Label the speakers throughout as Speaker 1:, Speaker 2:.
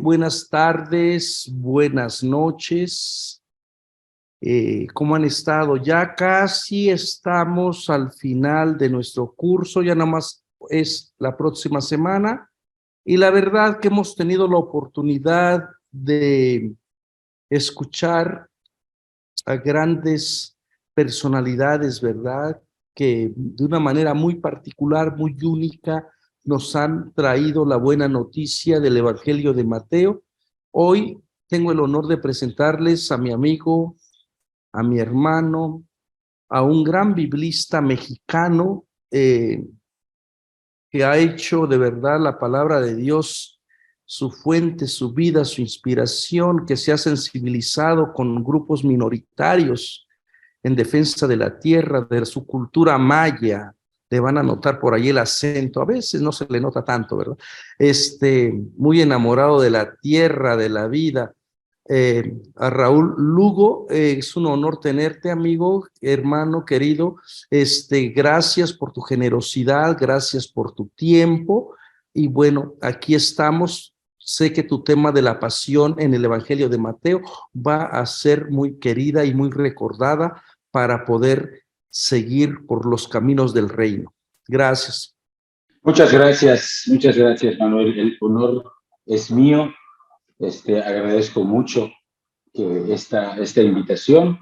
Speaker 1: buenas tardes, buenas noches. ¿Cómo han estado? Ya casi estamos al final de nuestro curso, ya nada más es la próxima semana. Y la verdad que hemos tenido la oportunidad de escuchar a grandes personalidades, ¿verdad? Que de una manera muy particular, muy única, nos han traído la buena noticia del Evangelio de Mateo. Hoy tengo el honor de presentarles a mi amigo, a mi hermano, a un gran biblista mexicano que ha hecho de verdad la palabra de Dios su fuente, su vida, su inspiración, que se ha sensibilizado con grupos minoritarios en defensa de la tierra, de su cultura maya. Le van a notar por ahí el acento, a veces no se le nota tanto, ¿verdad? Muy enamorado de la tierra, de la vida. A Raúl Lugo, es un honor tenerte, amigo, hermano querido. Gracias por tu generosidad, gracias por tu tiempo. Y bueno, aquí estamos. Sé que tu tema de la pasión en el Evangelio de Mateo va a ser muy querida y muy recordada para poder seguir por los caminos del reino. Gracias.
Speaker 2: Muchas gracias, Manuel. El honor es mío. Agradezco mucho que esta invitación.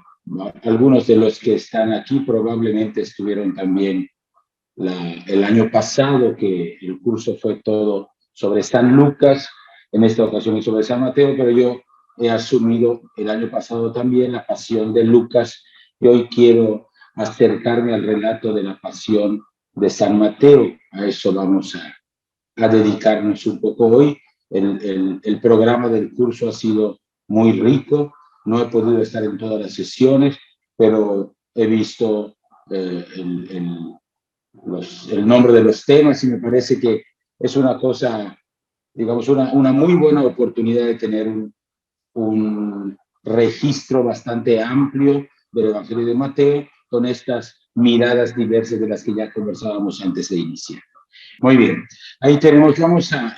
Speaker 2: Algunos de los que están aquí probablemente estuvieron también el año pasado, que el curso fue todo sobre San Lucas, en esta ocasión sobre San Mateo, pero yo he asumido el año pasado también la pasión de Lucas y hoy quiero acercarme al relato de la pasión de San Mateo. A eso vamos a dedicarnos un poco hoy. El programa del curso ha sido muy rico, no he podido estar en todas las sesiones, pero he visto el nombre de los temas y me parece que es una cosa, digamos, una muy buena oportunidad de tener un registro bastante amplio del Evangelio de Mateo con estas miradas diversas de las que ya conversábamos antes de iniciar. Muy bien, ahí tenemos,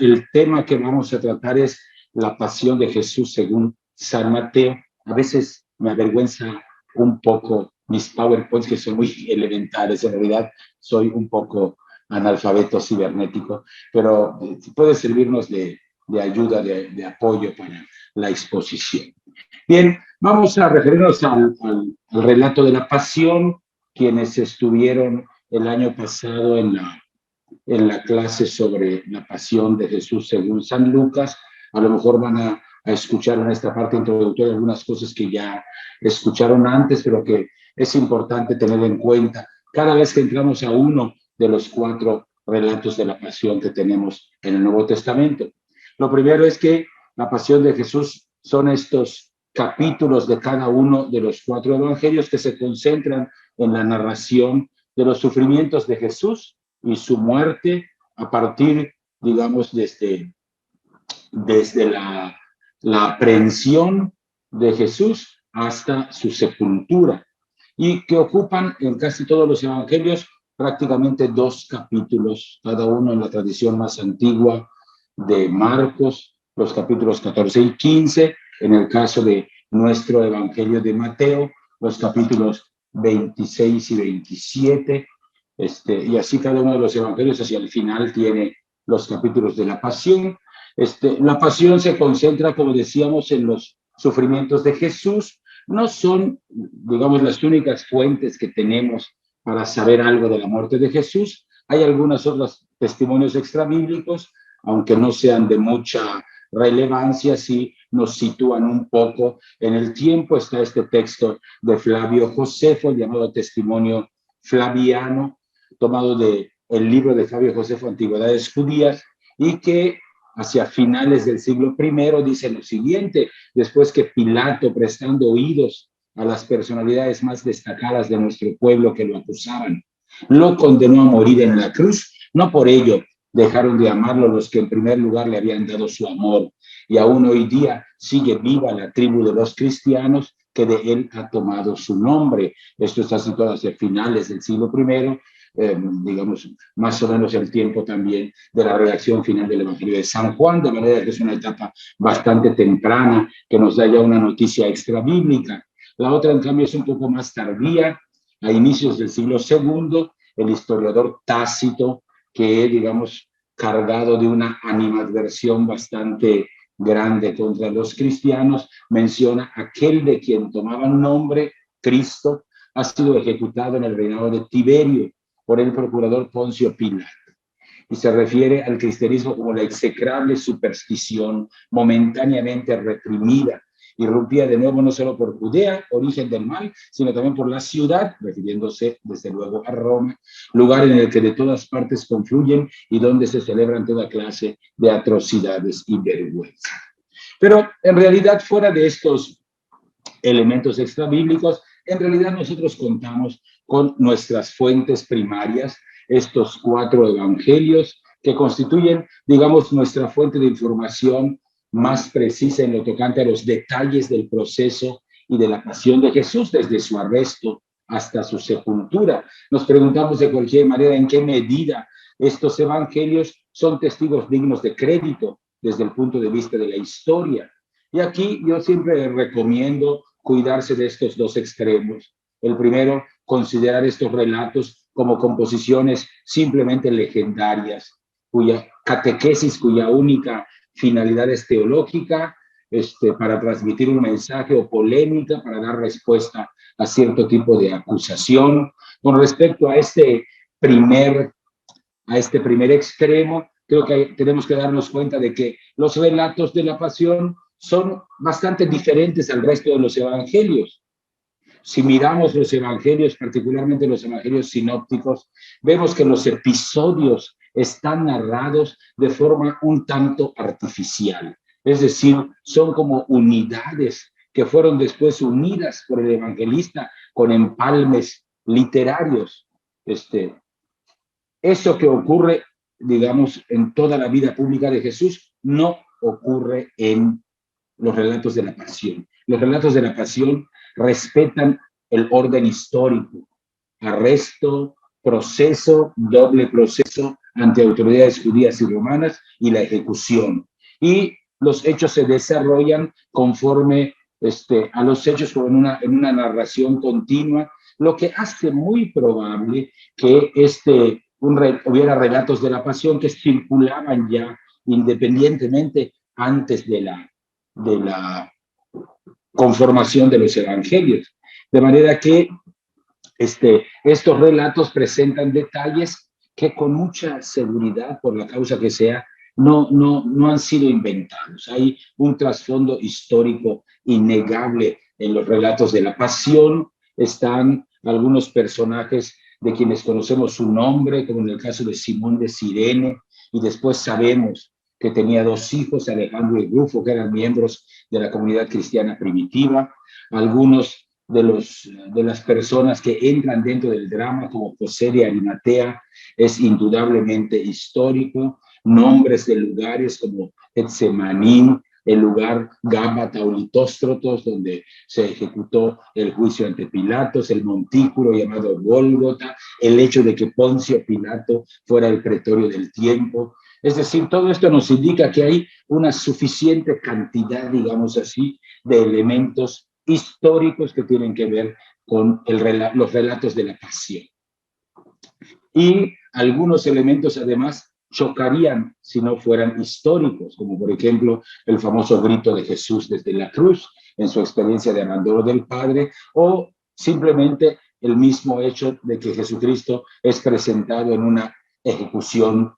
Speaker 2: el tema que vamos a tratar es la pasión de Jesús según San Mateo. A veces me avergüenza un poco mis PowerPoints, que son muy elementales, en realidad soy un poco analfabeto cibernético, pero puede servirnos de ayuda, de apoyo para la exposición. Bien, vamos a referirnos al relato de la pasión. Quienes estuvieron el año pasado en la clase sobre la pasión de Jesús según San Lucas, a lo mejor van a escuchar en esta parte introductoria algunas cosas que ya escucharon antes, pero que es importante tener en cuenta cada vez que entramos a uno de los 4 relatos de la pasión que tenemos en el Nuevo Testamento. Lo primero es que la pasión de Jesús son estos capítulos de cada uno de los 4 evangelios que se concentran en la narración de los sufrimientos de Jesús y su muerte a partir, digamos, desde la aprehensión de Jesús hasta su sepultura, y que ocupan en casi todos los evangelios prácticamente 2 capítulos, cada uno en la tradición más antigua de Marcos, los capítulos 14 y 15, en el caso de nuestro evangelio de Mateo, los capítulos 26 y 27, y así cada uno de los evangelios hacia el final tiene los capítulos de la pasión. La pasión se concentra, como decíamos, en los sufrimientos de Jesús. No son, digamos, las únicas fuentes que tenemos para saber algo de la muerte de Jesús. Hay algunos otros testimonios extrabíblicos, aunque no sean de mucha relevancia, sí nos sitúan un poco en el tiempo. Está este texto de Flavio Josefo, llamado Testimonio Flaviano, tomado del libro de Flavio Josefo, Antigüedades Judías, y que hacia finales del siglo I dice lo siguiente: después que Pilato, prestando oídos a las personalidades más destacadas de nuestro pueblo que lo acusaban, lo condenó a morir en la cruz. No por ello dejaron de amarlo los que en primer lugar le habían dado su amor, y aún hoy día sigue viva la tribu de los cristianos que de él ha tomado su nombre. Esto está situado hacia finales del siglo I. digamos, más o menos el tiempo también de la redacción final del Evangelio de San Juan, de manera que es una etapa bastante temprana, que nos da ya una noticia extrabíblica. La otra, en cambio, es un poco más tardía, a inicios del siglo II, el historiador Tácito, que, digamos, cargado de una animadversión bastante grande contra los cristianos, menciona aquel de quien tomaban nombre, Cristo, ha sido ejecutado en el reinado de Tiberio por el procurador Poncio Pilato. Y se refiere al cristianismo como la execrable superstición momentáneamente reprimida. Irrumpía de nuevo no solo por Judea, origen del mal, sino también por la ciudad, refiriéndose desde luego a Roma, lugar en el que de todas partes confluyen y donde se celebran toda clase de atrocidades y vergüenza. Pero en realidad, fuera de estos elementos extrabíblicos, en realidad nosotros contamos con nuestras fuentes primarias, estos 4 evangelios que constituyen, digamos, nuestra fuente de información más precisa en lo tocante a los detalles del proceso y de la pasión de Jesús desde su arresto hasta su sepultura. Nos preguntamos de cualquier manera en qué medida estos evangelios son testigos dignos de crédito desde el punto de vista de la historia. Y aquí yo siempre recomiendo cuidarse de estos 2 extremos. El primero, considerar estos relatos como composiciones simplemente legendarias, cuya catequesis, cuya única finalidad es teológica, para transmitir un mensaje, o polémica, para dar respuesta a cierto tipo de acusación. Con respecto a este primer extremo, creo que tenemos que darnos cuenta de que los relatos de la pasión son bastante diferentes al resto de los evangelios. Si miramos los evangelios, particularmente los evangelios sinópticos, vemos que los episodios están narrados de forma un tanto artificial. Es decir, son como unidades que fueron después unidas por el evangelista con empalmes literarios. Eso que ocurre, digamos, en toda la vida pública de Jesús, no ocurre en los relatos de la pasión. Los relatos de la pasión respetan el orden histórico: arresto, proceso, doble proceso ante autoridades judías y romanas, y la ejecución. Y los hechos se desarrollan conforme a los hechos, como en una narración continua, lo que hace muy probable que hubiera relatos de la pasión que circulaban ya independientemente antes de la conformación de los evangelios. De manera que estos relatos presentan detalles que con mucha seguridad, por la causa que sea, no han sido inventados. Hay un trasfondo histórico innegable en los relatos de la pasión. Están algunos personajes de quienes conocemos su nombre, como en el caso de Simón de Cirene, y después sabemos que tenía 2 hijos, Alejandro y Rufo, que eran miembros de la comunidad cristiana primitiva. Algunos de las personas que entran dentro del drama, como José de Arimatea, es indudablemente histórico. Nombres de lugares como Getsemaní, el lugar Gábata o Litóstrotos, donde se ejecutó el juicio ante Pilatos, el montículo llamado Gólgota, el hecho de que Poncio Pilato fuera el pretorio del tiempo. Es decir, todo esto nos indica que hay una suficiente cantidad, digamos así, de elementos históricos que tienen que ver con los relatos de la pasión. Y algunos elementos, además, chocarían si no fueran históricos, como por ejemplo el famoso grito de Jesús desde la cruz en su experiencia de abandono del Padre, o simplemente el mismo hecho de que Jesucristo es presentado en una ejecución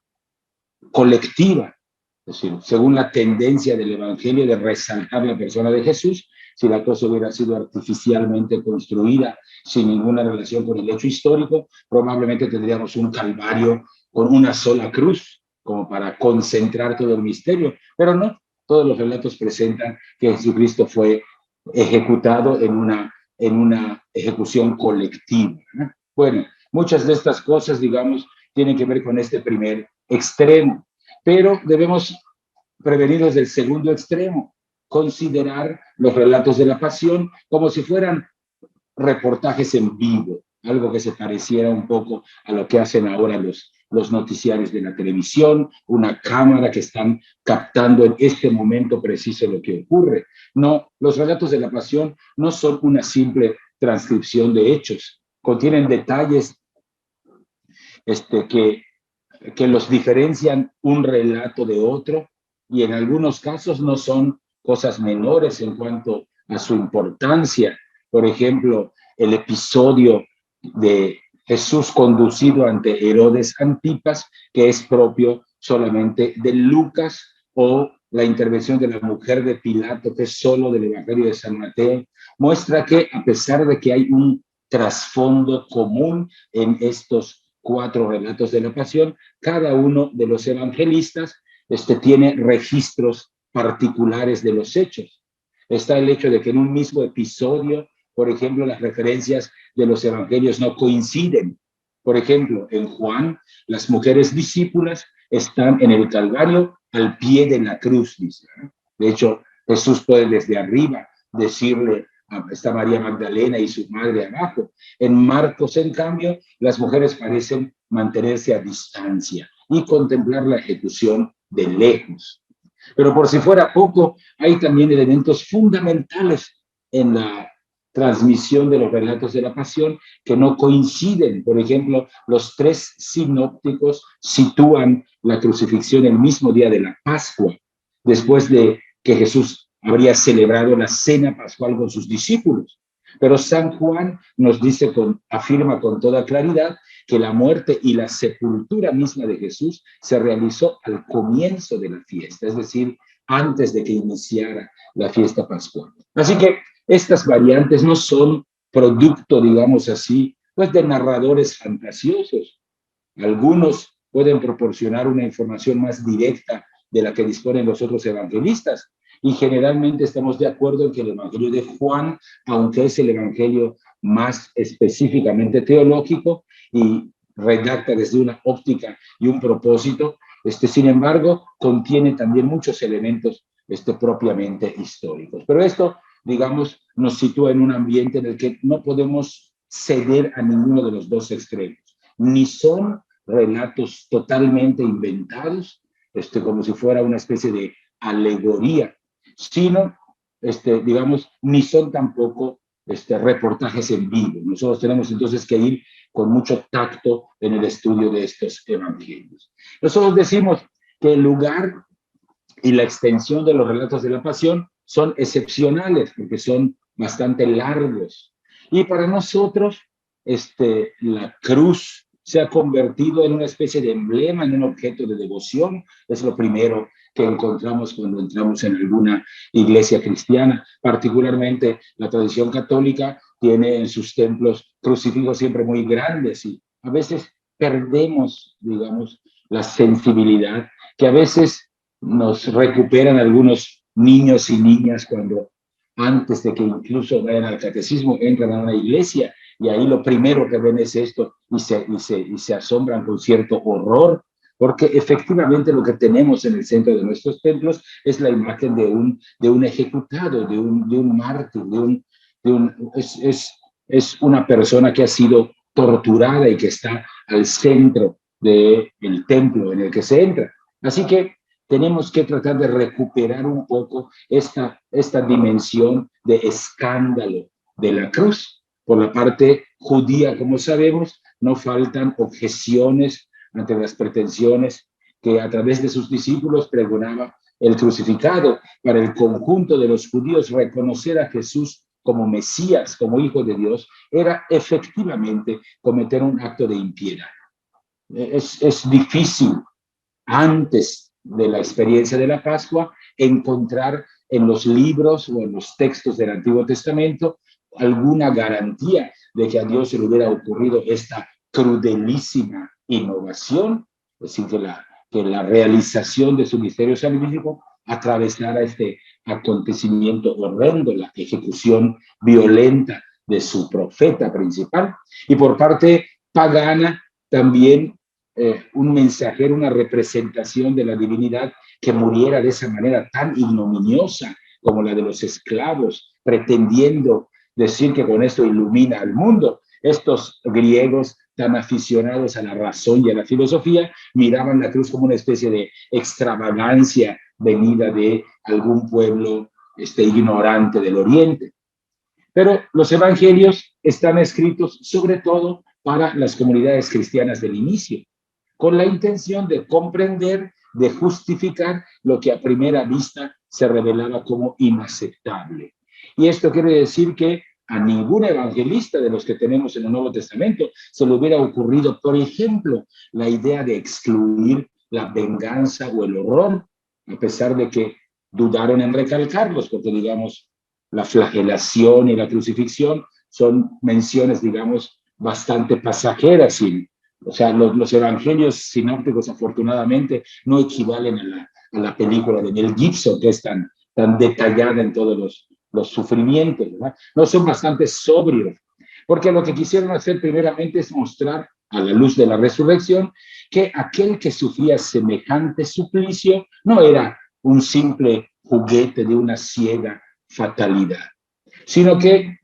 Speaker 2: colectiva. Es decir, según la tendencia del Evangelio de resaltar la persona de Jesús, si la cosa hubiera sido artificialmente construida sin ninguna relación con el hecho histórico, probablemente tendríamos un calvario con una sola cruz, como para concentrar todo el misterio. Pero no, todos los relatos presentan que Jesucristo fue ejecutado en una ejecución colectiva, ¿no? Bueno, muchas de estas cosas, digamos, tienen que ver con este primer extremo, pero debemos prevenirnos del segundo extremo: considerar los relatos de la pasión como si fueran reportajes en vivo, algo que se pareciera un poco a lo que hacen ahora los noticiarios de la televisión, una cámara que están captando en este momento preciso lo que ocurre. No, los relatos de la pasión no son una simple transcripción de hechos, contienen detalles que los diferencian un relato de otro, y en algunos casos no son cosas menores en cuanto a su importancia. Por ejemplo, el episodio de Jesús conducido ante Herodes Antipas, que es propio solamente de Lucas, o la intervención de la mujer de Pilato, que es solo del Evangelio de San Mateo, muestra que a pesar de que hay un trasfondo común en estos 4 relatos de la pasión, cada uno de los evangelistas tiene registros particulares de los hechos. Está el hecho de que en un mismo episodio, por ejemplo, las referencias de los evangelios no coinciden. Por ejemplo, en Juan, las mujeres discípulas están en el Calvario al pie de la cruz, dice. De hecho, Jesús puede desde arriba decirle, está María Magdalena y su madre abajo. En Marcos, en cambio, las mujeres parecen mantenerse a distancia y contemplar la ejecución de lejos. Pero por si fuera poco, hay también elementos fundamentales en la transmisión de los relatos de la pasión que no coinciden. Por ejemplo, los 3 sinópticos sitúan la crucifixión el mismo día de la Pascua, después de que Jesús habría celebrado la cena pascual con sus discípulos. Pero San Juan nos dice, afirma con toda claridad que la muerte y la sepultura misma de Jesús se realizó al comienzo de la fiesta, es decir, antes de que iniciara la fiesta pascual. Así que estas variantes no son producto, digamos así, pues de narradores fantasiosos. Algunos pueden proporcionar una información más directa de la que disponen los otros evangelistas, y generalmente estamos de acuerdo en que el Evangelio de Juan, aunque es el Evangelio más específicamente teológico y redacta desde una óptica y un propósito, sin embargo, contiene también muchos elementos propiamente históricos. Pero esto, digamos, nos sitúa en un ambiente en el que no podemos ceder a ninguno de los dos extremos. Ni son relatos totalmente inventados, como si fuera una especie de alegoría, sino, digamos, ni son tampoco reportajes en vivo. Nosotros tenemos entonces que ir con mucho tacto en el estudio de estos evangelios. Nosotros decimos que el lugar y la extensión de los relatos de la pasión son excepcionales porque son bastante largos. Y para nosotros, la cruz se ha convertido en una especie de emblema, en un objeto de devoción. Es lo primero que encontramos cuando entramos en alguna iglesia cristiana. Particularmente la tradición católica tiene en sus templos crucifijos siempre muy grandes, y a veces perdemos, digamos, la sensibilidad que a veces nos recuperan algunos niños y niñas cuando, antes de que incluso vayan al catecismo, entran a una iglesia, y ahí lo primero que ven es esto, y se asombran con cierto horror, porque efectivamente lo que tenemos en el centro de nuestros templos es la imagen de un ejecutado, de un mártir, es una persona que ha sido torturada y que está al centro del templo en el que se entra. Así que tenemos que tratar de recuperar un poco esta dimensión de escándalo de la cruz. Por la parte judía, como sabemos, no faltan objeciones ante las pretensiones que a través de sus discípulos pregonaba el crucificado. Para el conjunto de los judíos, reconocer a Jesús como Mesías, como Hijo de Dios, era efectivamente cometer un acto de impiedad. Es difícil, antes de la experiencia de la Pascua, encontrar en los libros o en los textos del Antiguo Testamento alguna garantía de que a Dios se le hubiera ocurrido esta crudelísima innovación, es decir, que la realización de su misterio salvífico atravesara este acontecimiento horrendo, la ejecución violenta de su profeta principal. Y por parte pagana también un mensajero, una representación de la divinidad que muriera de esa manera tan ignominiosa como la de los esclavos, pretendiendo decir que con esto ilumina al mundo. Estos griegos tan aficionados a la razón y a la filosofía miraban la cruz como una especie de extravagancia venida de algún pueblo ignorante del Oriente. Pero los evangelios están escritos sobre todo para las comunidades cristianas del inicio, con la intención de comprender, de justificar lo que a primera vista se revelaba como inaceptable. Y esto quiere decir que a ningún evangelista de los que tenemos en el Nuevo Testamento se le hubiera ocurrido, por ejemplo, la idea de excluir la venganza o el horror, a pesar de que dudaron en recalcarlos, porque digamos, la flagelación y la crucifixión son menciones, digamos, bastante pasajeras. O sea, los evangelios sinópticos, afortunadamente, no equivalen a la película de Mel Gibson, que es tan detallada en todos los sufrimientos, ¿verdad? No, son bastante sobrios, porque lo que quisieron hacer primeramente es mostrar a la luz de la resurrección que aquel que sufría semejante suplicio no era un simple juguete de una ciega fatalidad, sino que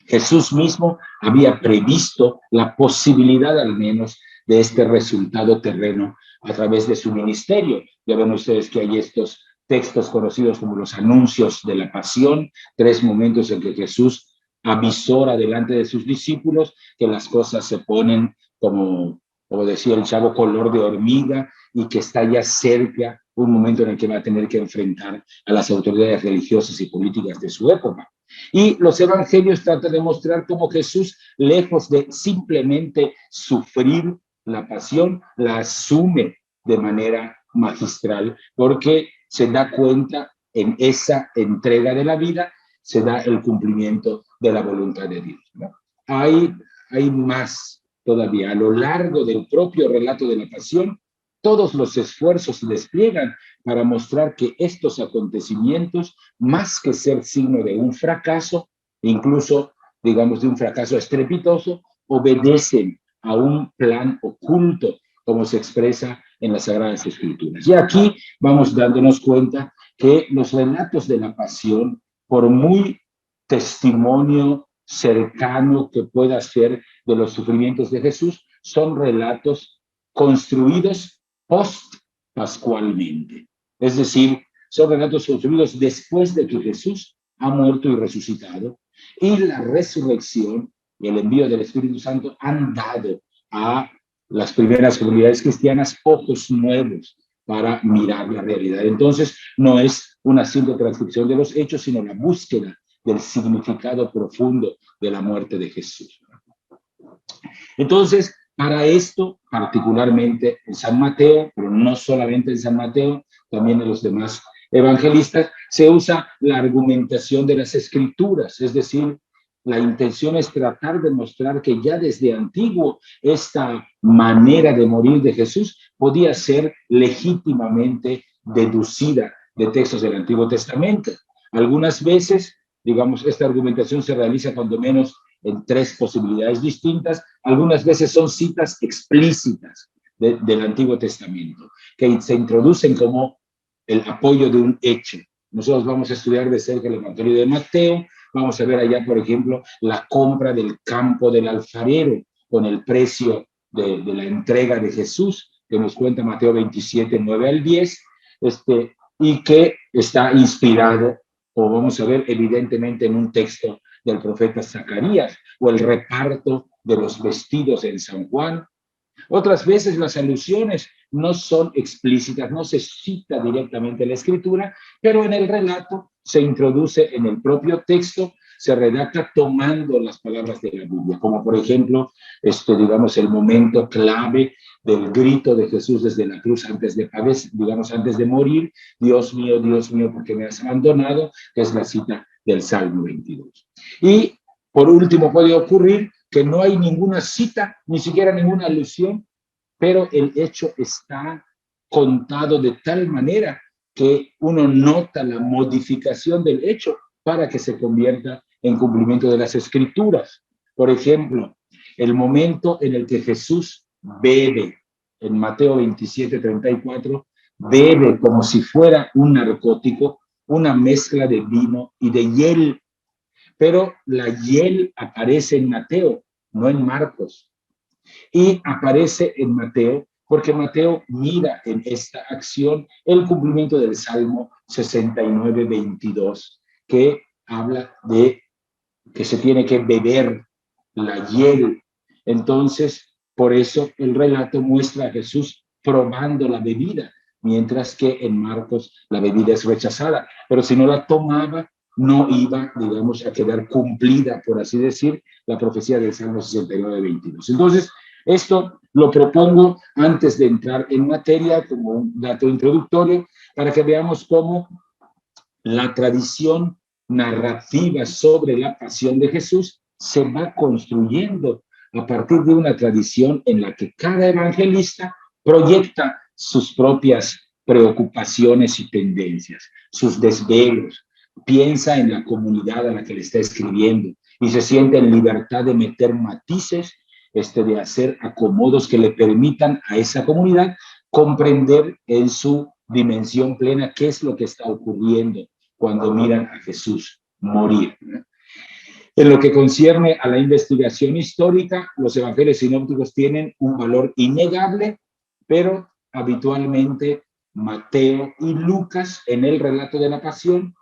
Speaker 2: Jesús mismo había previsto la posibilidad al menos de este resultado terreno a través de su ministerio. Ya ven ustedes que hay estos textos conocidos como los anuncios de la pasión, 3 momentos en que Jesús avisora delante de sus discípulos que las cosas se ponen como decía el chavo, color de hormiga, y que está ya cerca un momento en el que va a tener que enfrentar a las autoridades religiosas y políticas de su época. Y los evangelios tratan de mostrar cómo Jesús, lejos de simplemente sufrir la pasión, la asume de manera magistral, porque se da cuenta en esa entrega de la vida, se da el cumplimiento de la voluntad de Dios, ¿no? Hay más todavía. A lo largo del propio relato de la pasión, todos los esfuerzos se despliegan para mostrar que estos acontecimientos, más que ser signo de un fracaso, incluso, digamos, de un fracaso estrepitoso, obedecen a un plan oculto, como se expresa en las Sagradas Escrituras. Y aquí vamos dándonos cuenta que los relatos de la pasión, por muy testimonio cercano que pueda ser de los sufrimientos de Jesús, son relatos construidos post-pascualmente. Es decir, son relatos construidos después de que Jesús ha muerto y resucitado, y la resurrección y el envío del Espíritu Santo han dado a las primeras comunidades cristianas ojos nuevos para mirar la realidad. Entonces, no es una simple transcripción de los hechos, sino la búsqueda del significado profundo de la muerte de Jesús. Entonces, para esto, particularmente en San Mateo, pero no solamente en San Mateo, también en los demás evangelistas, se usa la argumentación de las Escrituras, es decir, la intención es tratar de mostrar que ya desde antiguo esta manera de morir de Jesús podía ser legítimamente deducida de textos del Antiguo Testamento. Algunas veces, digamos, esta argumentación se realiza cuando menos en 3 posibilidades distintas. Algunas veces son citas explícitas del Antiguo Testamento, que se introducen como el apoyo de un hecho. Nosotros vamos a estudiar de cerca el Evangelio de Mateo, vamos a ver allá, por ejemplo, la compra del campo del alfarero con el precio de la entrega de Jesús, que nos cuenta Mateo 27, 9 al 10, y que está inspirado, o vamos a ver evidentemente en un texto del profeta Zacarías, o el reparto de los vestidos en San Juan. Otras veces las alusiones no son explícitas, no se cita directamente la escritura, pero en el relato se introduce en el propio texto, se redacta tomando las palabras de la Biblia, como por ejemplo, digamos, el momento clave del grito de Jesús desde la cruz antes de padecer, digamos, antes de morir: Dios mío, ¿por qué me has abandonado?, que es la cita del Salmo 22. Y por último puede ocurrir que no hay ninguna cita, ni siquiera ninguna alusión, pero el hecho está contado de tal manera que uno nota la modificación del hecho para que se convierta en cumplimiento de las Escrituras. Por ejemplo, el momento en el que Jesús bebe, en Mateo 27, 34, bebe como si fuera un narcótico, una mezcla de vino y de hiel. Pero la hiel aparece en Mateo, no en Marcos. Y aparece en Mateo, porque Mateo mira en esta acción el cumplimiento del Salmo 69, 22, que habla de que se tiene que beber la hiel. Entonces, por eso el relato muestra a Jesús probando la bebida, mientras que en Marcos la bebida es rechazada. Pero si no la tomaba, no iba, digamos, a quedar cumplida, por así decir, la profecía del Salmo 69, 22. Entonces, esto lo propongo antes de entrar en materia como un dato introductorio para que veamos cómo la tradición narrativa sobre la pasión de Jesús se va construyendo a partir de una tradición en la que cada evangelista proyecta sus propias preocupaciones y tendencias, sus desvelos, piensa en la comunidad a la que le está escribiendo y se siente en libertad de meter matices, de hacer acomodos que le permitan a esa comunidad comprender en su dimensión plena qué es lo que está ocurriendo cuando miran a Jesús morir. En lo que concierne a la investigación histórica, los evangelios sinópticos tienen un valor innegable, pero habitualmente Mateo y Lucas en el relato de la pasión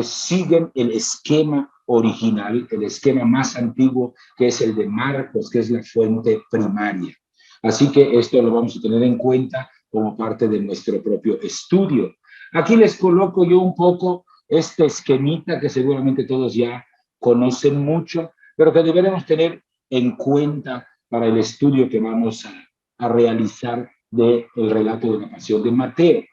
Speaker 2: siguen el esquema original, el esquema más antiguo, que es el de Marcos, que es la fuente primaria. Así que esto lo vamos a tener en cuenta como parte de nuestro propio estudio. Aquí les coloco yo un poco este esquemita que seguramente todos ya conocen mucho, pero que deberemos tener en cuenta para el estudio que vamos a realizar del relato de la pasión de Mateo.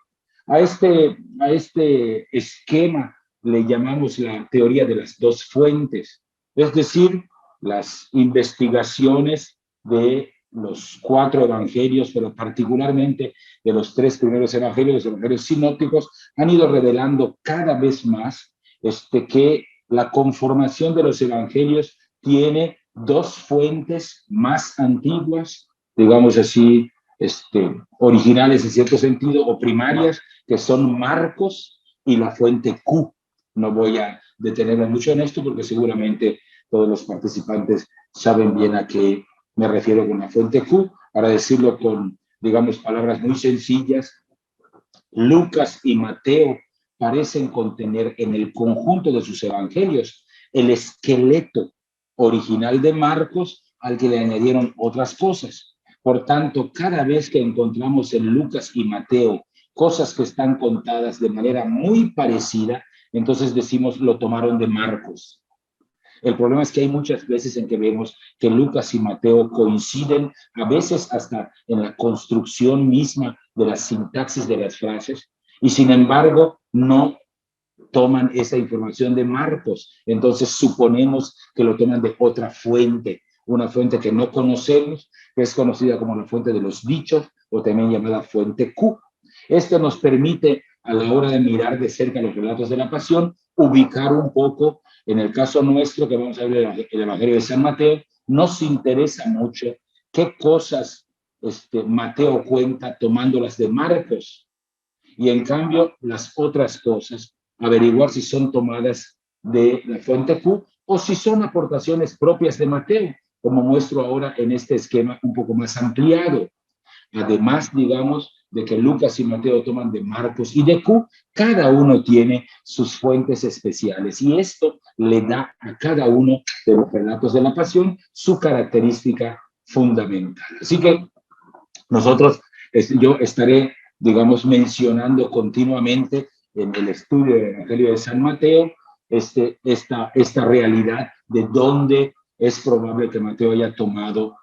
Speaker 2: A este esquema le llamamos la teoría de las dos fuentes, es decir, las investigaciones de los 4 evangelios, pero particularmente de los 3 primeros evangelios, los evangelios sinópticos, han ido revelando cada vez más que la conformación de los evangelios tiene 2 fuentes más antiguas, digamos así, originales en cierto sentido, o primarias, que son Marcos y la fuente Q. No voy a detenerme mucho en esto porque seguramente todos los participantes saben bien a qué me refiero con la fuente Q. Para decirlo con, digamos, palabras muy sencillas, Lucas y Mateo parecen contener en el conjunto de sus evangelios el esqueleto original de Marcos al que le añadieron otras cosas. Por tanto, cada vez que encontramos en Lucas y Mateo cosas que están contadas de manera muy parecida, entonces decimos lo tomaron de Marcos. El problema es que hay muchas veces en que vemos que Lucas y Mateo coinciden, a veces hasta en la construcción misma de la sintaxis de las frases, y sin embargo no toman esa información de Marcos. Entonces suponemos que lo toman de otra fuente, una fuente que no conocemos, que es conocida como la fuente de los dichos, o también llamada fuente Q. Esto nos permite, a la hora de mirar de cerca los relatos de la pasión, ubicar un poco. En el caso nuestro, que vamos a ver el Evangelio de San Mateo, nos interesa mucho qué cosas Mateo cuenta tomándolas de Marcos, y en cambio las otras cosas, averiguar si son tomadas de la fuente Q o si son aportaciones propias de Mateo, como muestro ahora en este esquema un poco más ampliado. Además, digamos, de que Lucas y Mateo toman de Marcos y de Q, cada uno tiene sus fuentes especiales y esto le da a cada uno de los relatos de la pasión su característica fundamental. Así que nosotros, yo estaré, digamos, mencionando continuamente en el estudio del Evangelio de San Mateo esta realidad de dónde es probable que Mateo haya tomado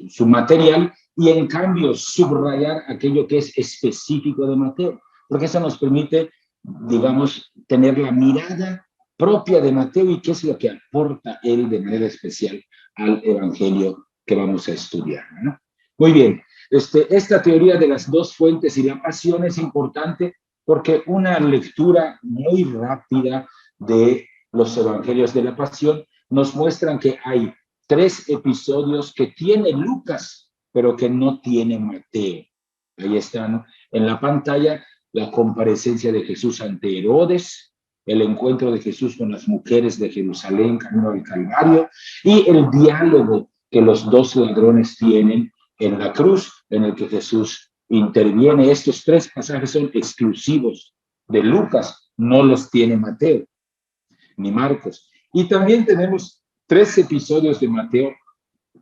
Speaker 2: su material, y en cambio subrayar aquello que es específico de Mateo, porque eso nos permite, digamos, tener la mirada propia de Mateo y qué es lo que aporta él de manera especial al evangelio que vamos a estudiar, ¿no? Muy bien, esta teoría de las dos fuentes y la pasión es importante porque una lectura muy rápida de los evangelios de la pasión nos muestran que hay 3 episodios que tiene Lucas, pero que no tiene Mateo. Ahí están en la pantalla: la comparecencia de Jesús ante Herodes, el encuentro de Jesús con las mujeres de Jerusalén, camino al Calvario, y el diálogo que los dos ladrones tienen en la cruz, en el que Jesús interviene. Estos tres pasajes son exclusivos de Lucas, no los tiene Mateo ni Marcos. Y también tenemos 3 episodios de Mateo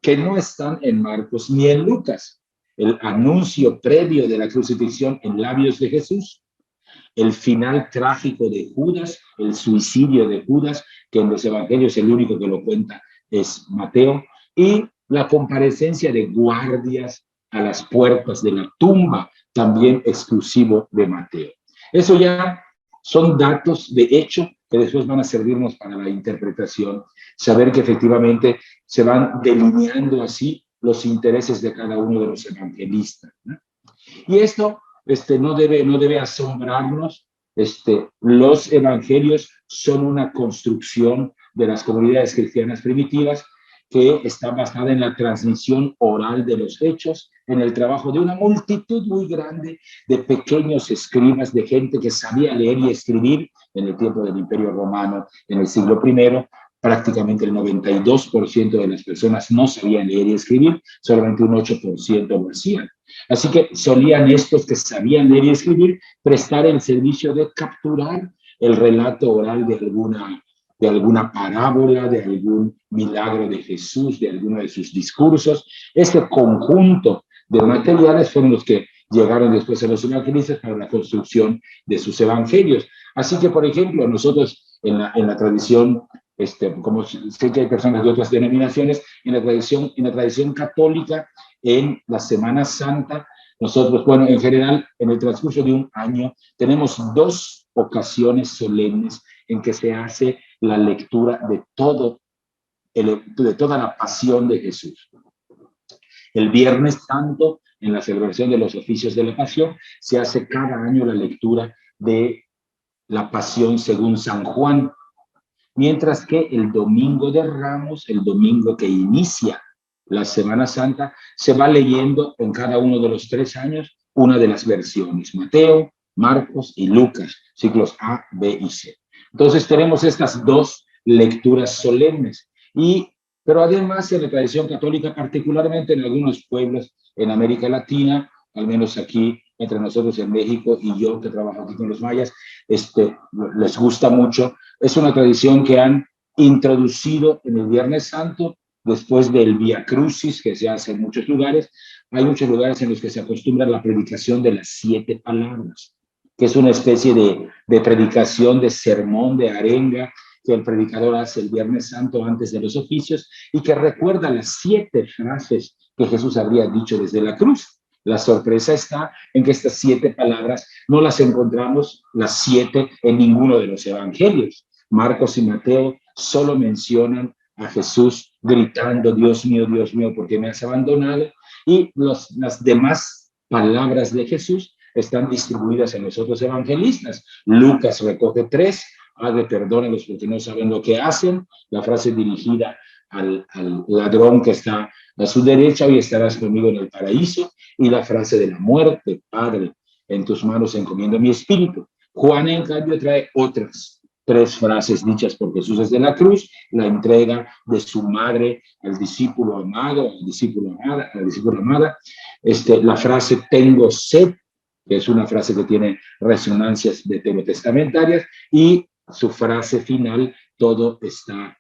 Speaker 2: que no están en Marcos ni en Lucas. El anuncio previo de la crucifixión en labios de Jesús, el final trágico de Judas, el suicidio de Judas, que en los evangelios el único que lo cuenta es Mateo, y la comparecencia de guardias a las puertas de la tumba, también exclusivo de Mateo. Eso ya son datos de hecho que después van a servirnos para la interpretación, saber que efectivamente se van delineando así los intereses de cada uno de los evangelistas, ¿no? Y esto no debe asombrarnos. Los evangelios son una construcción de las comunidades cristianas primitivas que está basada en la transmisión oral de los hechos, en el trabajo de una multitud muy grande de pequeños escribas, de gente que sabía leer y escribir en el tiempo del Imperio Romano, en el siglo I. Prácticamente el 92% de las personas no sabían leer y escribir, solamente un 8% lo hacían. Así que solían estos que sabían leer y escribir prestar el servicio de capturar el relato oral de alguna parábola, de algún milagro de Jesús, de alguno de sus discursos. Este conjunto de materiales fueron los que llegaron después a los evangelistas para la construcción de sus evangelios. Así que, por ejemplo, nosotros en la tradición, como sé que hay personas de otras denominaciones, en la tradición católica, en la Semana Santa, nosotros, bueno, en general, en el transcurso de un año, tenemos 2 ocasiones solemnes en que se hace la lectura de toda la pasión de Jesús. El Viernes Santo, en la celebración de los oficios de la Pasión, se hace cada año la lectura de la Pasión según San Juan, mientras que el Domingo de Ramos, el domingo que inicia la Semana Santa, se va leyendo en cada uno de los 3 años una de las versiones, Mateo, Marcos y Lucas, ciclos A, B y C. Entonces tenemos estas 2 lecturas solemnes, pero además en la tradición católica, particularmente en algunos pueblos en América Latina, al menos aquí entre nosotros en México y yo que trabajo aquí con los mayas, les gusta mucho. Es una tradición que han introducido en el Viernes Santo después del Vía Crucis que se hace en muchos lugares. Hay muchos lugares en los que se acostumbra la predicación de las 7 palabras, que es una especie de predicación, de sermón, de arenga, que el predicador hace el Viernes Santo antes de los oficios y que recuerda las 7 frases que Jesús habría dicho desde la cruz. La sorpresa está en que estas 7 palabras no las encontramos, las 7, en ninguno de los evangelios. Marcos y Mateo solo mencionan a Jesús gritando, Dios mío, ¿por qué me has abandonado? Y las demás palabras de Jesús están distribuidas en los otros evangelistas. Lucas recoge 3, perdónalos porque no saben lo que hacen, la frase dirigida al ladrón que está a su derecha, hoy estarás conmigo en el paraíso, y la frase de la muerte, Padre, en tus manos encomiendo mi espíritu. Juan, en cambio, trae otras 3 frases dichas por Jesús desde la cruz, la entrega de su madre al discípulo amado, a la discípula amada, la frase tengo sed, que es una frase que tiene resonancias veterotestamentarias, y su frase final, todo está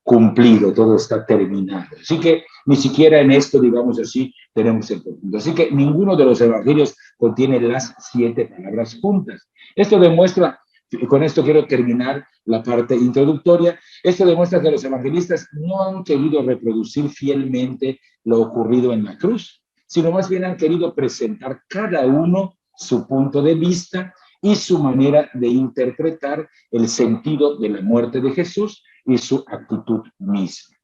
Speaker 2: cumplido, todo está terminado. Así que ni siquiera en esto, digamos así, tenemos el conjunto. Así que ninguno de los evangelios contiene las 7 palabras juntas. Esto demuestra, y con esto quiero terminar la parte introductoria, esto demuestra que los evangelistas no han querido reproducir fielmente lo ocurrido en la cruz, sino más bien han querido presentar cada uno su punto de vista y su manera de interpretar el sentido de la muerte de Jesús y su actitud misma.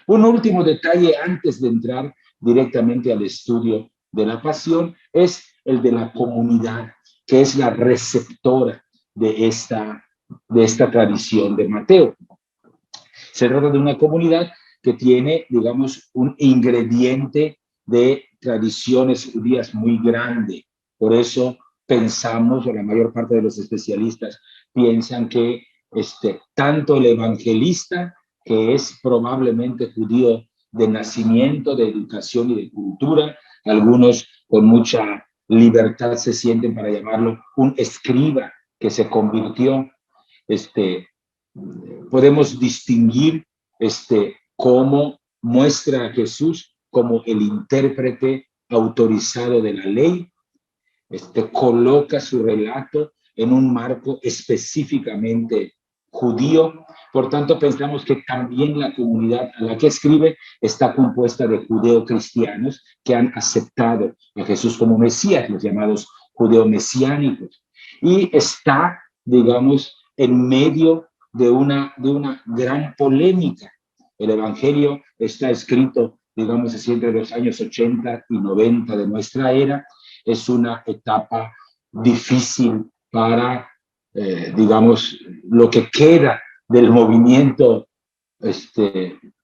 Speaker 2: Un último detalle antes de entrar directamente al estudio de la pasión es el de la comunidad, que es la receptora de esta tradición de Mateo. Se trata de una comunidad que tiene, digamos, un ingrediente de tradiciones judías muy grande. Por eso pensamos, o la mayor parte de los especialistas piensan que tanto el evangelista, que es probablemente judío de nacimiento, de educación y de cultura, algunos con mucha libertad se sienten para llamarlo un escriba que se convirtió, podemos distinguir cómo muestra a Jesús como el intérprete autorizado de la ley, coloca su relato en un marco específicamente judío. Por tanto, pensamos que también la comunidad a la que escribe está compuesta de judeocristianos que han aceptado a Jesús como Mesías, los llamados judeomesiánicos. Y está, digamos, en medio de una gran polémica. El Evangelio está escrito, digamos así, entre los años 80 y 90 de nuestra era. Es una etapa difícil para, digamos, lo que queda del movimiento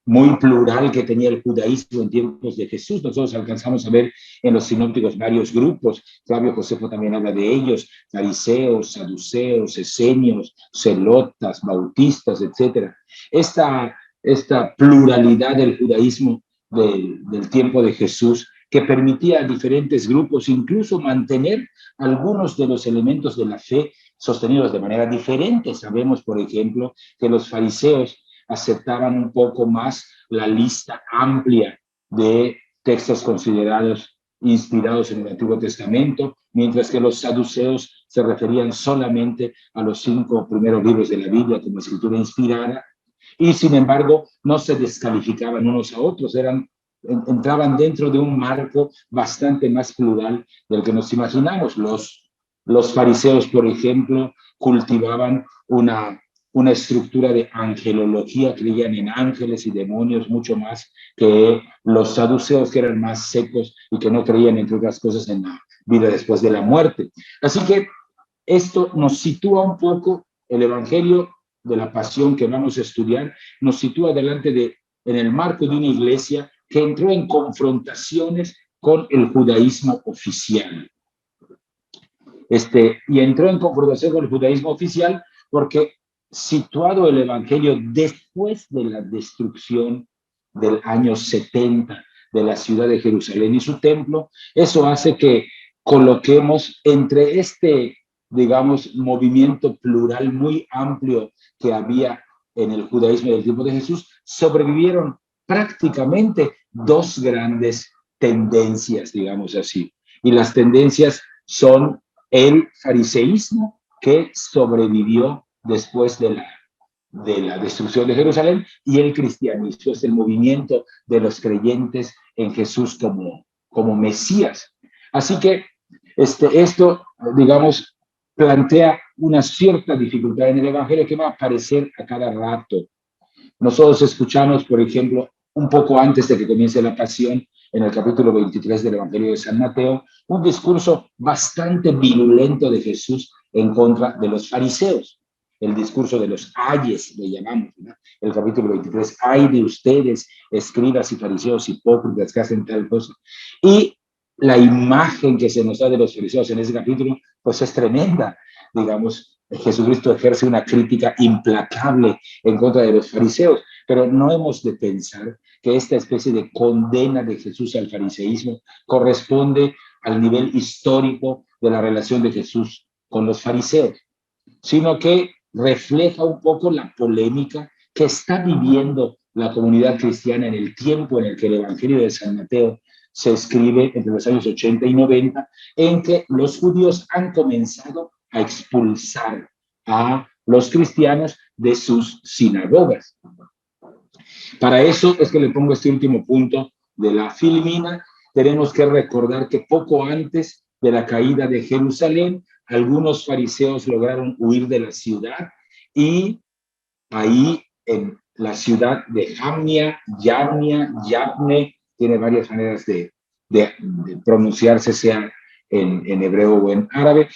Speaker 2: muy plural que tenía el judaísmo en tiempos de Jesús. Nosotros alcanzamos a ver en los sinópticos varios grupos. Flavio Josefo también habla de ellos: fariseos, saduceos, esenios, celotas, bautistas, etc. Esta pluralidad del judaísmo del tiempo de Jesús, que permitía a diferentes grupos incluso mantener algunos de los elementos de la fe sostenidos de manera diferente. Sabemos, por ejemplo, que los fariseos aceptaban un poco más la lista amplia de textos considerados inspirados en el Antiguo Testamento, mientras que los saduceos se referían solamente a los 5 primeros libros de la Biblia como escritura inspirada, y sin embargo no se descalificaban unos a otros, entraban dentro de un marco bastante más plural del que nos imaginamos. Los fariseos, por ejemplo, cultivaban una estructura de angelología, creían en ángeles y demonios mucho más que los saduceos, que eran más secos y que no creían, entre otras cosas, en la vida después de la muerte. Así que esto nos sitúa un poco, el Evangelio de la Pasión que vamos a estudiar, nos sitúa en el marco de una iglesia que entró en confrontaciones con el judaísmo oficial. Y entró en confrontación con el judaísmo oficial porque, situado el Evangelio después de la destrucción del año 70 de la ciudad de Jerusalén y su templo, eso hace que coloquemos entre digamos, movimiento plural muy amplio que había en el judaísmo del tiempo de Jesús, sobrevivieron prácticamente 2 grandes tendencias, digamos así. Y las tendencias son el fariseísmo, que sobrevivió después de la destrucción de Jerusalén, y el cristianismo, es el movimiento de los creyentes en Jesús como Mesías. Así que esto, digamos, plantea una cierta dificultad en el Evangelio que va a aparecer a cada rato. Nosotros escuchamos, por ejemplo, un poco antes de que comience la Pasión, en el capítulo 23 del Evangelio de San Mateo, un discurso bastante virulento de Jesús en contra de los fariseos. El discurso de los ayes, le llamamos, ¿no? El capítulo 23, ay de ustedes, escribas y fariseos hipócritas que hacen tal cosa. Y la imagen que se nos da de los fariseos en ese capítulo, pues es tremenda. Digamos, Jesucristo ejerce una crítica implacable en contra de los fariseos, pero no hemos de pensar que esta especie de condena de Jesús al fariseísmo corresponde al nivel histórico de la relación de Jesús con los fariseos, sino que refleja un poco la polémica que está viviendo la comunidad cristiana en el tiempo en el que el Evangelio de San Mateo se escribe, entre los años 80 y 90, en que los judíos han comenzado a expulsar a los cristianos de sus sinagogas. Para eso es que le pongo este último punto de la Filmina. Tenemos que recordar que poco antes de la caída de Jerusalén, algunos fariseos lograron huir de la ciudad, y ahí en la ciudad de Jamnia, Yavne, tiene varias maneras de pronunciarse, sea en hebreo o en árabe.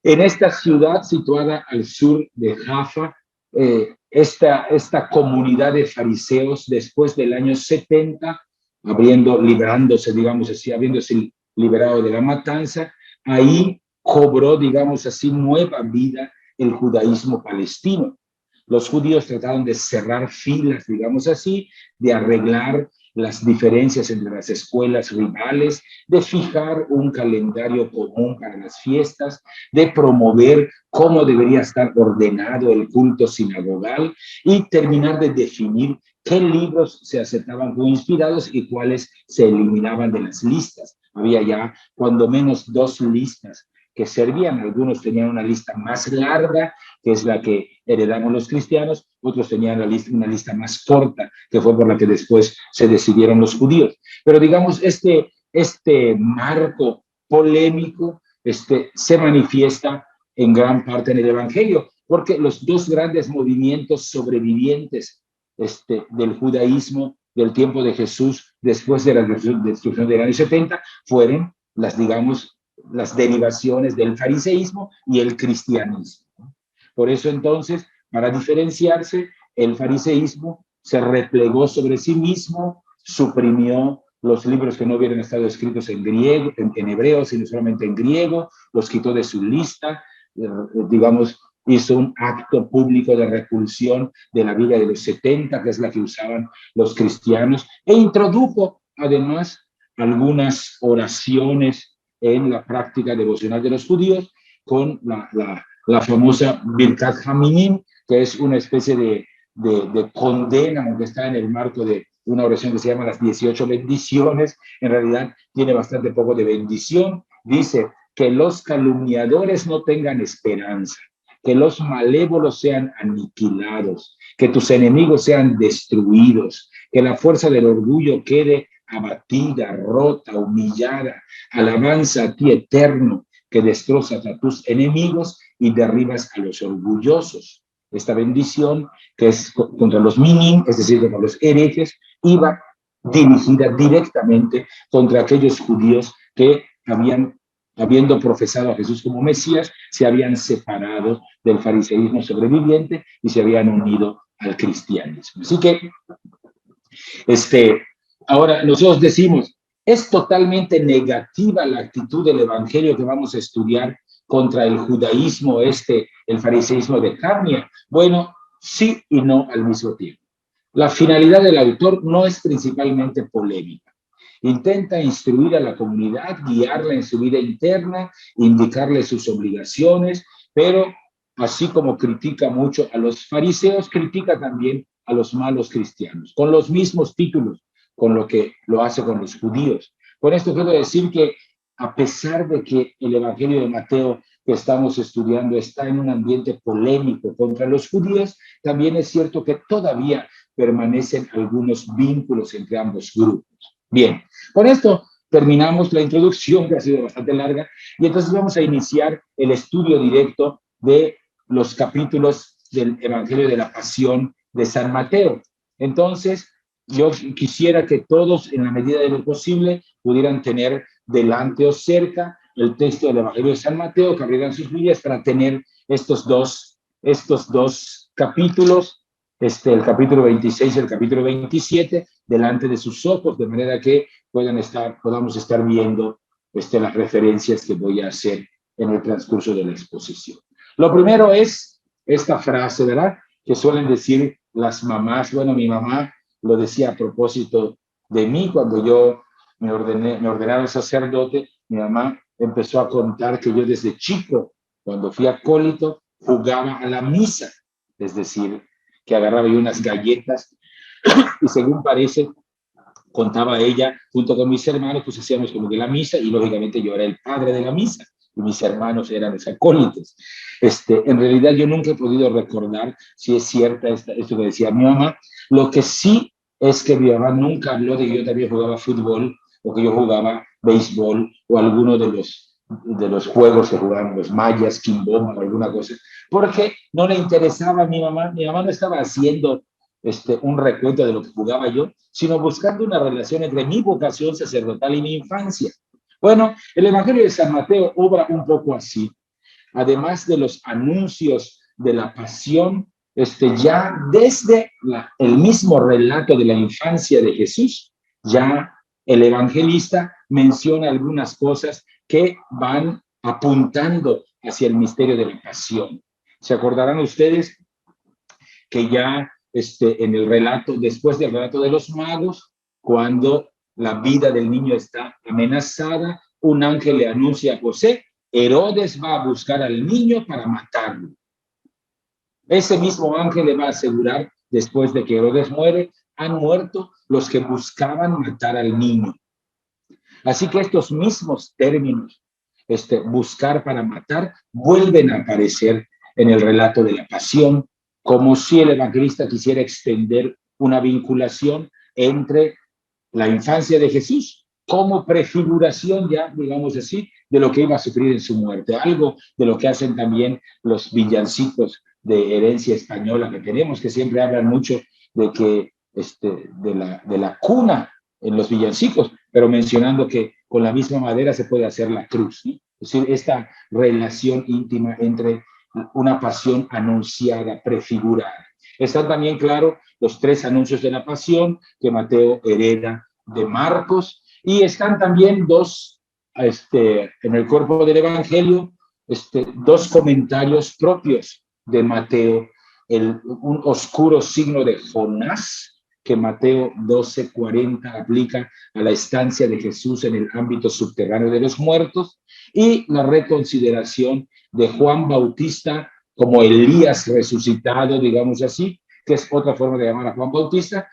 Speaker 2: En esta ciudad situada al sur de Jaffa, esta comunidad de fariseos, después del año 70, librándose, digamos así, habiéndose liberado de la matanza, ahí cobró, digamos así, nueva vida el judaísmo palestino. Los judíos trataron de cerrar filas, digamos así, de arreglar las diferencias entre las escuelas rivales, de fijar un calendario común para las fiestas, de promover cómo debería estar ordenado el culto sinagogal y terminar de definir qué libros se aceptaban como inspirados y cuáles se eliminaban de las listas. Había ya cuando menos 2 listas que servían. Algunos tenían una lista más larga, que es la que heredamos los cristianos, otros tenían una lista más corta, que fue por la que después se decidieron los judíos. Pero digamos, este marco polémico se manifiesta en gran parte en el Evangelio, porque los 2 grandes movimientos sobrevivientes del judaísmo del tiempo de Jesús, después de la destrucción del año 70, fueron las derivaciones del fariseísmo y el cristianismo. Por eso entonces, para diferenciarse, el fariseísmo se replegó sobre sí mismo, suprimió los libros que no hubieran estado escritos en griego, en hebreo, sino solamente en griego, los quitó de su lista, digamos, hizo un acto público de repulsión de la Biblia de los 70, que es la que usaban los cristianos, e introdujo además algunas oraciones en la práctica devocional de los judíos con la famosa Birkat Haminim, que es una especie de condena, aunque está en el marco de una oración que se llama las 18 bendiciones. En realidad tiene bastante poco de bendición. Dice que los calumniadores no tengan esperanza, que los malévolos sean aniquilados, que tus enemigos sean destruidos, que la fuerza del orgullo quede abatida, rota, humillada. Alabanza a ti, eterno, que destrozas a tus enemigos y derribas a los orgullosos. Esta bendición, que es contra los minim, es decir, contra los herejes, iba dirigida directamente contra aquellos judíos que habiendo profesado a Jesús como Mesías, se habían separado del fariseísmo sobreviviente y se habían unido al cristianismo. Así que, ahora nosotros decimos, es totalmente negativa la actitud del evangelio que vamos a estudiar contra el judaísmo, el fariseísmo de Jamnia. Bueno, sí y no al mismo tiempo. La finalidad del autor no es principalmente polémica. Intenta instruir a la comunidad, guiarla en su vida interna, indicarle sus obligaciones, pero así como critica mucho a los fariseos, critica también a los malos cristianos, con los mismos títulos, con lo que lo hace con los judíos. Con esto quiero decir que a pesar de que el Evangelio de Mateo que estamos estudiando está en un ambiente polémico contra los judíos, también es cierto que todavía permanecen algunos vínculos entre ambos grupos. Bien, con esto terminamos la introducción, que ha sido bastante larga, y entonces vamos a iniciar el estudio directo de los capítulos del Evangelio de la Pasión de San Mateo. Entonces, yo quisiera que todos, en la medida de lo posible, pudieran tener delante o cerca el texto del Evangelio de San Mateo, que abrieran sus Biblias para tener estos dos capítulos, el capítulo 26 y el capítulo 27, delante de sus ojos, de manera que podamos estar viendo las referencias que voy a hacer en el transcurso de la exposición. Lo primero es esta frase, ¿verdad?, que suelen decir las mamás. Bueno, mi mamá lo decía a propósito de mí cuando yo me ordenaron sacerdote. Mi mamá empezó a contar que yo desde chico, cuando fui acólito, jugaba a la misa, es decir, que agarraba yo unas galletas y según parece, contaba ella, junto con mis hermanos, pues hacíamos como que la misa y lógicamente yo era el padre de la misa y mis hermanos eran los acólitos. En realidad yo nunca he podido recordar si es cierta esto que decía mi mamá. Lo que sí es que mi mamá nunca habló de que yo también jugaba fútbol o que yo jugaba béisbol o alguno de los juegos que jugaban los mayas, quimboma o alguna cosa, porque no le interesaba a mi mamá. Mi mamá no estaba haciendo un recuento de lo que jugaba yo, sino buscando una relación entre mi vocación sacerdotal y mi infancia. Bueno, el Evangelio de San Mateo obra un poco así. Además de los anuncios de la pasión, ya desde el mismo relato de la infancia de Jesús, ya el evangelista menciona algunas cosas que van apuntando hacia el misterio de la pasión. Se acordarán ustedes que ya en el relato, después del relato de los magos, cuando la vida del niño está amenazada, un ángel le anuncia a José: Herodes va a buscar al niño para matarlo. Ese mismo ángel le va a asegurar, después de que Herodes muere, han muerto los que buscaban matar al niño. Así que estos mismos términos, buscar para matar, vuelven a aparecer en el relato de la pasión, como si el evangelista quisiera extender una vinculación entre la infancia de Jesús como prefiguración, ya digamos así, de lo que iba a sufrir en su muerte, algo de lo que hacen también los villancicos de herencia española que tenemos, que siempre hablan mucho de que de la cuna en los villancicos, pero mencionando que con la misma madera se puede hacer la cruz, ¿no? Es decir, esta relación íntima entre una pasión anunciada, prefigurada. Están también, claro, los tres anuncios de la pasión que Mateo hereda de Marcos, y están también dos, en el cuerpo del Evangelio, dos comentarios propios de Mateo, un oscuro signo de Jonás, que Mateo 12:40 aplica a la estancia de Jesús en el ámbito subterráneo de los muertos, y la reconsideración de Juan Bautista como Elías resucitado, digamos así, que es otra forma de llamar a Juan Bautista,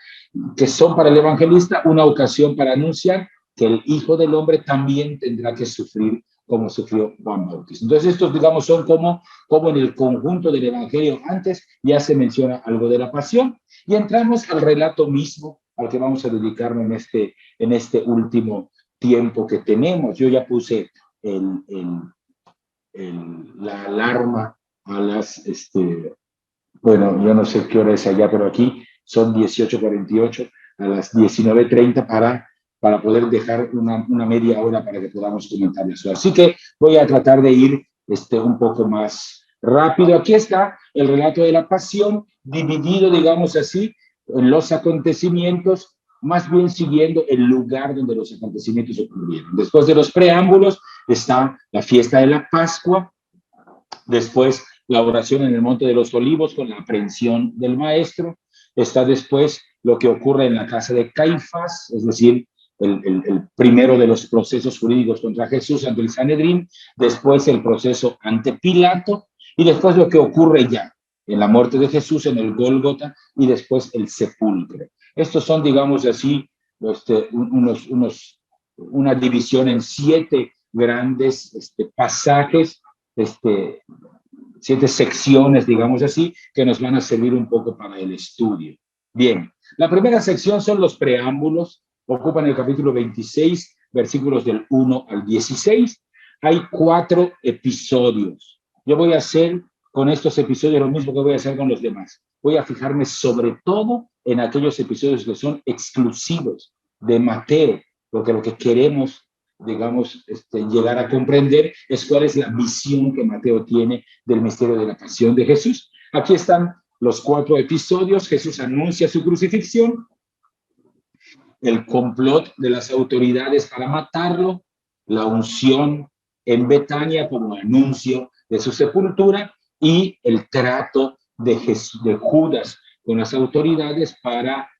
Speaker 2: que son para el evangelista una ocasión para anunciar que el Hijo del Hombre también tendrá que sufrir como sufrió Juan Bautista. Entonces estos, digamos, son como en el conjunto del Evangelio antes ya se menciona algo de la pasión, y entramos al relato mismo al que vamos a dedicarnos en este último tiempo que tenemos. Yo ya puse la alarma a las, bueno, yo no sé qué hora es allá, pero aquí son 18:48, a las 19:30 para poder dejar una media hora para que podamos comentar eso. Así que voy a tratar de ir un poco más rápido. Aquí está el relato de la pasión, dividido, digamos así, en los acontecimientos, más bien siguiendo el lugar donde los acontecimientos ocurrieron. Después de los preámbulos está la fiesta de la Pascua, después la oración en el Monte de los Olivos con la aprehensión del maestro, está después lo que ocurre en la casa de Caifás, es decir, el primero de los procesos jurídicos contra Jesús ante el Sanedrín, después el proceso ante Pilato, y después lo que ocurre ya en la muerte de Jesús en el Gólgota, y después el sepulcro. Estos son, digamos así, una división en 7 grandes pasajes, 7 secciones, digamos así, que nos van a servir un poco para el estudio. Bien, la primera sección son los preámbulos, ocupan el capítulo 26, versículos del 1 al 16. Hay 4 episodios. Yo voy a hacer con estos episodios lo mismo que voy a hacer con los demás. Voy a fijarme sobre todo en aquellos episodios que son exclusivos de Mateo, porque lo que queremos, digamos, llegar a comprender es cuál es la visión que Mateo tiene del misterio de la pasión de Jesús. Aquí están los 4 episodios. Jesús anuncia su crucifixión, el complot de las autoridades para matarlo, la unción en Betania como anuncio de su sepultura, y el trato de Judas con las autoridades para,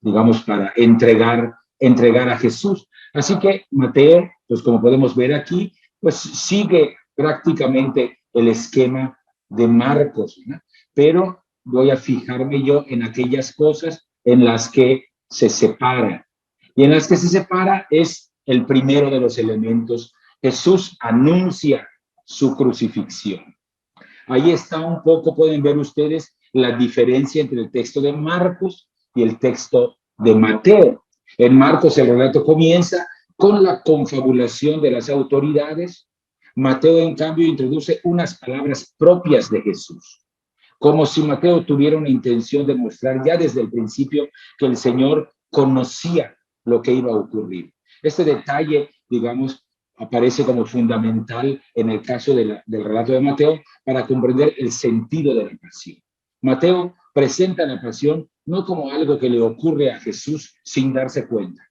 Speaker 2: digamos, para entregar a Jesús. Así que Mateo, pues como podemos ver aquí, pues sigue prácticamente el esquema de Marcos, ¿no? Pero voy a fijarme yo en aquellas cosas en las que se separa. Y en las que se separa es el primero de los elementos. Jesús anuncia su crucifixión. Ahí está un poco, pueden ver ustedes, la diferencia entre el texto de Marcos y el texto de Mateo. En Marcos el relato comienza con la confabulación de las autoridades. Mateo, en cambio, introduce unas palabras propias de Jesús, como si Mateo tuviera una intención de mostrar ya desde el principio que el Señor conocía lo que iba a ocurrir. Este detalle, digamos, aparece como fundamental en el caso del relato de Mateo para comprender el sentido de la pasión. Mateo presenta la pasión no como algo que le ocurre a Jesús sin darse cuenta,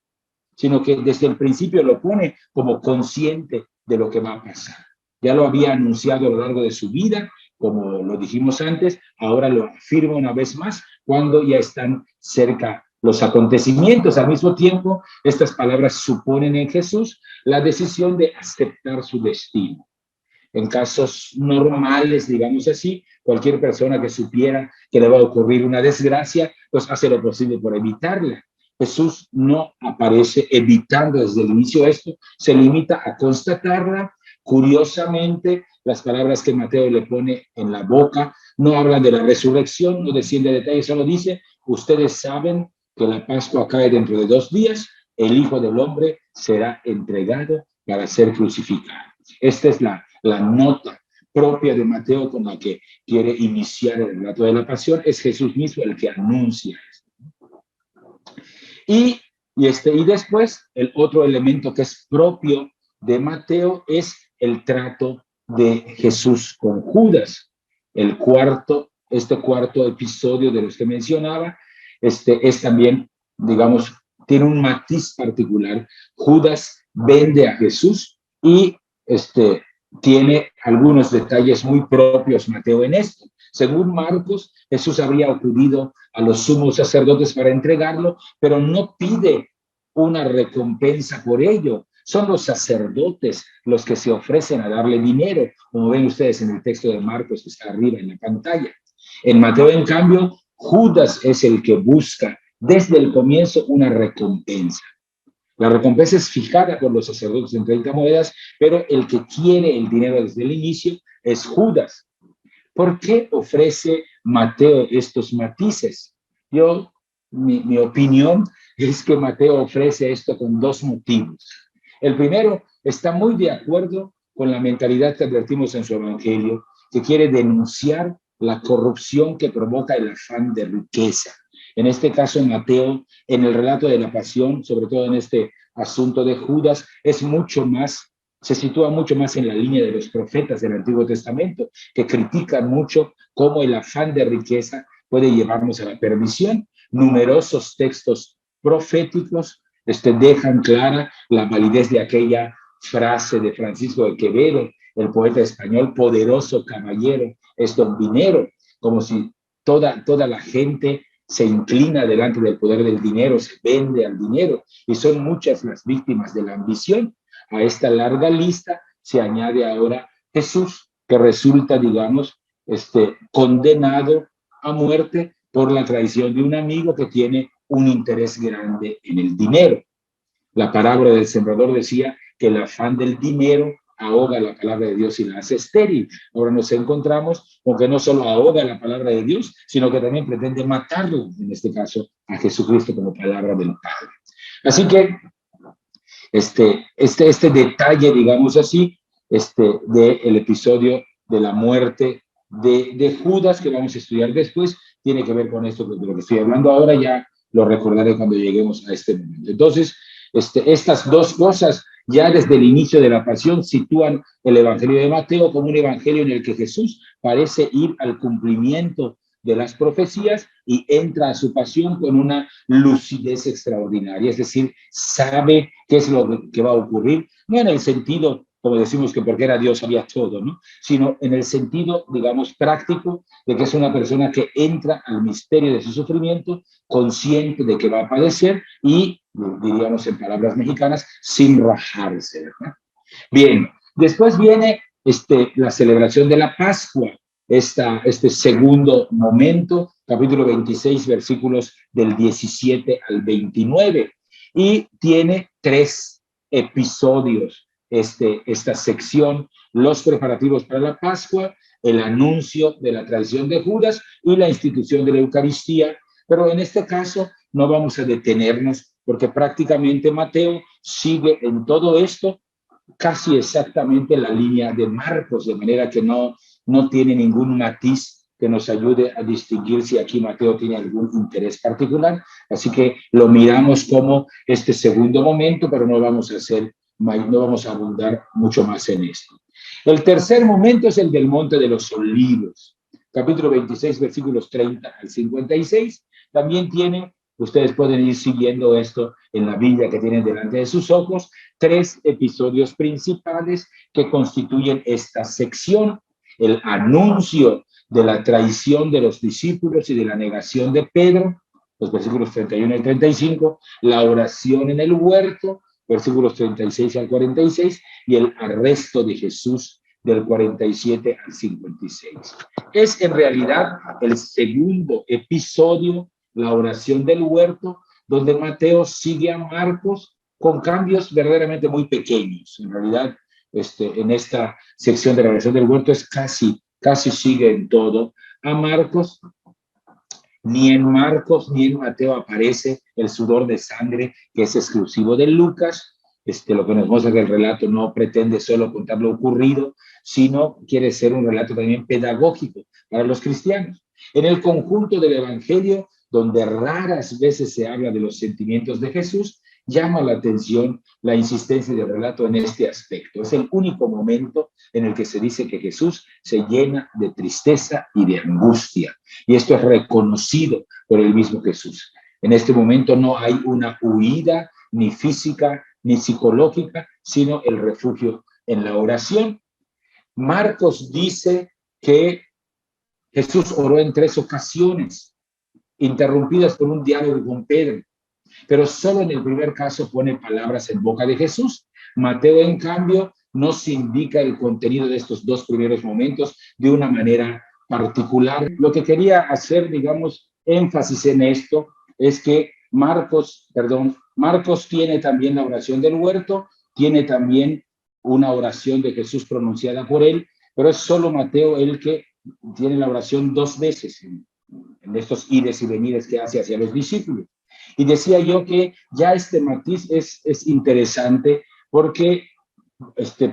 Speaker 2: sino que desde el principio lo pone como consciente de lo que va a pasar. Ya lo había anunciado a lo largo de su vida, como lo dijimos antes, ahora lo afirma una vez más cuando ya están cerca los acontecimientos. Al mismo tiempo, estas palabras suponen en Jesús la decisión de aceptar su destino. En casos normales, digamos así, cualquier persona que supiera que le va a ocurrir una desgracia, pues hace lo posible por evitarla. Jesús no aparece evitando desde el inicio esto, se limita a constatarla. Curiosamente, las palabras que Mateo le pone en la boca no hablan de la resurrección, no desciende a detalles, solo dice, ustedes saben que la Pascua cae dentro de 2 días, el Hijo del Hombre será entregado para ser crucificado. Esta es la nota propia de Mateo con la que quiere iniciar el relato de la pasión. Es Jesús mismo el que anuncia esto. Y después, el otro elemento que es propio de Mateo es el trato de Jesús con Judas. Este cuarto episodio de los que mencionaba, es también, digamos, tiene un matiz particular. Judas vende a Jesús y tiene algunos detalles muy propios Mateo en esto. Según Marcos, Jesús habría acudido a los sumos sacerdotes para entregarlo, pero no pide una recompensa por ello. Son los sacerdotes los que se ofrecen a darle dinero, como ven ustedes en el texto de Marcos que está arriba en la pantalla. En Mateo, en cambio, Judas es el que busca desde el comienzo una recompensa. La recompensa es fijada por los sacerdotes en 30 monedas, pero el que quiere el dinero desde el inicio es Judas. ¿Por qué ofrece Mateo estos matices? Mi opinión es que Mateo ofrece esto con 2 motivos. El primero, está muy de acuerdo con la mentalidad que advertimos en su evangelio, que quiere denunciar la corrupción que provoca el afán de riqueza. En este caso, Mateo, en el relato de la pasión, sobre todo en este asunto de Judas, se sitúa mucho más en la línea de los profetas del Antiguo Testamento, que critican mucho cómo el afán de riqueza puede llevarnos a la perdición. Numerosos textos proféticos dejan clara la validez de aquella frase de Francisco de Quevedo, el poeta español: poderoso caballero es don dinero, como si toda la gente se inclina delante del poder del dinero, se vende al dinero, y son muchas las víctimas de la ambición. A esta larga lista se añade ahora Jesús, que resulta, digamos, condenado a muerte por la traición de un amigo que tiene un interés grande en el dinero. La parábola del sembrador decía que el afán del dinero ahoga la palabra de Dios y la hace estéril. Ahora nos encontramos con que no solo ahoga la palabra de Dios, sino que también pretende matarlo, en este caso a Jesucristo como palabra del Padre. Así que este detalle, digamos así, del episodio de la muerte de Judas, que vamos a estudiar después, tiene que ver con esto de lo que estoy hablando ahora. Ya lo recordaré cuando lleguemos a este momento. Entonces, estas 2 cosas ya desde el inicio de la pasión sitúan el Evangelio de Mateo como un evangelio en el que Jesús parece ir al cumplimiento de las profecías y entra a su pasión con una lucidez extraordinaria, es decir, sabe qué es lo que va a ocurrir, no en el sentido, como decimos, que porque era Dios sabía todo, ¿no? Sino en el sentido, digamos, práctico, de que es una persona que entra al misterio de su sufrimiento, consciente de que va a padecer y, diríamos en palabras mexicanas, sin rajarse, ¿verdad? Bien, después viene la celebración de la Pascua, este segundo momento, capítulo 26, versículos del 17 al 29, y tiene 3 episodios esta sección: los preparativos para la Pascua, el anuncio de la traición de Judas y la institución de la Eucaristía. Pero en este caso no vamos a detenernos, porque prácticamente Mateo sigue en todo esto casi exactamente la línea de Marcos, de manera que no tiene ningún matiz que nos ayude a distinguir si aquí Mateo tiene algún interés particular. Así que lo miramos como este segundo momento, pero no vamos a abundar mucho más en esto. El tercer momento es el del Monte de los Olivos, capítulo 26, versículos 30 al 56. También tiene, ustedes pueden ir siguiendo esto en la Biblia que tienen delante de sus ojos, 3 episodios principales que constituyen esta sección: el anuncio de la traición de los discípulos y de la negación de Pedro, los versículos 31 y 35, la oración en el huerto, versículos 36 al 46, y el arresto de Jesús del 47 al 56. Es en realidad el segundo episodio, la oración del huerto, donde Mateo sigue a Marcos con cambios verdaderamente muy pequeños. En realidad, en esta sección de la oración del huerto es casi sigue en todo a Marcos. Ni en Marcos ni en Mateo aparece el sudor de sangre, que es exclusivo de Lucas. Lo que nos muestra que el relato no pretende solo contar lo ocurrido, sino quiere ser un relato también pedagógico para los cristianos. En el conjunto del Evangelio, donde raras veces se habla de los sentimientos de Jesús, llama la atención la insistencia del relato en este aspecto. Es el único momento en el que se dice que Jesús se llena de tristeza y de angustia. Y esto es reconocido por el mismo Jesús. En este momento no hay una huida ni física ni psicológica, sino el refugio en la oración. Marcos dice que Jesús oró en 3 ocasiones, interrumpidas por un diálogo con Pedro, pero solo en el primer caso pone palabras en boca de Jesús. Mateo, en cambio, nos indica el contenido de estos 2 primeros momentos de una manera particular. Lo que quería hacer, digamos, énfasis en esto es que Marcos tiene también la oración del huerto, tiene también una oración de Jesús pronunciada por él, pero es solo Mateo el que tiene la oración 2 veces en estos ires y venires que hace hacia los discípulos. Y decía yo que ya este matiz es interesante porque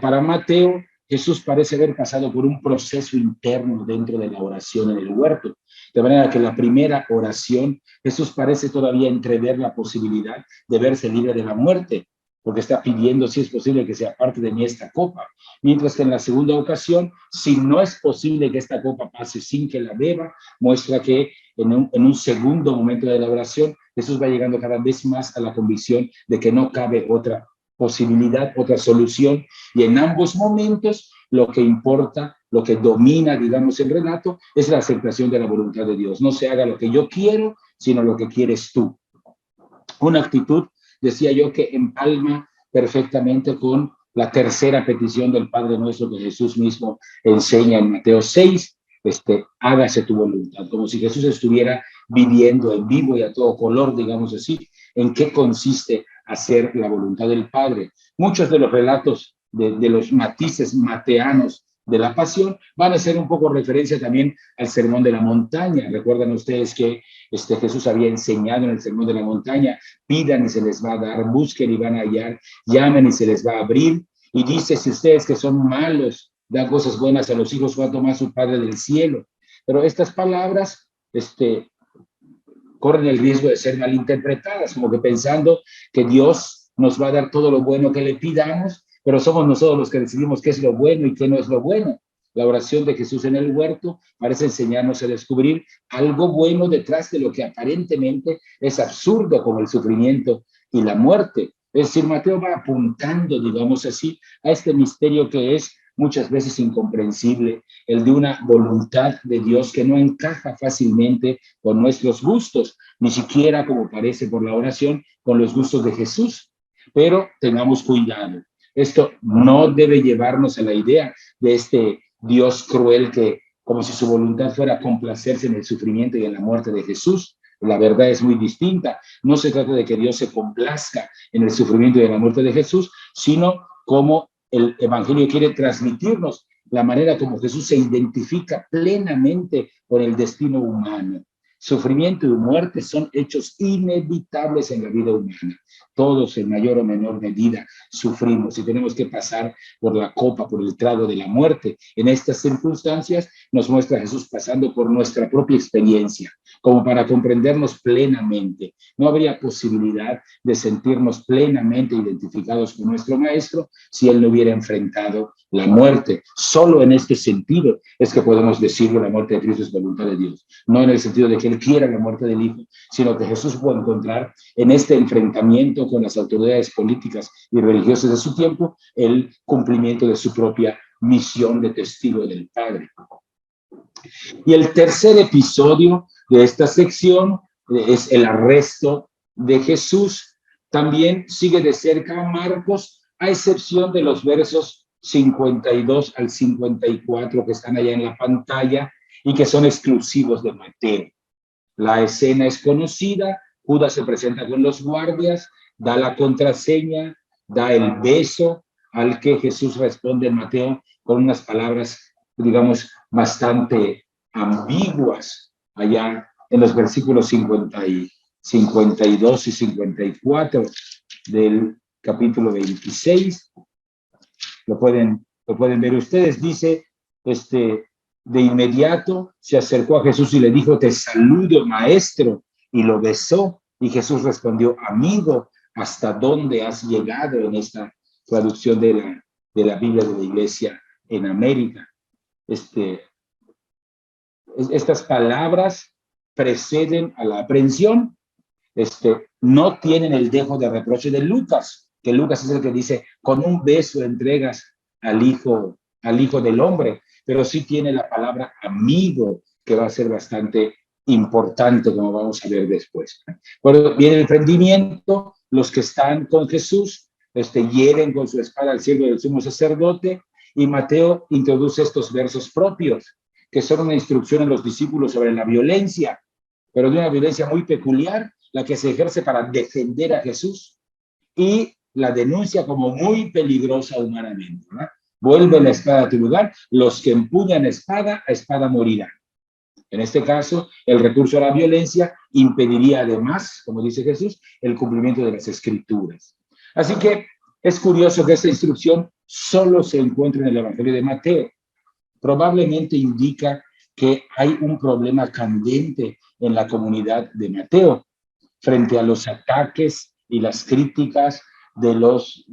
Speaker 2: para Mateo, Jesús parece haber pasado por un proceso interno dentro de la oración en el huerto. De manera que la primera oración, Jesús parece todavía entrever la posibilidad de verse libre de la muerte, porque está pidiendo, si es posible, que se aparte de mí esta copa. Mientras que en la segunda ocasión, si no es posible que esta copa pase sin que la beba, muestra que en un segundo momento de la oración, Jesús va llegando cada vez más a la convicción de que no cabe otra posibilidad, otra solución, y en ambos momentos lo que importa, lo que domina, digamos, el relato, es la aceptación de la voluntad de Dios. No se haga lo que yo quiero, sino lo que quieres tú. Una actitud, decía yo, que empalma perfectamente con la tercera petición del Padre Nuestro que Jesús mismo enseña en Mateo 6, hágase tu voluntad, como si Jesús estuviera viviendo en vivo y a todo color, digamos así, en qué consiste hacer la voluntad del Padre. Muchos de los relatos de los matices mateanos de la pasión van a ser un poco referencia también al Sermón de la Montaña. Recuerdan ustedes que Jesús había enseñado en el Sermón de la Montaña: pidan y se les va a dar, busquen y van a hallar, llamen y se les va a abrir. Y dice: si ustedes que son malos dan cosas buenas a los hijos, cuánto más su Padre del cielo. Pero estas palabras corren el riesgo de ser malinterpretadas, como que pensando que Dios nos va a dar todo lo bueno que le pidamos, pero somos nosotros los que decidimos qué es lo bueno y qué no es lo bueno. La oración de Jesús en el huerto parece enseñarnos a descubrir algo bueno detrás de lo que aparentemente es absurdo, como el sufrimiento y la muerte. Es decir, Mateo va apuntando, digamos así, a este misterio que es muchas veces incomprensible, el de una voluntad de Dios que no encaja fácilmente con nuestros gustos, ni siquiera, como parece por la oración, con los gustos de Jesús. Pero tengamos cuidado. Esto no debe llevarnos a la idea de este Dios cruel que, como si su voluntad fuera complacerse en el sufrimiento y en la muerte de Jesús. La verdad es muy distinta. No se trata de que Dios se complazca en el sufrimiento y en la muerte de Jesús, sino como el Evangelio quiere transmitirnos la manera como Jesús se identifica plenamente con el destino humano. Sufrimiento y muerte son hechos inevitables en la vida humana. Todos, en mayor o menor medida, sufrimos y tenemos que pasar por la copa, por el trago de la muerte. En estas circunstancias nos muestra a Jesús pasando por nuestra propia experiencia, como para comprendernos plenamente. No habría posibilidad de sentirnos plenamente identificados con nuestro Maestro si Él no hubiera enfrentado la muerte. Solo en este sentido es que podemos decir que la muerte de Cristo es voluntad de Dios. No en el sentido de que él quiera la muerte del hijo, sino que Jesús puede encontrar en este enfrentamiento con las autoridades políticas y religiosas de su tiempo el cumplimiento de su propia misión de testigo del Padre. Y el tercer episodio de esta sección es el arresto de Jesús. También sigue de cerca a Marcos, a excepción de los versos 52 al 54 que están allá en la pantalla y que son exclusivos de Mateo. La escena es conocida, Judas se presenta con los guardias, da la contraseña, da el beso, al que Jesús responde en Mateo con unas palabras, digamos, bastante ambiguas, allá en los versículos 52 y 54 del capítulo 26. Lo pueden ver ustedes. Dice, de inmediato se acercó a Jesús y le dijo, te saludo, maestro, y lo besó. Y Jesús respondió, amigo, ¿hasta dónde has llegado? En esta traducción de la Biblia de la Iglesia en América. Estas palabras preceden a la aprehensión. No tienen el dejo de reproche de Lucas, que Lucas es el que dice, con un beso entregas al hijo del hombre, pero sí tiene la palabra amigo, que va a ser bastante importante, como vamos a ver después. Bueno, viene el prendimiento, los que están con Jesús, hieren con su espada al siervo del sumo sacerdote, y Mateo introduce estos versos propios, que son una instrucción a los discípulos sobre la violencia, pero de una violencia muy peculiar, la que se ejerce para defender a Jesús, y la denuncia como muy peligrosa humanamente, ¿no? Vuelve la espada a tu lugar, los que empuñan espada, a espada morirán. En este caso, el recurso a la violencia impediría además, como dice Jesús, el cumplimiento de las Escrituras. Así que es curioso que esta instrucción solo se encuentre en el Evangelio de Mateo. Probablemente indica que hay un problema candente en la comunidad de Mateo frente a los ataques y las críticas de los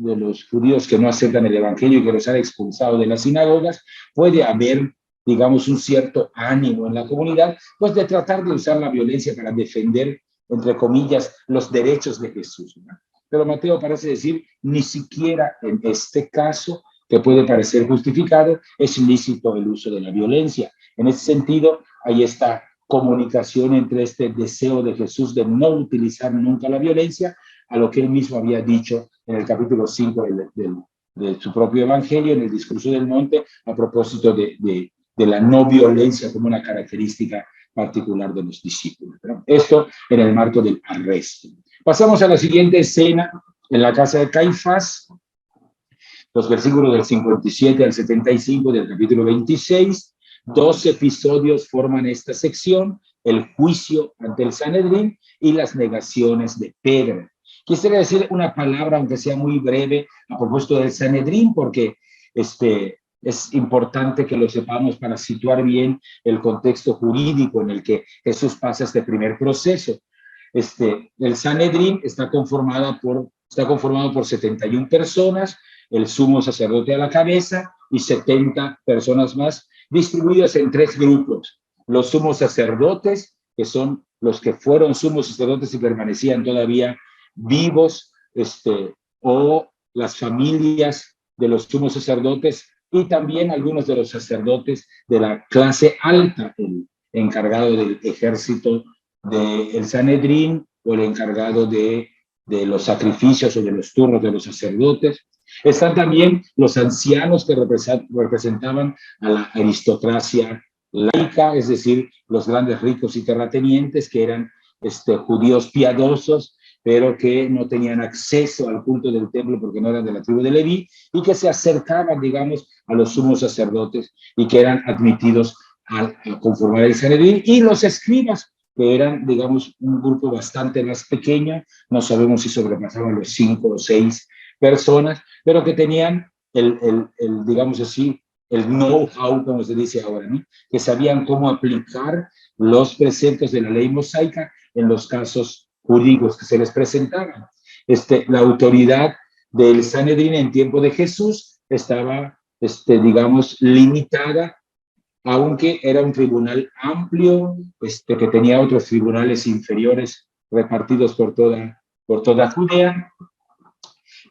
Speaker 2: judíos que no aceptan el evangelio y que los han expulsado de las sinagogas. Puede haber, digamos, un cierto ánimo en la comunidad, pues de tratar de usar la violencia para defender, entre comillas, los derechos de Jesús, ¿no? Pero Mateo parece decir, ni siquiera en este caso, que puede parecer justificado, es ilícito el uso de la violencia. En ese sentido, hay esta comunicación entre este deseo de Jesús de no utilizar nunca la violencia, a lo que él mismo había dicho en el capítulo 5 de su propio evangelio, en el discurso del monte, a propósito de la no violencia como una característica particular de los discípulos, ¿no? Esto en el marco del arresto. Pasamos a la siguiente escena, en la casa de Caifás, los versículos del 57 al 75 del capítulo 26. 2 episodios forman esta sección: el juicio ante el Sanedrín y las negaciones de Pedro. Quisiera decir una palabra, aunque sea muy breve, a propósito del Sanedrín, porque es importante que lo sepamos para situar bien el contexto jurídico en el que Jesús pasa este primer proceso. El Sanedrín está conformado por 71 personas, el sumo sacerdote a la cabeza y 70 personas más, distribuidas en 3 grupos. Los sumos sacerdotes, que son los que fueron sumos sacerdotes y permanecían todavía vivos, o las familias de los sumos sacerdotes, y también algunos de los sacerdotes de la clase alta, el encargado del ejército del Sanedrín o el encargado de los sacrificios o de los turnos de los sacerdotes. Están también los ancianos que representaban a la aristocracia laica, es decir, los grandes ricos y terratenientes que eran judíos piadosos, pero que no tenían acceso al culto del templo porque no eran de la tribu de Leví, y que se acercaban, digamos, a los sumos sacerdotes y que eran admitidos a conformar el Sanedrín, y los escribas, que eran, digamos, un grupo bastante más pequeño, no sabemos si sobrepasaban los 5 o 6 personas, pero que tenían digamos así, el know-how, como se dice ahora, ¿no? Que sabían cómo aplicar los preceptos de la ley mosaica en los casos jurídicos que se les presentaban. La autoridad del Sanedrín en tiempo de Jesús estaba, digamos, limitada aunque era un tribunal amplio, que tenía otros tribunales inferiores repartidos por toda Judea.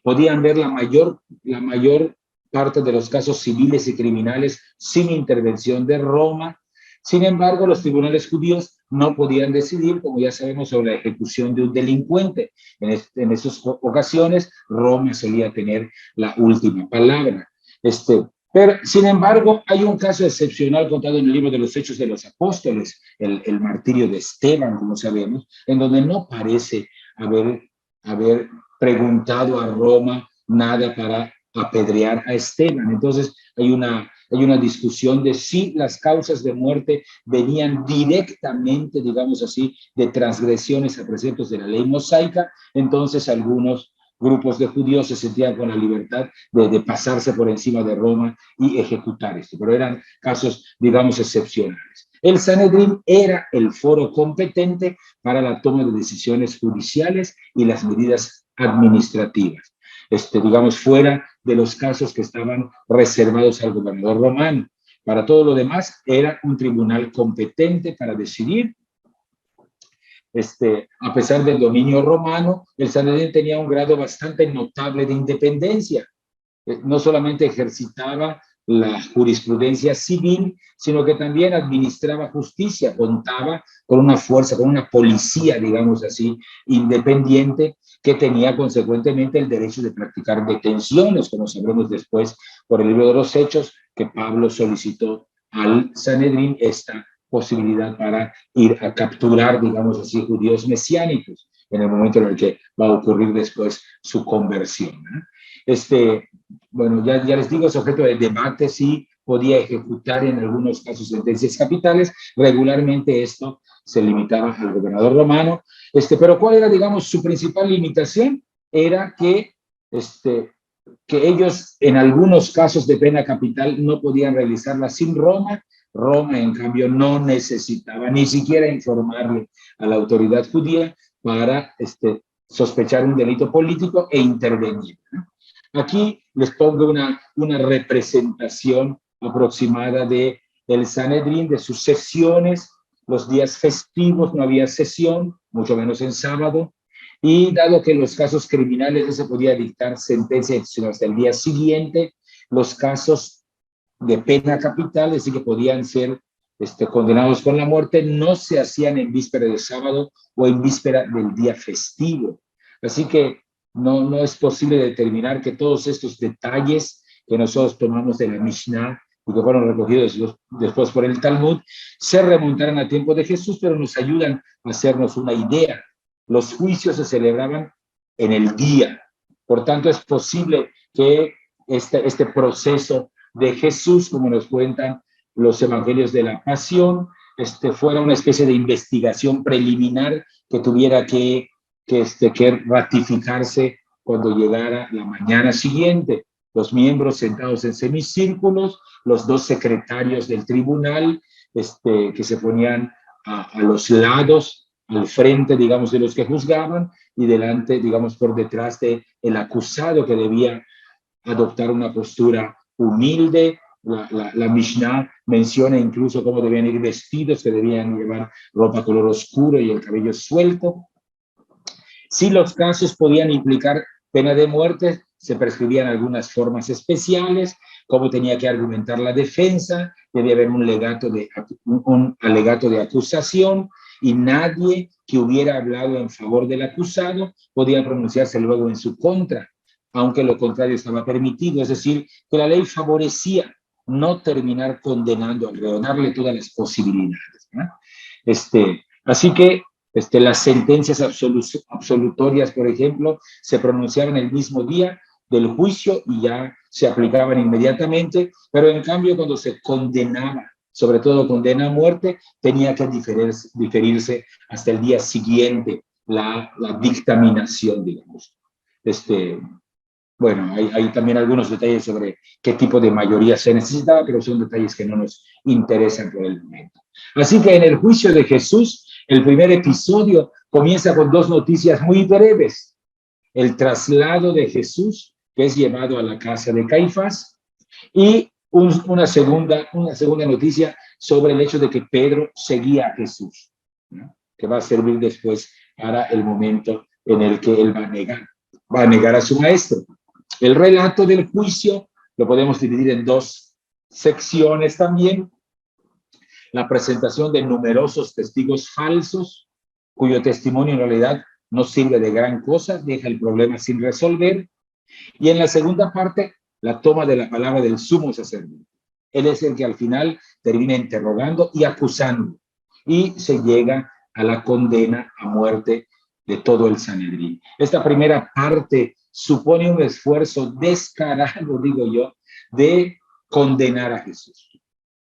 Speaker 2: Podían ver la mayor parte de los casos civiles y criminales sin intervención de Roma. Sin embargo, los tribunales judíos no podían decidir, como ya sabemos, sobre la ejecución de un delincuente. En esas ocasiones, Roma solía tener la última palabra. Pero, sin embargo, hay un caso excepcional contado en el libro de los Hechos de los Apóstoles, el martirio de Esteban, como sabemos, en donde no parece haber preguntado a Roma nada para apedrear a Esteban. Entonces, hay una discusión de si las causas de muerte venían directamente, digamos así, de transgresiones a preceptos de la ley mosaica. Entonces, algunos grupos de judíos se sentían con la libertad de pasarse por encima de Roma y ejecutar esto, pero eran casos, digamos, excepcionales. El Sanedrín era el foro competente para la toma de decisiones judiciales y las medidas administrativas, digamos, fuera de los casos que estaban reservados al gobernador romano. Para todo lo demás, era un tribunal competente para decidir. A pesar del dominio romano, el Sanedrín tenía un grado bastante notable de independencia. No solamente ejercitaba la jurisprudencia civil, sino que también administraba justicia, contaba con una fuerza, con una policía, digamos así, independiente, que tenía consecuentemente el derecho de practicar detenciones, como sabremos después por el libro de los Hechos, que Pablo solicitó al Sanedrín esta posibilidad para ir a capturar, digamos así, judíos mesiánicos, en el momento en el que va a ocurrir después su conversión, ¿no? Bueno, ya les digo, es objeto de debate si podía ejecutar en algunos casos sentencias capitales. Regularmente esto se limitaba al gobernador romano. Pero ¿cuál era, digamos, su principal limitación? Era que ellos en algunos casos de pena capital no podían realizarla sin Roma. Roma, en cambio, no necesitaba ni siquiera informarle a la autoridad judía para sospechar un delito político e intervenir, ¿no? Aquí les pongo una representación aproximada de el Sanedrín, de sus sesiones. Los días festivos no había sesión, mucho menos en sábado, y dado que en los casos criminales no se podía dictar sentencia sino hasta el día siguiente, los casos de pena capital, es decir, que podían ser condenados con la muerte, no se hacían en víspera de sábado o en víspera del día festivo. Así que no es posible determinar que todos estos detalles que nosotros tomamos de la Mishnah y que fueron recogidos después por el Talmud, se remontaran a tiempo de Jesús, pero nos ayudan a hacernos una idea. Los juicios se celebraban en el día. Por tanto, es posible que este proceso de Jesús, como nos cuentan los evangelios de la Pasión, fuera una especie de investigación preliminar que tuviera que ratificarse cuando llegara la mañana siguiente. Los miembros sentados en semicírculos, los dos secretarios del tribunal, que se ponían a los lados, al frente, digamos, de los que juzgaban, y delante, digamos, por detrás de el acusado, que debía adoptar una postura humilde. La Mishnah menciona incluso cómo debían ir vestidos, que debían llevar ropa color oscuro y el cabello suelto. Si los casos podían implicar pena de muerte, se prescribían algunas formas especiales, cómo tenía que argumentar la defensa, debía haber un alegato de acusación, y nadie que hubiera hablado en favor del acusado podía pronunciarse luego en su contra, aunque lo contrario estaba permitido. Es decir, que la ley favorecía no terminar condenando al reo, darle todas las posibilidades, ¿no? Así que las sentencias absolutorias, por ejemplo, se pronunciaban el mismo día del juicio y ya se aplicaban inmediatamente, pero en cambio cuando se condenaba, sobre todo condena a muerte, tenía que diferirse hasta el día siguiente la dictaminación, digamos. Bueno, hay también algunos detalles sobre qué tipo de mayoría se necesitaba, pero son detalles que no nos interesan por el momento. Así que en el juicio de Jesús, el primer episodio comienza con dos noticias muy breves. El traslado de Jesús, que es llevado a la casa de Caifás, y una segunda noticia sobre el hecho de que Pedro seguía a Jesús, ¿no? Que va a servir después para el momento en el que él va a negar a su maestro. El relato del juicio lo podemos dividir en dos secciones también. La presentación de numerosos testigos falsos, cuyo testimonio en realidad no sirve de gran cosa, deja el problema sin resolver. Y en la segunda parte, la toma de la palabra del sumo sacerdote. Él es el que al final termina interrogando y acusando, y se llega a la condena a muerte de todo el Sanedrín. Esta primera parte supone un esfuerzo descarado, digo yo, de condenar a Jesús.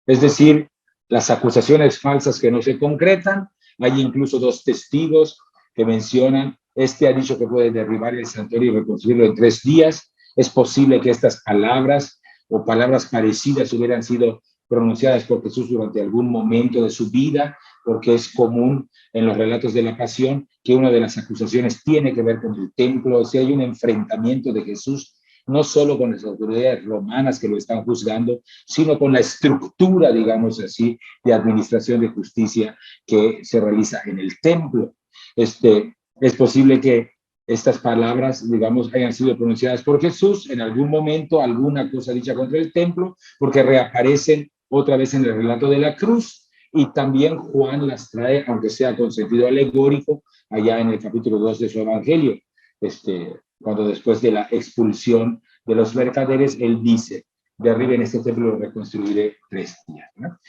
Speaker 2: Es decir, las acusaciones falsas que no se concretan. Hay incluso dos testigos que mencionan: este ha dicho que puede derribar el santuario y reconstruirlo en 3 días. Es posible que estas palabras o palabras parecidas hubieran sido pronunciadas por Jesús durante algún momento de su vida, porque es común en los relatos de la pasión que una de las acusaciones tiene que ver con el templo. O sea, hay un enfrentamiento de Jesús no solo con las autoridades romanas que lo están juzgando, sino con la estructura, digamos así, de administración de justicia que se realiza en el templo. Es posible que estas palabras, digamos, hayan sido pronunciadas por Jesús en algún momento, alguna cosa dicha contra el templo, porque reaparecen otra vez en el relato de la cruz, y también Juan las trae, aunque sea con sentido alegórico, allá en el capítulo 2 de su evangelio, cuando después de la expulsión de los mercaderes, él dice: derriben este templo, lo reconstruiré 3 días, ¿no?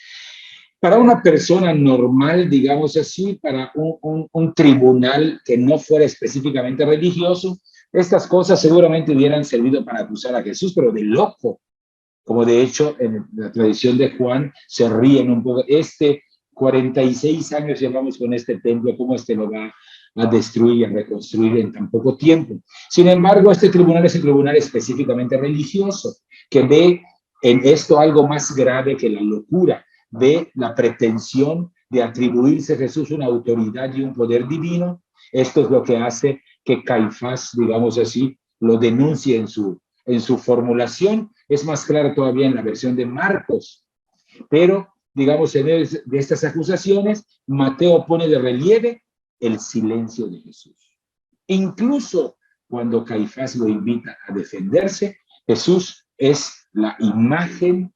Speaker 2: Para una persona normal, digamos así, para un tribunal que no fuera específicamente religioso, estas cosas seguramente hubieran servido para acusar a Jesús, pero de loco. Como de hecho en la tradición de Juan se ríen un poco: 46 años llevamos con este templo, ¿cómo lo va a destruir y a reconstruir en tan poco tiempo? Sin embargo, este tribunal es un tribunal específicamente religioso, que ve en esto algo más grave que la locura, ve la pretensión de atribuirse a Jesús una autoridad y un poder divino. Esto es lo que hace que Caifás, digamos así, lo denuncie en su formulación. Es más claro todavía en la versión de Marcos, pero digamos, en vez de estas acusaciones, Mateo pone de relieve el silencio de Jesús. Incluso cuando Caifás lo invita a defenderse, Jesús es la imagen,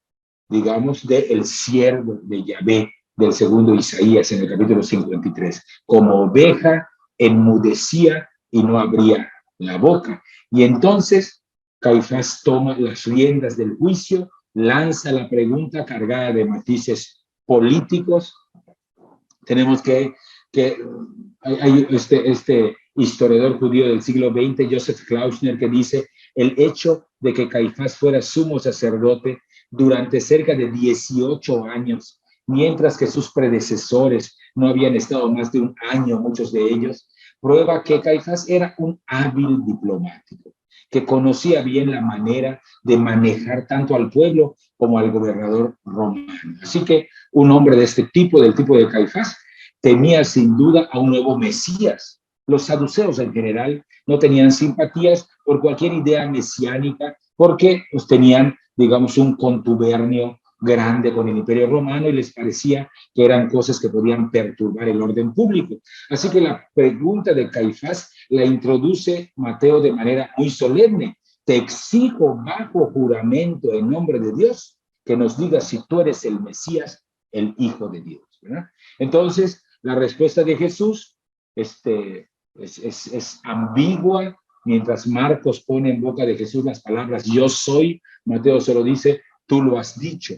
Speaker 2: digamos, del siervo de Yahvé, del segundo Isaías en el capítulo 53. Como oveja enmudecía y no abría la boca. Y entonces Caifás toma las riendas del juicio, lanza la pregunta cargada de matices políticos. Tenemos que hay este historiador judío del siglo XX, Joseph Klausner, que dice: el hecho de que Caifás fuera sumo sacerdote durante cerca de 18 años, mientras que sus predecesores no habían estado más de un año, muchos de ellos, prueba que Caifás era un hábil diplomático, que conocía bien la manera de manejar tanto al pueblo como al gobernador romano. Así que un hombre de este tipo, del tipo de Caifás, temía sin duda a un nuevo Mesías. Los saduceos en general no tenían simpatías por cualquier idea mesiánica, porque pues, tenían, digamos, un contubernio grande con el Imperio Romano y les parecía que eran cosas que podían perturbar el orden público. Así que la pregunta de Caifás la introduce Mateo de manera muy solemne: te exijo bajo juramento en nombre de Dios que nos digas si tú eres el Mesías, el Hijo de Dios, ¿verdad? Entonces, la respuesta de Jesús es ambigua. Mientras Marcos pone en boca de Jesús las palabras yo soy, Mateo solo dice tú lo has dicho.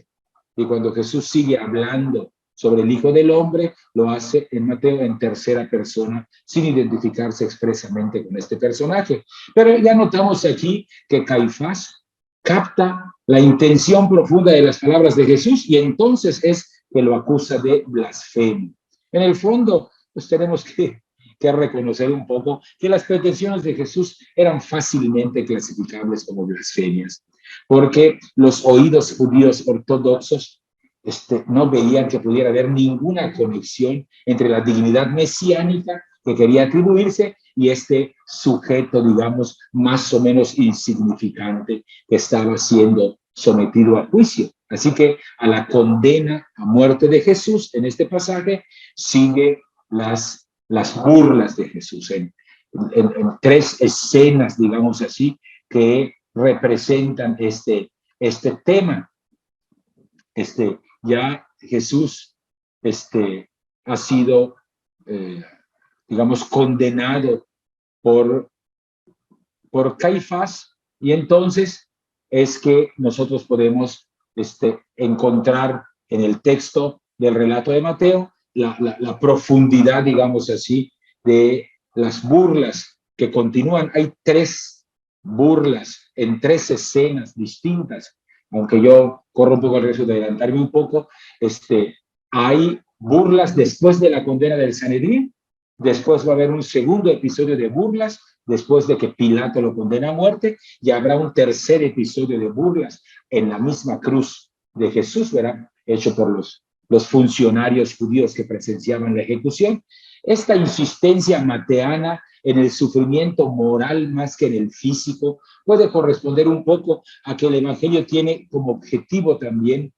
Speaker 2: Y cuando Jesús sigue hablando sobre el Hijo del Hombre, lo hace en Mateo en tercera persona, sin identificarse expresamente con este personaje. Pero ya notamos aquí que Caifás capta la intención profunda de las palabras de Jesús, y entonces es que lo acusa de blasfemia. En el fondo, pues tenemos que reconocer un poco que las pretensiones de Jesús eran fácilmente clasificables como blasfemias, porque los oídos judíos ortodoxos no veían que pudiera haber ninguna conexión entre la dignidad mesiánica que quería atribuirse y este sujeto, digamos, más o menos insignificante que estaba siendo sometido a juicio. Así que a la condena a muerte de Jesús en este pasaje sigue las burlas de Jesús en tres escenas, digamos así, que representan este tema. Ya Jesús ha sido, digamos, condenado por Caifás, y entonces es que nosotros podemos encontrar en el texto del relato de Mateo la profundidad, digamos así, de las burlas que continúan. Hay tres burlas en tres escenas distintas, aunque yo corro un poco el riesgo de adelantarme un poco. Hay burlas después de la condena del Sanedrín, después va a haber un segundo episodio de burlas, después de que Pilato lo condena a muerte, y habrá un tercer episodio de burlas en la misma cruz de Jesús, ¿verdad? Hecho por los funcionarios judíos que presenciaban la ejecución. Esta insistencia mateana en el sufrimiento moral más que en el físico puede corresponder un poco a que el Evangelio tiene como objetivo también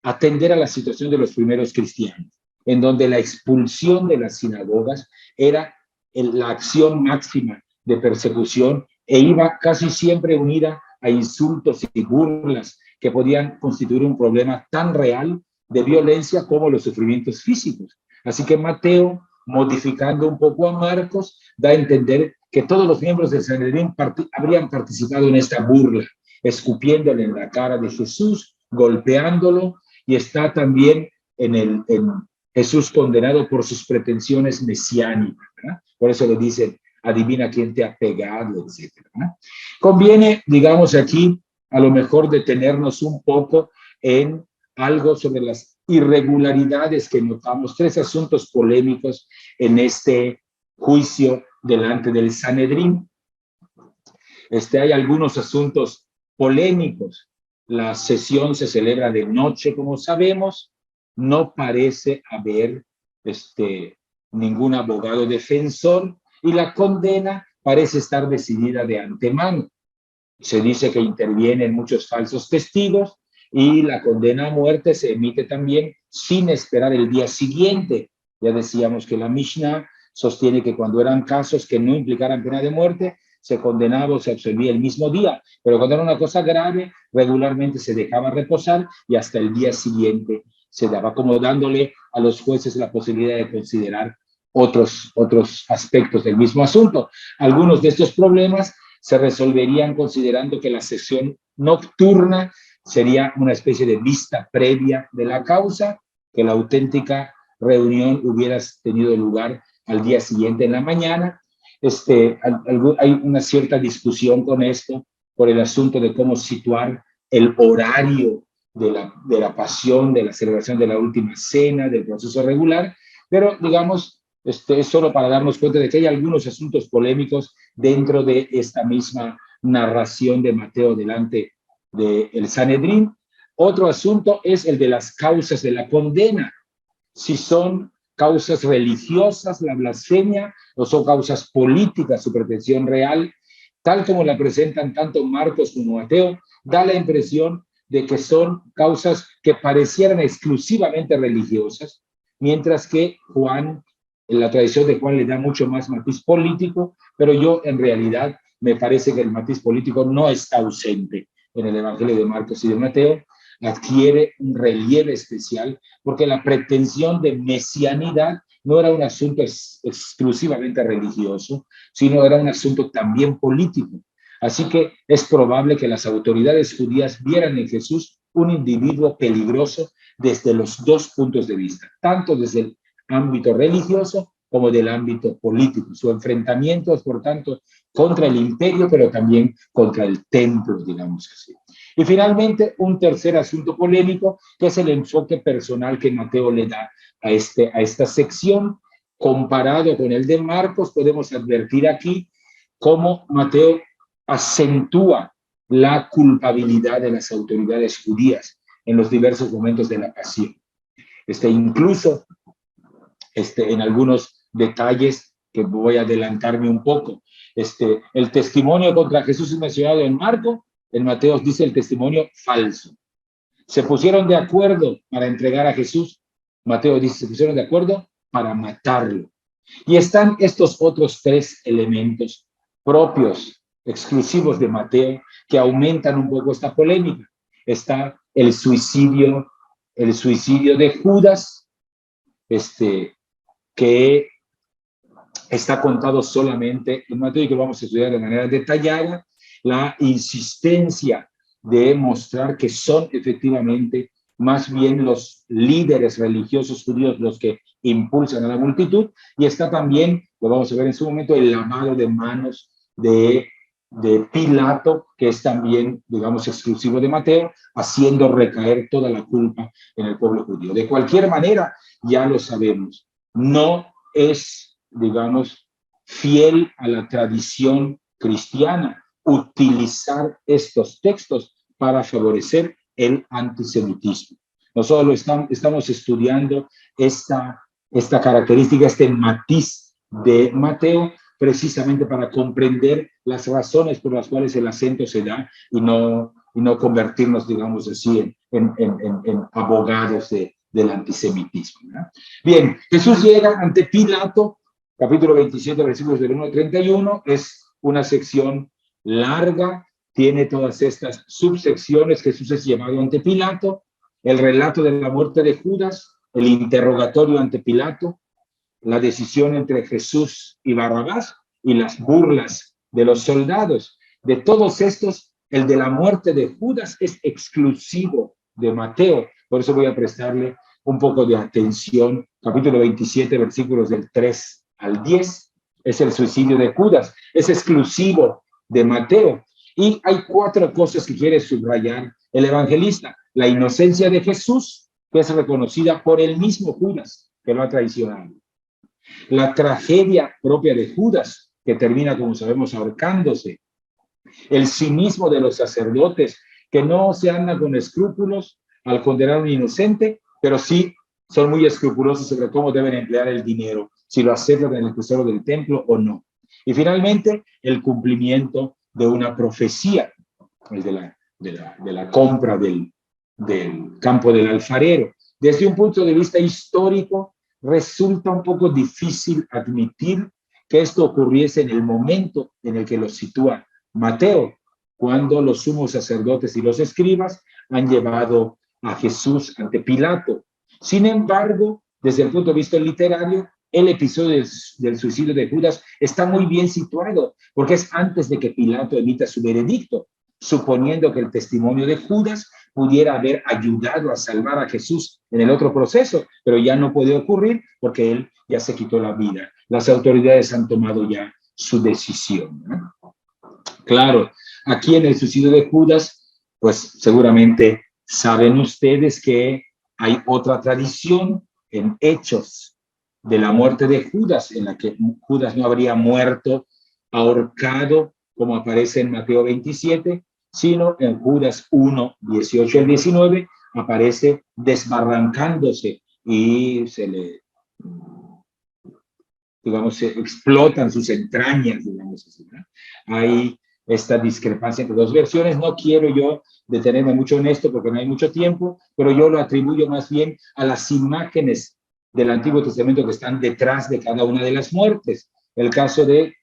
Speaker 2: atender a la situación de los primeros cristianos, en donde la expulsión de las sinagogas era la acción máxima de persecución e iba casi siempre unida a insultos y burlas que podían constituir un problema tan real de violencia como los sufrimientos físicos. Así que Mateo, modificando un poco a Marcos, da a entender que todos los miembros del Sanedrín habrían participado en esta burla, escupiéndole en la cara de Jesús, golpeándolo, y está también en Jesús condenado por sus pretensiones mesiánicas, ¿verdad? Por eso le dicen, adivina quién te ha pegado, etc. Conviene, digamos aquí, a lo mejor detenernos un poco en algo sobre las irregularidades que notamos, tres asuntos polémicos en este juicio delante del Sanedrín. Hay algunos asuntos polémicos. La sesión se celebra de noche, como sabemos. No parece haber ningún abogado defensor y la condena parece estar decidida de antemano. Se dice que intervienen muchos falsos testigos y la condena a muerte se emite también sin esperar el día siguiente. Ya decíamos que la Mishnah sostiene que cuando eran casos que no implicaran pena de muerte, se condenaba o se absolvía el mismo día, pero cuando era una cosa grave, regularmente se dejaba reposar y hasta el día siguiente se daba, como dándole a los jueces la posibilidad de considerar otros aspectos del mismo asunto. Algunos de estos problemas se resolverían considerando que la sesión nocturna sería una especie de vista previa de la causa, que la auténtica reunión hubiera tenido lugar al día siguiente en la mañana. Hay una cierta discusión con esto por el asunto de cómo situar el horario de la pasión, de la celebración de la última cena, del proceso regular, pero digamos, es solo para darnos cuenta de que hay algunos asuntos polémicos dentro de esta misma narración de Mateo delante del Sanedrín. Otro asunto es el de las causas de la condena, si son causas religiosas, la blasfemia, o son causas políticas, su pretensión real. Tal como la presentan tanto Marcos como Mateo, da la impresión de que son causas que parecieran exclusivamente religiosas, mientras que Juan, en la tradición de Juan, le da mucho más matiz político, pero yo en realidad me parece que el matiz político no está ausente en el Evangelio de Marcos y de Mateo, adquiere un relieve especial porque la pretensión de mesianidad no era un asunto exclusivamente religioso, sino era un asunto también político. Así que es probable que las autoridades judías vieran en Jesús un individuo peligroso desde los dos puntos de vista, tanto desde el ámbito religioso como del ámbito político. Su enfrentamiento es, por tanto, contra el imperio, pero también contra el templo, digamos así. Y finalmente, un tercer asunto polémico, que es el enfoque personal que Mateo le da a esta sección. Comparado con el de Marcos, podemos advertir aquí cómo Mateo acentúa la culpabilidad de las autoridades judías en los diversos momentos de la pasión. Incluso en algunos detalles que voy a adelantarme un poco. El testimonio contra Jesús es mencionado en Marcos, en Mateo dice el testimonio falso. Se pusieron de acuerdo para entregar a Jesús. Mateo dice, se pusieron de acuerdo para matarlo. Y están estos otros tres elementos propios, exclusivos de Mateo, que aumentan un poco esta polémica. Está el suicidio de Judas, que está contado solamente en Mateo y que vamos a estudiar de manera detallada, la insistencia de mostrar que son efectivamente más bien los líderes religiosos judíos los que impulsan a la multitud, y está también, lo vamos a ver en su momento, el lavado de manos de Pilato, que es también, digamos, exclusivo de Mateo, haciendo recaer toda la culpa en el pueblo judío. De cualquier manera, ya lo sabemos, no es, digamos, fiel a la tradición cristiana utilizar estos textos para favorecer el antisemitismo. Nosotros estamos estudiando esta característica, este matiz de Mateo, precisamente para comprender las razones por las cuales el acento se da y no convertirnos, digamos así, en abogados del antisemitismo, ¿no? Bien, Jesús llega ante Pilato, capítulo 27, versículos del 1 al 31, es una sección larga, tiene todas estas subsecciones. Jesús es llevado ante Pilato, el relato de la muerte de Judas, el interrogatorio ante Pilato, la decisión entre Jesús y Barrabás y las burlas de los soldados. De todos estos, el de la muerte de Judas es exclusivo de Mateo. Por eso voy a prestarle un poco de atención. Capítulo 27, versículos del 3 al 10, es el suicidio de Judas. Es exclusivo de Mateo. Y hay cuatro cosas que quiere subrayar el evangelista. La inocencia de Jesús, que es reconocida por el mismo Judas, que lo ha traicionado. La tragedia propia de Judas, que termina, como sabemos, ahorcándose. El cinismo de los sacerdotes, que no se andan con escrúpulos al condenar a un inocente, pero sí son muy escrupulosos sobre cómo deben emplear el dinero, si lo aceptan en el tesoro del templo o no. Y finalmente, el cumplimiento de una profecía, el de la compra del campo del alfarero. Desde un punto de vista histórico, resulta un poco difícil admitir que esto ocurriese en el momento en el que lo sitúa Mateo, cuando los sumos sacerdotes y los escribas han llevado a Jesús ante Pilato. Sin embargo, desde el punto de vista literario, el episodio del suicidio de Judas está muy bien situado, porque es antes de que Pilato emita su veredicto, suponiendo que el testimonio de Judas pudiera haber ayudado a salvar a Jesús en el otro proceso, pero ya no puede ocurrir porque él ya se quitó la vida. Las autoridades han tomado ya su decisión, ¿no? Claro, aquí en el suicidio de Judas, pues seguramente saben ustedes que hay otra tradición en Hechos de la muerte de Judas, en la que Judas no habría muerto ahorcado, como aparece en Mateo 27, sino en Judas 1, 18 al 19, aparece desbarrancándose y se explotan sus entrañas, digamos así, ¿no? Hay esta discrepancia entre dos versiones. No quiero yo detenerme mucho en esto porque no hay mucho tiempo, pero yo lo atribuyo más bien a las imágenes del Antiguo Testamento que están detrás de cada una de las muertes. El caso de,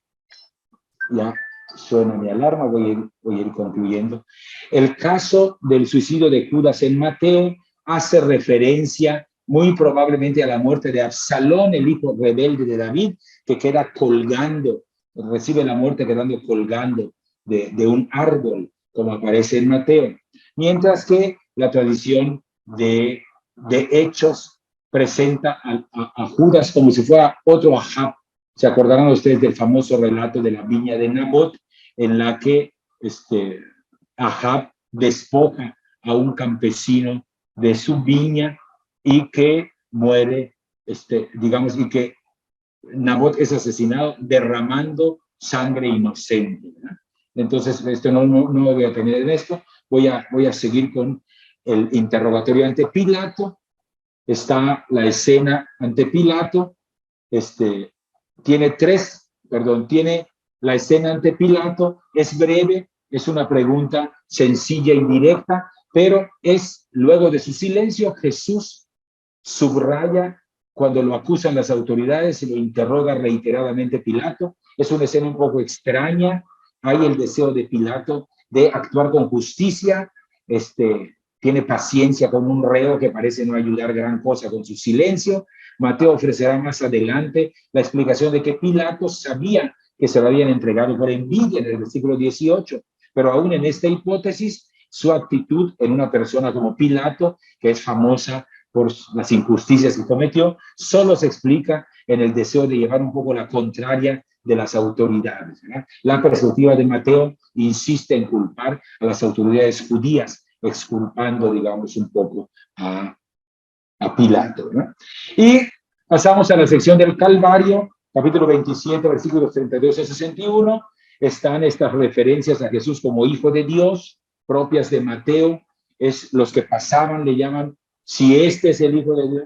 Speaker 2: ya suena mi alarma, voy a ir concluyendo. El caso del suicidio de Judas en Mateo hace referencia muy probablemente a la muerte de Absalón, el hijo rebelde de David, que queda colgando, recibe la muerte quedando colgando de un árbol, como aparece en Mateo. Mientras que la tradición de Hechos presenta a Judas como si fuera otro Ahab. ¿Se acordarán ustedes del famoso relato de la viña de Nabot, en la que Ahab despoja a un campesino de su viña y que muere, digamos, y que Nabot es asesinado derramando sangre inocente, ¿verdad? Entonces, no voy a tener en esto, voy a seguir con el interrogatorio ante Pilato. Está la escena ante Pilato, tiene la escena ante Pilato, es breve, es una pregunta sencilla y directa, pero es luego de su silencio, Jesús subraya cuando lo acusan las autoridades y lo interroga reiteradamente Pilato. Es una escena un poco extraña. Hay el deseo de Pilato de actuar con justicia, tiene paciencia con un reo que parece no ayudar gran cosa con su silencio. Mateo ofrecerá más adelante la explicación de que Pilato sabía que se lo habían entregado por envidia en el versículo 18, pero aún en esta hipótesis, su actitud en una persona como Pilato, que es famosa por las injusticias que cometió, solo se explica en el deseo de llevar un poco la contraria de las autoridades, ¿verdad? La perspectiva de Mateo insiste en culpar a las autoridades judías, exculpando, digamos, un poco a Pilato, ¿verdad? Y pasamos a la sección del Calvario, capítulo 27, versículos 32 a 61. Están estas referencias a Jesús como Hijo de Dios, propias de Mateo. Es los que pasaban, le llaman, si este es el Hijo de Dios,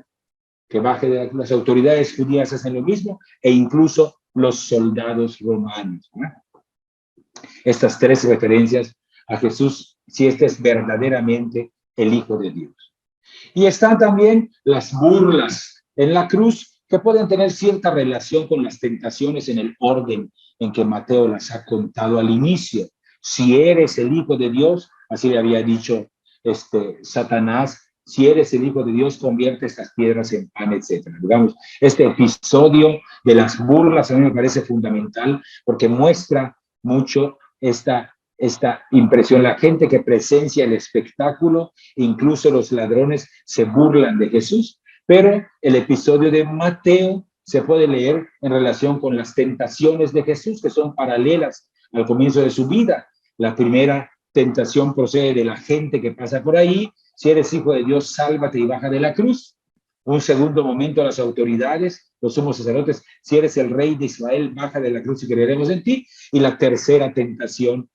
Speaker 2: que baje de las autoridades judías hacen lo mismo, e incluso los soldados romanos, ¿no? Estas tres referencias a Jesús, si este es verdaderamente el Hijo de Dios. Y están también las burlas en la cruz, que pueden tener cierta relación con las tentaciones en el orden en que Mateo las ha contado al inicio. Si eres el Hijo de Dios, así le había dicho Satanás, si eres el Hijo de Dios, convierte estas piedras en pan, etc. Digamos, este episodio de las burlas a mí me parece fundamental porque muestra mucho esta impresión. La gente que presencia el espectáculo, incluso los ladrones, se burlan de Jesús, pero el episodio de Mateo se puede leer en relación con las tentaciones de Jesús, que son paralelas al comienzo de su vida. La primera tentación procede de la gente que pasa por ahí: si eres hijo de Dios, sálvate y baja de la cruz. Un segundo momento, las autoridades, los sumos sacerdotes: si eres el rey de Israel, baja de la cruz y creeremos en ti. Y la tercera tentación: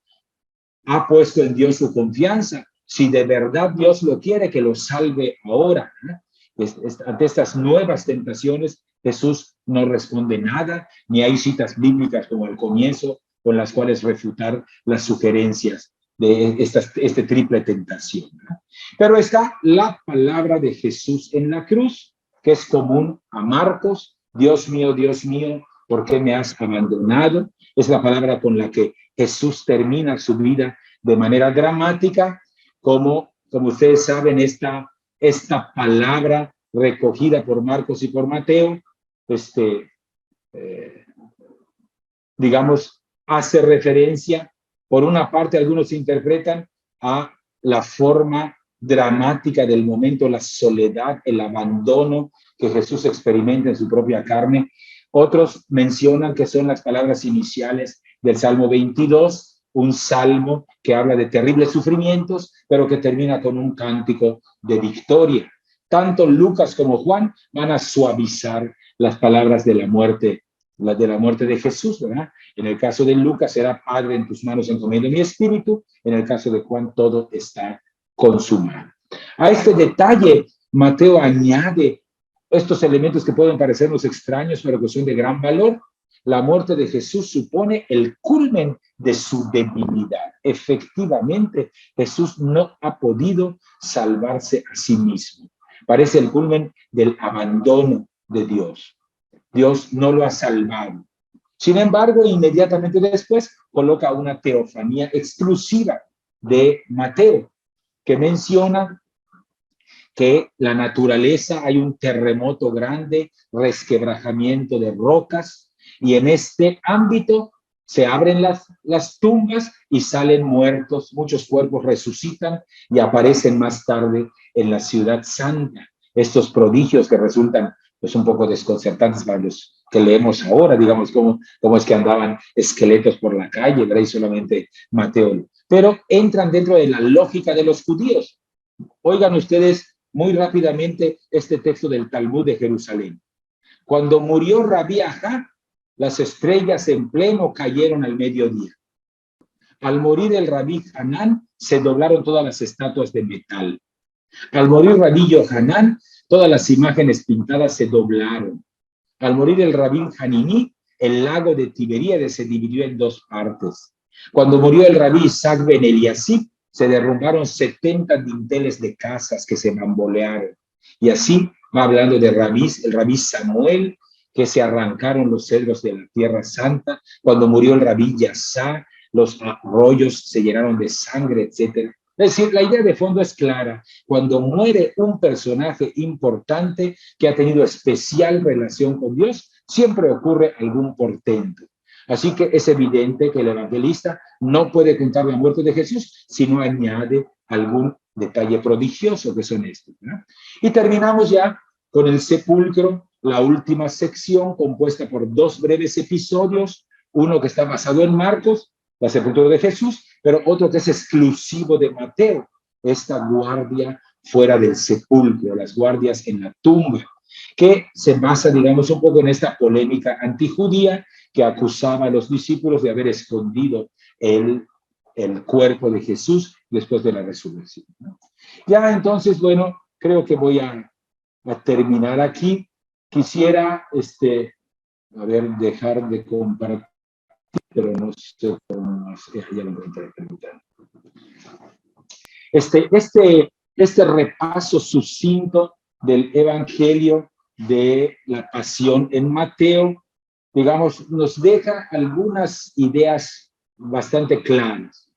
Speaker 2: ha puesto en Dios su confianza. Si de verdad Dios lo quiere, que lo salve ahora. Ante estas nuevas tentaciones, Jesús no responde nada, ni hay citas bíblicas como al comienzo con las cuales refutar las sugerencias de esta triple tentación. Pero está la palabra de Jesús en la cruz, que es común a Marcos: Dios mío, ¿por qué me has abandonado? Es la palabra con la que Jesús termina su vida de manera dramática. Como ustedes saben, esta palabra recogida por Marcos y por Mateo, digamos, hace referencia, por una parte, algunos interpretan a la forma dramática del momento, la soledad, el abandono que Jesús experimenta en su propia carne. Otros mencionan que son las palabras iniciales del Salmo 22, un salmo que habla de terribles sufrimientos, pero que termina con un cántico de victoria. Tanto Lucas como Juan van a suavizar las palabras de la muerte de Jesús, ¿verdad? En el caso de Lucas era: Padre, en tus manos encomiendo mi espíritu. En el caso de Juan, todo está consumado. A este detalle, Mateo añade estos elementos que pueden parecernos extraños, pero que son de gran valor. La muerte de Jesús supone el culmen de su debilidad. Efectivamente, Jesús no ha podido salvarse a sí mismo. Parece el culmen del abandono de Dios. Dios no lo ha salvado. Sin embargo, inmediatamente después coloca una teofanía exclusiva de Mateo, que menciona que la naturaleza, hay un terremoto grande, resquebrajamiento de rocas, y en este ámbito se abren las tumbas y salen muertos, muchos cuerpos resucitan y aparecen más tarde en la ciudad santa. Estos prodigios que resultan pues un poco desconcertantes para los que leemos ahora, digamos, cómo es que andaban esqueletos por la calle, ¿verdad? Y solamente Mateo. Pero entran dentro de la lógica de los judíos. Oigan ustedes muy rápidamente este texto del Talmud de Jerusalén. Cuando murió Rabí Ajá, las estrellas en pleno cayeron al mediodía. Al morir el Rabí Hanán, se doblaron todas las estatuas de metal. Al morir Rabí Yohanan, todas las imágenes pintadas se doblaron. Al morir el Rabí Hanini, el lago de Tiberíades se dividió en dos partes. Cuando murió el Rabí Isaac ben Eliasib, se derrumbaron 70 dinteles de casas que se bambolearon. Y así va hablando de el rabí Samuel, que se arrancaron los cedros de la tierra santa, cuando murió el rabí Yasá, los arroyos se llenaron de sangre, etc. Es decir, la idea de fondo es clara. Cuando muere un personaje importante que ha tenido especial relación con Dios, siempre ocurre algún portento. Así que es evidente que el evangelista no puede contar la muerte de Jesús si no añade algún detalle prodigioso, que son estos, ¿no? Y terminamos ya con el sepulcro, la última sección compuesta por 2 breves episodios, uno que está basado en Marcos, la sepultura de Jesús, pero otro que es exclusivo de Mateo, esta guardia fuera del sepulcro, las guardias en la tumba, que se basa, digamos, un poco en esta polémica antijudía que acusaba a los discípulos de haber escondido el cuerpo de Jesús después de la resurrección, ¿no? Ya entonces, bueno, creo que voy a terminar aquí. Quisiera, dejar de compartir, pero no sé cómo más. Ya lo encontré, permítanme. Este repaso sucinto del Evangelio de la Pasión en Mateo, digamos, nos deja algunas ideas bastante claras.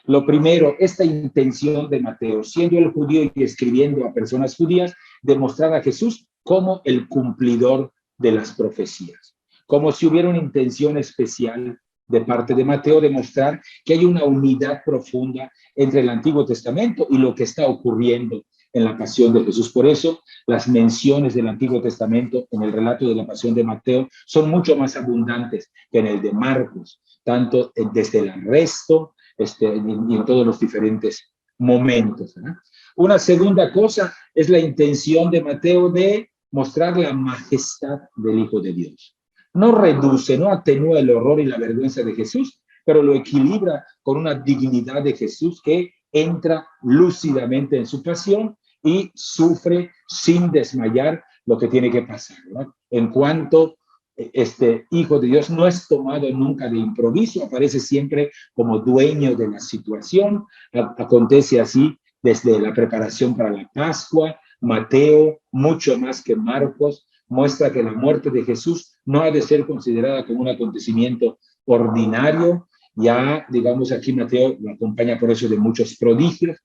Speaker 2: Lo primero, esta intención de Mateo, siendo el judío y escribiendo a personas judías, demostrar a Jesús como el cumplidor de las profecías, como si hubiera una intención especial de parte de Mateo de mostrar que hay una unidad profunda entre el Antiguo Testamento y lo que está ocurriendo en la pasión de Jesús. Por eso, las menciones del Antiguo Testamento en el relato de la pasión de Mateo son mucho más abundantes que en el de Marcos, tanto desde el arresto y en todos los diferentes momentos, ¿no? Una segunda cosa es la intención de Mateo de mostrar la majestad del Hijo de Dios. No reduce, no atenúa el horror y la vergüenza de Jesús, pero lo equilibra con una dignidad de Jesús que entra lúcidamente en su pasión y sufre sin desmayar lo que tiene que pasar, ¿no? En cuanto este Hijo de Dios no es tomado nunca de improviso, aparece siempre como dueño de la situación. Acontece así desde la preparación para la Pascua. Mateo, mucho más que Marcos, muestra que la muerte de Jesús no ha de ser considerada como un acontecimiento ordinario. Ya, digamos, aquí Mateo lo acompaña por eso de muchos prodigios.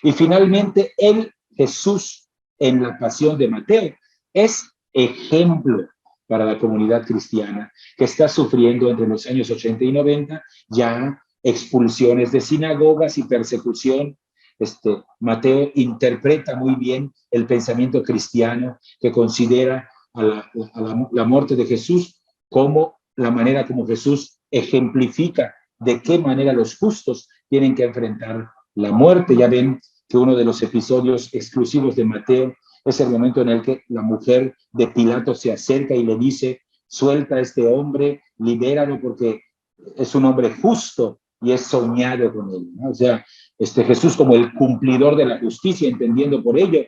Speaker 2: Y finalmente, Jesús, en la pasión de Mateo, es ejemplo para la comunidad cristiana que está sufriendo entre los años 80 y 90 ya expulsiones de sinagogas y persecución. Mateo interpreta muy bien el pensamiento cristiano que considera a la muerte de Jesús como la manera como Jesús ejemplifica de qué manera los justos tienen que enfrentar la muerte. Ya ven que uno de los episodios exclusivos de Mateo es el momento en el que la mujer de Pilato se acerca y le dice: suelta a este hombre, libéralo porque es un hombre justo y es soñado con él, ¿no? O sea, Jesús como el cumplidor de la justicia, entendiendo por ello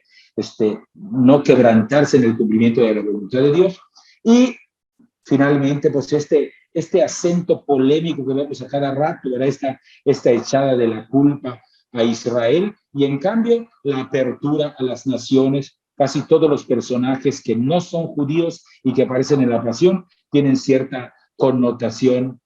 Speaker 2: no quebrantarse en el cumplimiento de la voluntad de Dios. Y finalmente, pues este acento polémico que vemos a cada rato, ¿verdad? Esta echada de la culpa a Israel, y en cambio la apertura a las naciones. Casi todos los personajes que no son judíos y que aparecen en la pasión tienen cierta connotación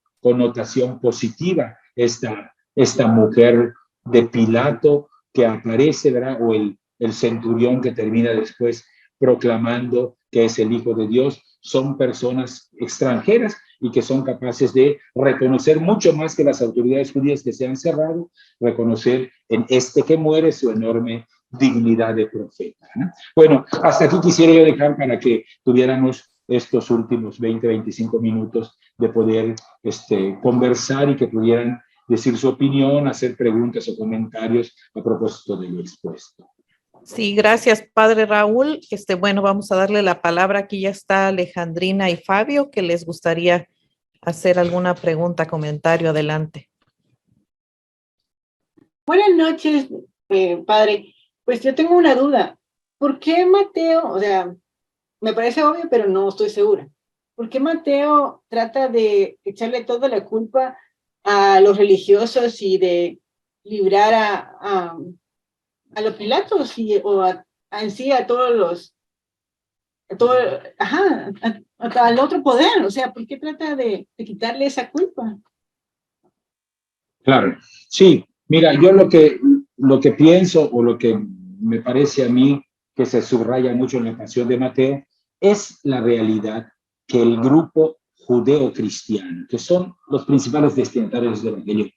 Speaker 2: positiva. Esta mujer de Pilato que aparece, ¿verdad? O el centurión que termina después proclamando que es el Hijo de Dios, son personas extranjeras y que son capaces de reconocer mucho más que las autoridades judías que se han cerrado, reconocer en que muere su enorme dignidad de profeta, ¿no? Bueno, hasta aquí quisiera yo dejar para que tuviéramos estos últimos 20-25 minutos de poder conversar y que pudieran decir su opinión, hacer preguntas o comentarios a propósito de lo expuesto.
Speaker 3: Sí, gracias, padre Raúl. Bueno, vamos a darle la palabra. Aquí ya está Alejandrina y Fabio, que les gustaría hacer alguna pregunta, comentario. Adelante.
Speaker 4: Buenas noches, padre. Pues yo tengo una duda. ¿Por qué Mateo, o sea, me parece obvio, pero no estoy segura? ¿Por qué Mateo trata de echarle toda la culpa a los religiosos y de librar a los Pilatos o en sí a todos los, al otro poder. O sea, ¿por qué trata de quitarle esa culpa?
Speaker 2: Claro, sí. Mira, yo lo que pienso o lo que me parece a mí que se subraya mucho en la Pasión de Mateo es la realidad que el grupo judeo-cristiano, que son los principales destinatarios del Evangelio,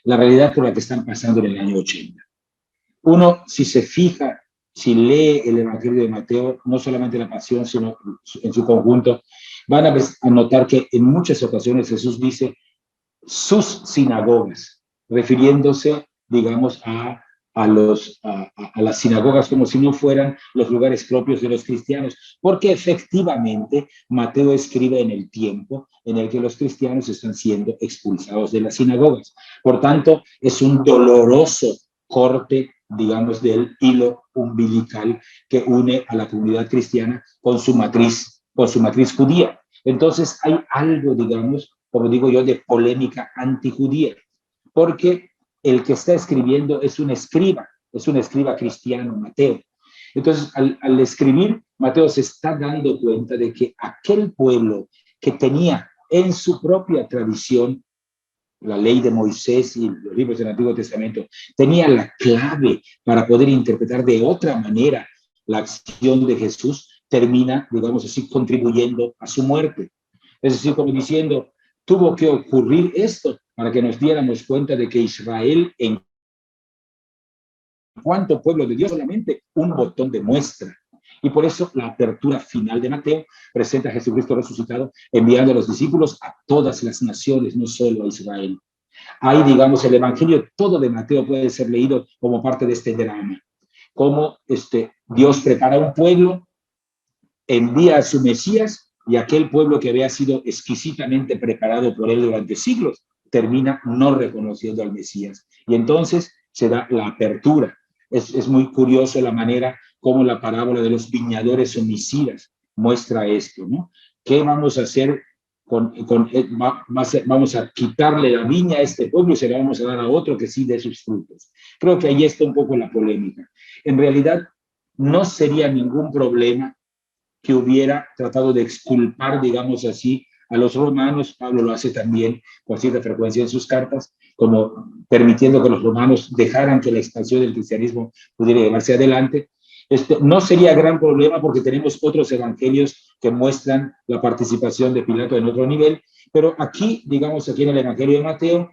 Speaker 2: la realidad por la que están pasando en el año 80. Uno, si se fija, si lee el Evangelio de Mateo, no solamente la Pasión, sino en su conjunto, van a notar que en muchas ocasiones Jesús dice sus sinagogas, refiriéndose, digamos, a las sinagogas como si no fueran los lugares propios de los cristianos, porque efectivamente Mateo escribe en el tiempo en el que los cristianos están siendo expulsados de las sinagogas. Por tanto, es un doloroso corte, digamos, del hilo umbilical que une a la comunidad cristiana con su matriz judía. Entonces hay algo, digamos, como digo yo, de polémica antijudía, porque el que está escribiendo es un escriba cristiano, Mateo. Entonces, al escribir, Mateo se está dando cuenta de que aquel pueblo que tenía en su propia tradición la ley de Moisés y los libros del Antiguo Testamento, tenía la clave para poder interpretar de otra manera la acción de Jesús, termina, digamos así, contribuyendo a su muerte. Es decir, como diciendo, tuvo que ocurrir esto para que nos diéramos cuenta de que Israel, en cuanto pueblo de Dios, solamente un botón de muestra. Y por eso la apertura final de Mateo presenta a Jesucristo resucitado, enviando a los discípulos a todas las naciones, no solo a Israel. Ahí, digamos, el Evangelio todo de Mateo puede ser leído como parte de este drama. Cómo Dios prepara un pueblo, envía a su Mesías, y aquel pueblo que había sido exquisitamente preparado por él durante siglos, termina no reconociendo al Mesías. Y entonces se da la apertura. Es muy curioso la manera como la parábola de los viñadores homicidas muestra esto, ¿no? ¿Qué vamos a hacer vamos a quitarle la viña a este pueblo y se la vamos a dar a otro que sí dé sus frutos? Creo que ahí está un poco la polémica. En realidad, no sería ningún problema que hubiera tratado de exculpar, digamos así, a los romanos. Pablo lo hace también con cierta frecuencia en sus cartas, como permitiendo que los romanos dejaran que la expansión del cristianismo pudiera llevarse adelante. No sería gran problema porque tenemos otros evangelios que muestran la participación de Pilato en otro nivel, pero aquí, digamos, aquí en el Evangelio de Mateo,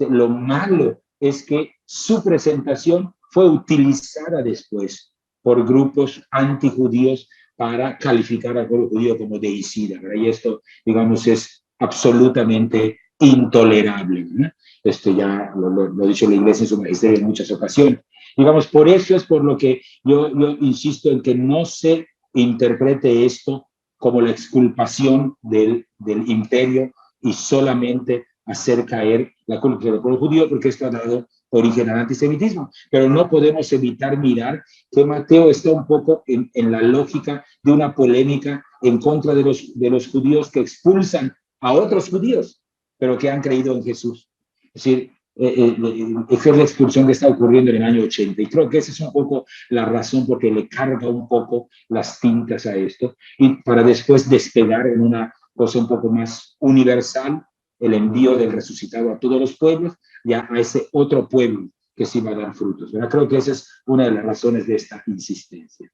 Speaker 2: lo malo es que su presentación fue utilizada después por grupos antijudíos para calificar al pueblo judío como deicida, ¿verdad? Y esto, digamos, es absolutamente intolerable, ¿no? Ya lo ha dicho la Iglesia en su magisterio en muchas ocasiones. Digamos, por eso es por lo que yo insisto en que no se interprete esto como la exculpación del imperio y solamente hacer caer la culpa del pueblo judío, porque esto ha dado origen al antisemitismo. Pero no podemos evitar mirar que Mateo está un poco en la lógica de una polémica en contra de los judíos que expulsan a otros judíos, pero que han creído en Jesús. Es decir, esa es la expulsión que está ocurriendo en el año 80. Y creo que esa es un poco la razón porque le carga un poco las tintas a esto y para después despegar en una cosa un poco más universal el envío del resucitado a todos los pueblos y a ese otro pueblo que sí va a dar frutos. ¿Verdad? Creo que esa es una de las razones de esta insistencia.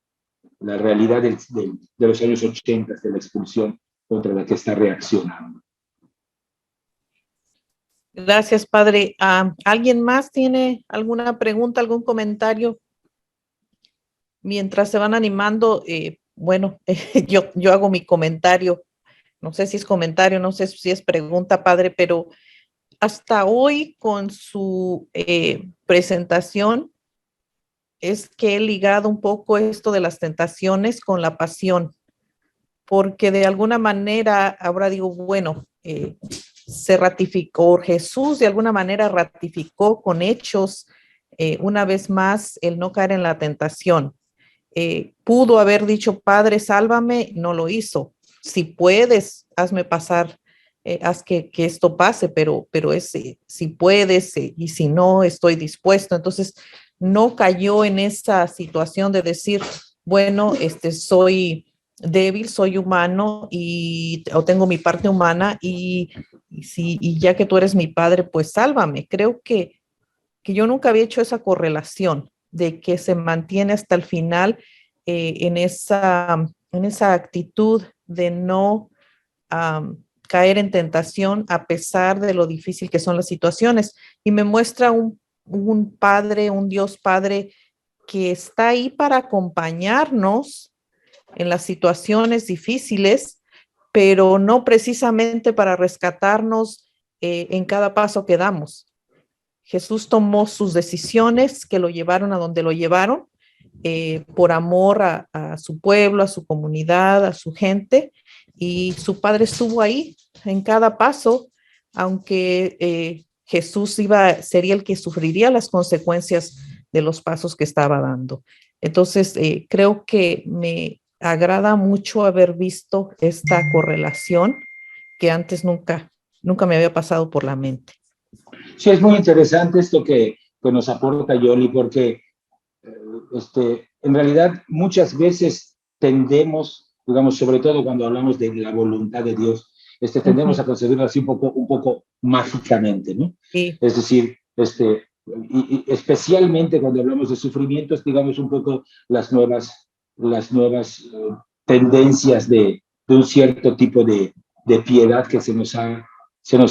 Speaker 2: La realidad de los años 80 de la expulsión contra la que está reaccionando.
Speaker 3: Gracias, padre. ¿Alguien más tiene alguna pregunta, algún comentario? Mientras se van animando, yo hago mi comentario. No sé si es comentario, no sé si es pregunta, padre, pero hasta hoy con su presentación es que he ligado un poco esto de las tentaciones con la pasión, porque de alguna manera ahora digo, bueno, se ratificó, Jesús de alguna manera ratificó con hechos una vez más el no caer en la tentación. Pudo haber dicho, Padre, sálvame, no lo hizo. Si puedes, hazme pasar haz que esto pase, pero es si puedes y si no, estoy dispuesto. Entonces, no cayó en esa situación de decir, bueno, soy débil, soy humano o tengo mi parte humana y ya que tú eres mi padre, pues sálvame. Creo que yo nunca había hecho esa correlación de que se mantiene hasta el final en esa actitud de no caer en tentación a pesar de lo difícil que son las situaciones. Y me muestra un padre, un Dios Padre que está ahí para acompañarnos en las situaciones difíciles, pero no precisamente para rescatarnos en cada paso que damos. Jesús tomó sus decisiones que lo llevaron a donde lo llevaron, por amor a su pueblo, a su comunidad, a su gente, y su padre estuvo ahí en cada paso, aunque Jesús sería el que sufriría las consecuencias de los pasos que estaba dando. Entonces, creo que me agrada mucho haber visto esta correlación que antes nunca me había pasado por la mente.
Speaker 2: Sí, es muy interesante esto que nos aporta Yoli, porque en realidad muchas veces tendemos, digamos, sobre todo cuando hablamos de la voluntad de Dios, tendemos a concebirlo así un poco mágicamente, ¿no?
Speaker 3: Sí.
Speaker 2: Es decir, y especialmente cuando hablamos de sufrimientos, digamos un poco las nuevas tendencias de un cierto tipo de piedad que se nos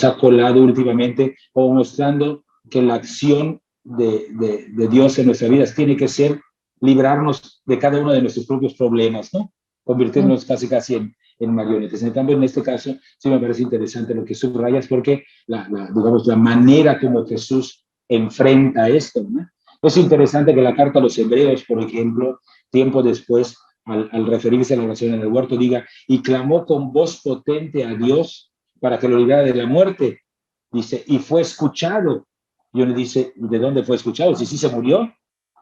Speaker 2: ha colado últimamente, o mostrando que la acción de Dios en nuestras vidas tiene que ser librarnos de cada uno de nuestros propios problemas, ¿no? Convirtiéndonos casi en marionetas. En cambio, en este caso, sí me parece interesante lo que subrayas, porque digamos, la manera como Jesús enfrenta esto, ¿no? Es interesante que la carta a los Hebreos, por ejemplo, tiempo después, al referirse a la oración en el huerto, diga, y clamó con voz potente a Dios para que lo librara de la muerte. Dice, y fue escuchado. Y uno dice, ¿de dónde fue escuchado? Si sí se murió.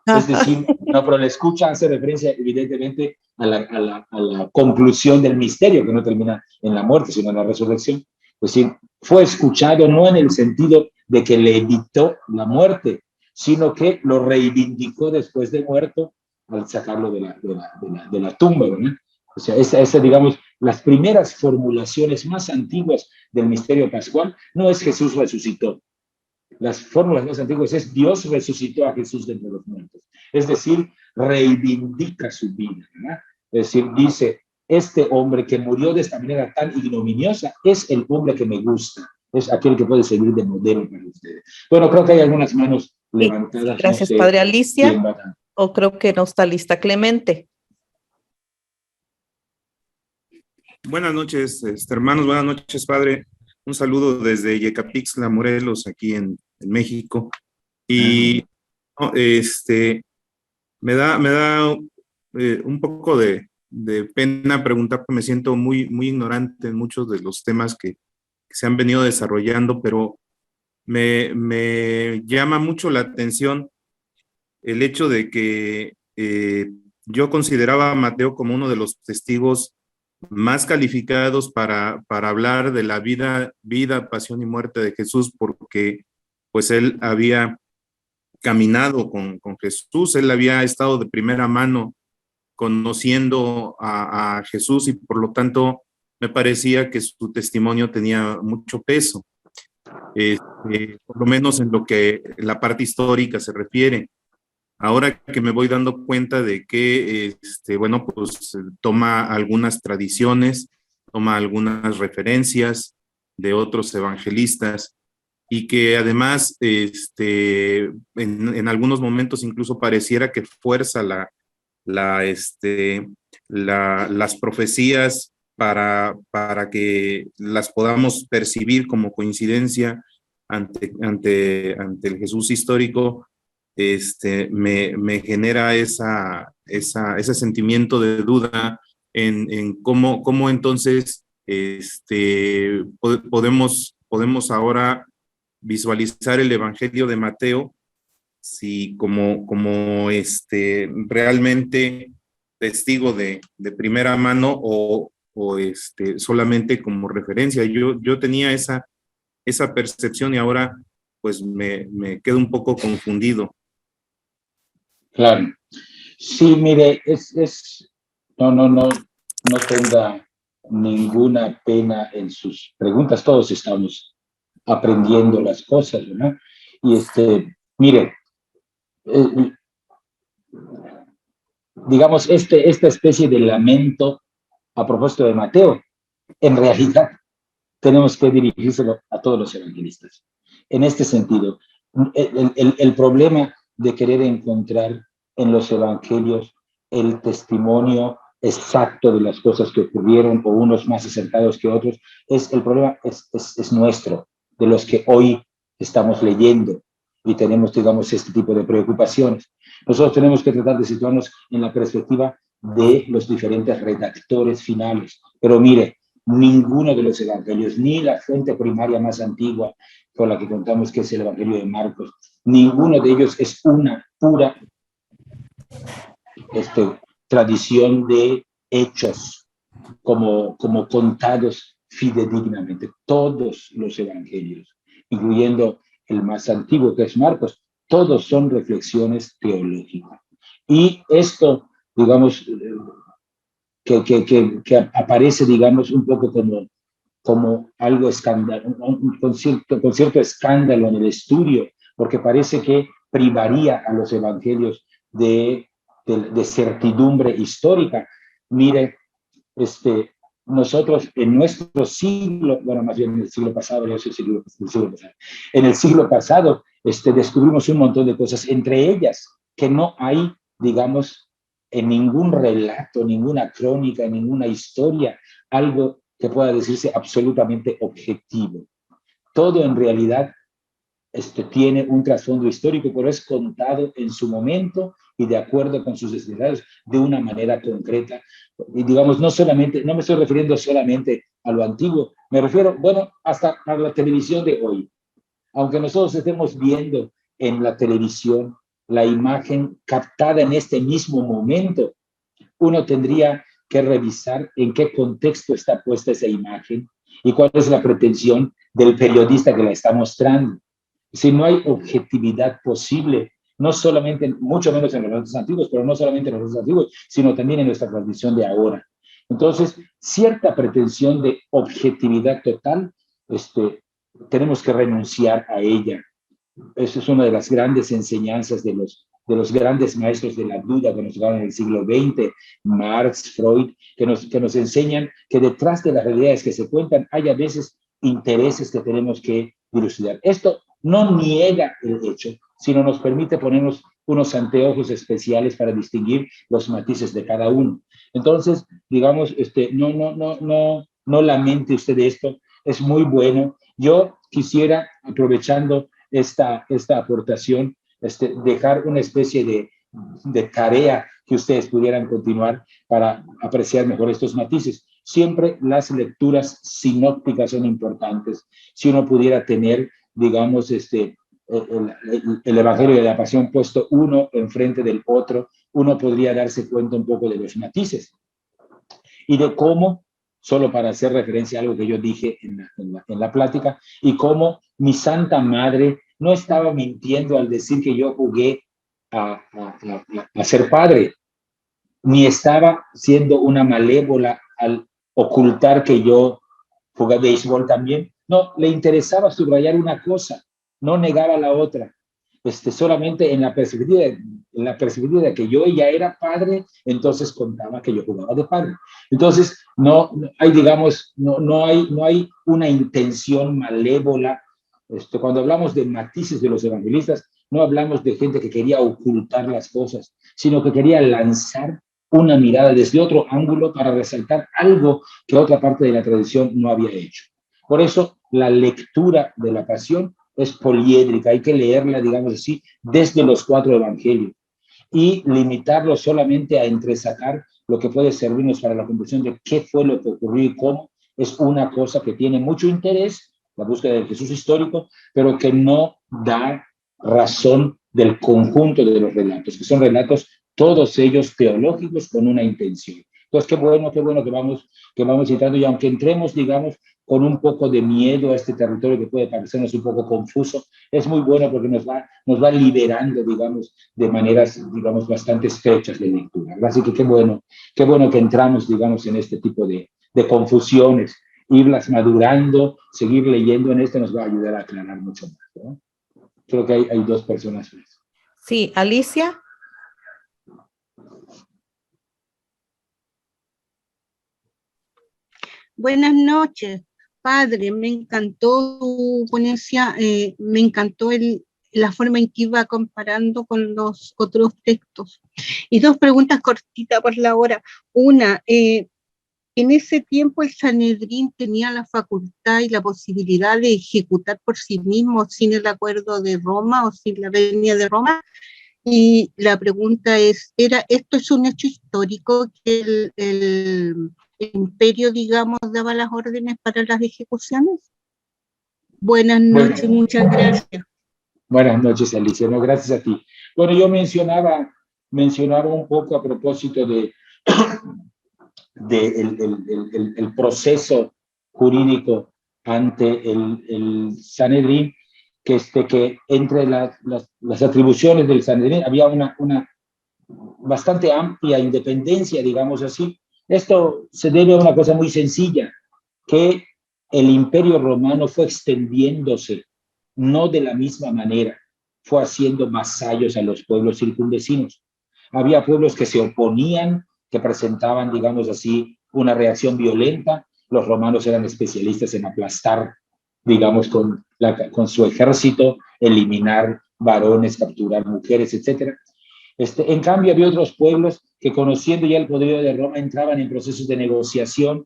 Speaker 2: Es decir, no, pero la escucha hace referencia evidentemente a la conclusión del misterio, que no termina en la muerte, sino en la resurrección. Es decir, fue escuchado no en el sentido de que le evitó la muerte, sino que lo reivindicó después de muerto al sacarlo de la tumba, ¿verdad? O sea, digamos, las primeras formulaciones más antiguas del misterio pascual no es Jesús resucitó. Las fórmulas más antiguas es Dios resucitó a Jesús de entre los muertos. Es decir, reivindica su vida, ¿verdad? Es decir, dice, este hombre que murió de esta manera tan ignominiosa es el hombre que me gusta, es aquel que puede servir de modelo para ustedes. Bueno, creo que hay algunas manos levantadas.
Speaker 3: Sí, gracias,
Speaker 2: no sé,
Speaker 3: Padre Alicia. O creo que no está lista Clemente.
Speaker 5: Buenas noches, hermanos, buenas noches, padre. Un saludo desde Yecapixtla, Morelos, aquí en México. Y no, me da un poco de pena preguntar, porque me siento muy ignorante en muchos de los temas que se han venido desarrollando, pero me llama mucho la atención el hecho de que yo consideraba a Mateo como uno de los testigos más calificados para hablar de la vida, pasión y muerte de Jesús, porque pues él había caminado con Jesús, él había estado de primera mano conociendo a Jesús, y por lo tanto me parecía que su testimonio tenía mucho peso, por lo menos en lo que la parte histórica se refiere. Ahora que me voy dando cuenta de que, bueno, pues toma algunas tradiciones, toma algunas referencias de otros evangelistas, y que además, en algunos momentos incluso pareciera que fuerza las profecías para que las podamos percibir como coincidencia ante el Jesús histórico. Me genera ese sentimiento de duda en cómo entonces podemos ahora visualizar el Evangelio de Mateo, si como realmente testigo de primera mano, o solamente como referencia. Yo tenía esa percepción y ahora pues me quedo un poco confundido.
Speaker 2: Claro. Sí, mire, no tenga ninguna pena en sus preguntas. Todos estamos aprendiendo las cosas, ¿verdad? Y mire, digamos, esta especie de lamento a propósito de Mateo, en realidad tenemos que dirigírselo a todos los evangelistas. En este sentido, el problema de querer encontrar en los evangelios el testimonio exacto de las cosas que ocurrieron, o unos más acertados que otros, el problema es nuestro, de los que hoy estamos leyendo y tenemos, digamos, este tipo de preocupaciones. Nosotros tenemos que tratar de situarnos en la perspectiva de los diferentes redactores finales. Pero mire, ninguno de los evangelios, ni la fuente primaria más antigua con la que contamos, que es el Evangelio de Marcos, ninguno de ellos es una pura tradición de hechos como contados fidedignamente. Todos los evangelios, incluyendo el más antiguo, que es Marcos, todos son reflexiones teológicas. Y esto, digamos, que aparece, digamos, un poco como algo escándalo, con cierto escándalo en el estudio, porque parece que privaría a los evangelios de certidumbre histórica. Mire, nosotros en nuestro siglo, bueno, más bien en el siglo pasado, en el siglo pasado, descubrimos un montón de cosas, entre ellas que no hay, digamos, en ningún relato, ninguna crónica, ninguna historia, algo que pueda decirse absolutamente objetivo. Todo en realidad tiene un trasfondo histórico, pero es contado en su momento y de acuerdo con sus necesidades de una manera concreta. Y digamos, no me estoy refiriendo solamente a lo antiguo, me refiero, bueno, hasta a la televisión de hoy. Aunque nosotros estemos viendo en la televisión la imagen captada en este mismo momento, uno tendría que revisar en qué contexto está puesta esa imagen y cuál es la pretensión del periodista que la está mostrando. Si no hay objetividad posible, no solamente, mucho menos en los relatos antiguos, pero no solamente en los relatos antiguos, sino también en nuestra tradición de ahora. Entonces, cierta pretensión de objetividad total, tenemos que renunciar a ella. Esa es una de las grandes enseñanzas de los grandes maestros de la duda que nos llegaron en el siglo XX, Marx, Freud, que nos enseñan que detrás de las realidades que se cuentan hay a veces intereses que tenemos que dilucidar. Esto no niega el hecho, sino nos permite ponernos unos anteojos especiales para distinguir los matices de cada uno. Entonces, digamos, no lamente usted esto, es muy bueno. Yo quisiera, aprovechando esta aportación, dejar una especie de tarea que ustedes pudieran continuar para apreciar mejor estos matices. Siempre las lecturas sinópticas son importantes. Si uno pudiera tener, digamos, el Evangelio de la Pasión puesto uno enfrente del otro, uno podría darse cuenta un poco de los matices y de cómo, solo para hacer referencia a algo que yo dije en la plática, y cómo mi Santa Madre no estaba mintiendo al decir que yo jugué a ser padre, ni estaba siendo una malévola al ocultar que yo jugué béisbol también. No, le interesaba subrayar una cosa, no negaba la otra. Solamente en la perspectiva de que yo ya era padre, entonces contaba que yo jugaba de padre. Entonces, no hay, digamos, no hay una intención malévola. Cuando hablamos de matices de los evangelistas, no hablamos de gente que quería ocultar las cosas, sino que quería lanzar una mirada desde otro ángulo para resaltar algo que otra parte de la tradición no había hecho. Por eso, la lectura de la Pasión es poliédrica, hay que leerla, digamos así, desde los 4 evangelios y limitarlo solamente a entresacar lo que puede servirnos para la comprensión de qué fue lo que ocurrió y cómo, es una cosa que tiene mucho interés, la búsqueda del Jesús histórico, pero que no da razón del conjunto de los relatos, que son relatos todos ellos teológicos con una intención. Entonces, qué bueno que vamos entrando, y aunque entremos, digamos, con un poco de miedo a este territorio que puede parecernos un poco confuso, es muy bueno porque nos va liberando, digamos, de maneras, digamos, bastante estrechas de lectura. Así que qué bueno que entramos, digamos, en este tipo de confusiones, irlas madurando, seguir leyendo en esto nos va a ayudar a aclarar mucho más, ¿no? Creo que hay dos personas más.
Speaker 3: Sí, Alicia.
Speaker 6: Buenas noches, padre. Me encantó tu ponencia, me encantó la forma en que iba comparando con los otros textos. Y dos preguntas cortitas por la hora. Una, en ese tiempo el Sanedrín tenía la facultad y la posibilidad de ejecutar por sí mismo sin el acuerdo de Roma o sin la venia de Roma. Y la pregunta es, ¿esto es un hecho histórico que el imperio, digamos, daba las órdenes para las ejecuciones? Buenas noches, muchas gracias.
Speaker 2: Buenas noches, Alicia. No, gracias a ti. Bueno, yo mencionaba un poco a propósito de el proceso jurídico ante el Sanedrín, que entre las atribuciones del Sanedrín había una bastante amplia independencia, digamos así. Esto se debe a una cosa muy sencilla, que el Imperio Romano fue extendiéndose, no de la misma manera, fue haciendo vasallos a los pueblos circunvecinos. Había pueblos que se oponían, que presentaban, digamos así, una reacción violenta. Los romanos eran especialistas en aplastar, digamos, con su ejército, eliminar varones, capturar mujeres, etcétera. En cambio, había otros pueblos que, conociendo ya el poderío de Roma, entraban en procesos de negociación,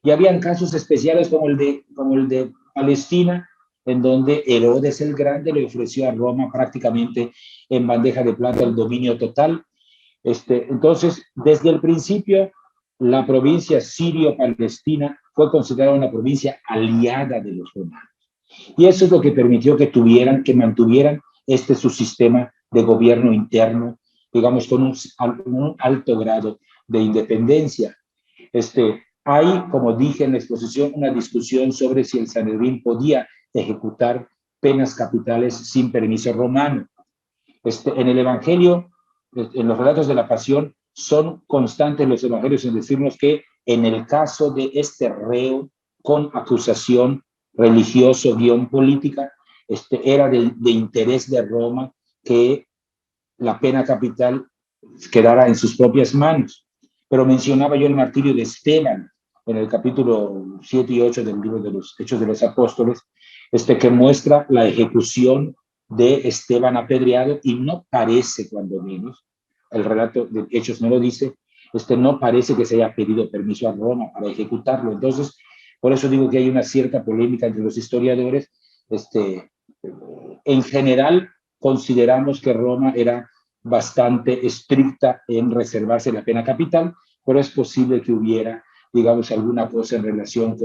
Speaker 2: y habían casos especiales como el de Palestina, en donde Herodes el Grande le ofreció a Roma prácticamente en bandeja de plata el dominio total. Entonces, desde el principio, la provincia sirio-palestina fue considerada una provincia aliada de los romanos. Y eso es lo que permitió que mantuvieran su sistema de gobierno interno, digamos, con un alto grado de independencia. Hay, como dije en la exposición, una discusión sobre si el Sanedrín podía ejecutar penas capitales sin permiso romano. En el Evangelio, en los relatos de la Pasión, son constantes los evangelios en decirnos que en el caso de este reo con acusación religioso-política, era de interés de Roma que la pena capital quedara en sus propias manos. Pero mencionaba yo el martirio de Esteban en el capítulo 7 y 8 del libro de los Hechos de los Apóstoles, que muestra la ejecución de Esteban apedreado, y no parece, cuando menos, el relato de Hechos no lo dice, no parece que se haya pedido permiso a Roma para ejecutarlo. Entonces, por eso digo que hay una cierta polémica entre los historiadores. En general, consideramos que Roma era bastante estricta en reservarse la pena capital, pero es posible que hubiera, digamos, alguna cosa en relación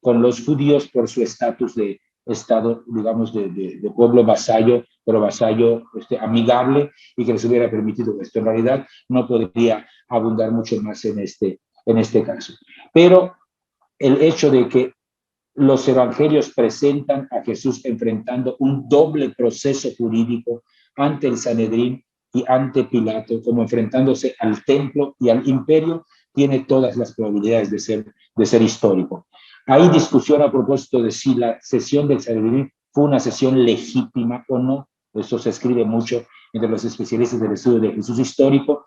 Speaker 2: con los judíos por su estatus de estado, digamos, de pueblo vasallo, pero vasallo amigable, y que les hubiera permitido esto. En realidad, no podría abundar mucho más en este caso. Pero el hecho de que los evangelios presentan a Jesús enfrentando un doble proceso jurídico ante el Sanedrín y ante Pilato, como enfrentándose al templo y al imperio, tiene todas las probabilidades de ser histórico. Hay discusión a propósito de si la sesión del Sanedrín fue una sesión legítima o no. Eso se escribe mucho entre los especialistas del estudio de Jesús histórico,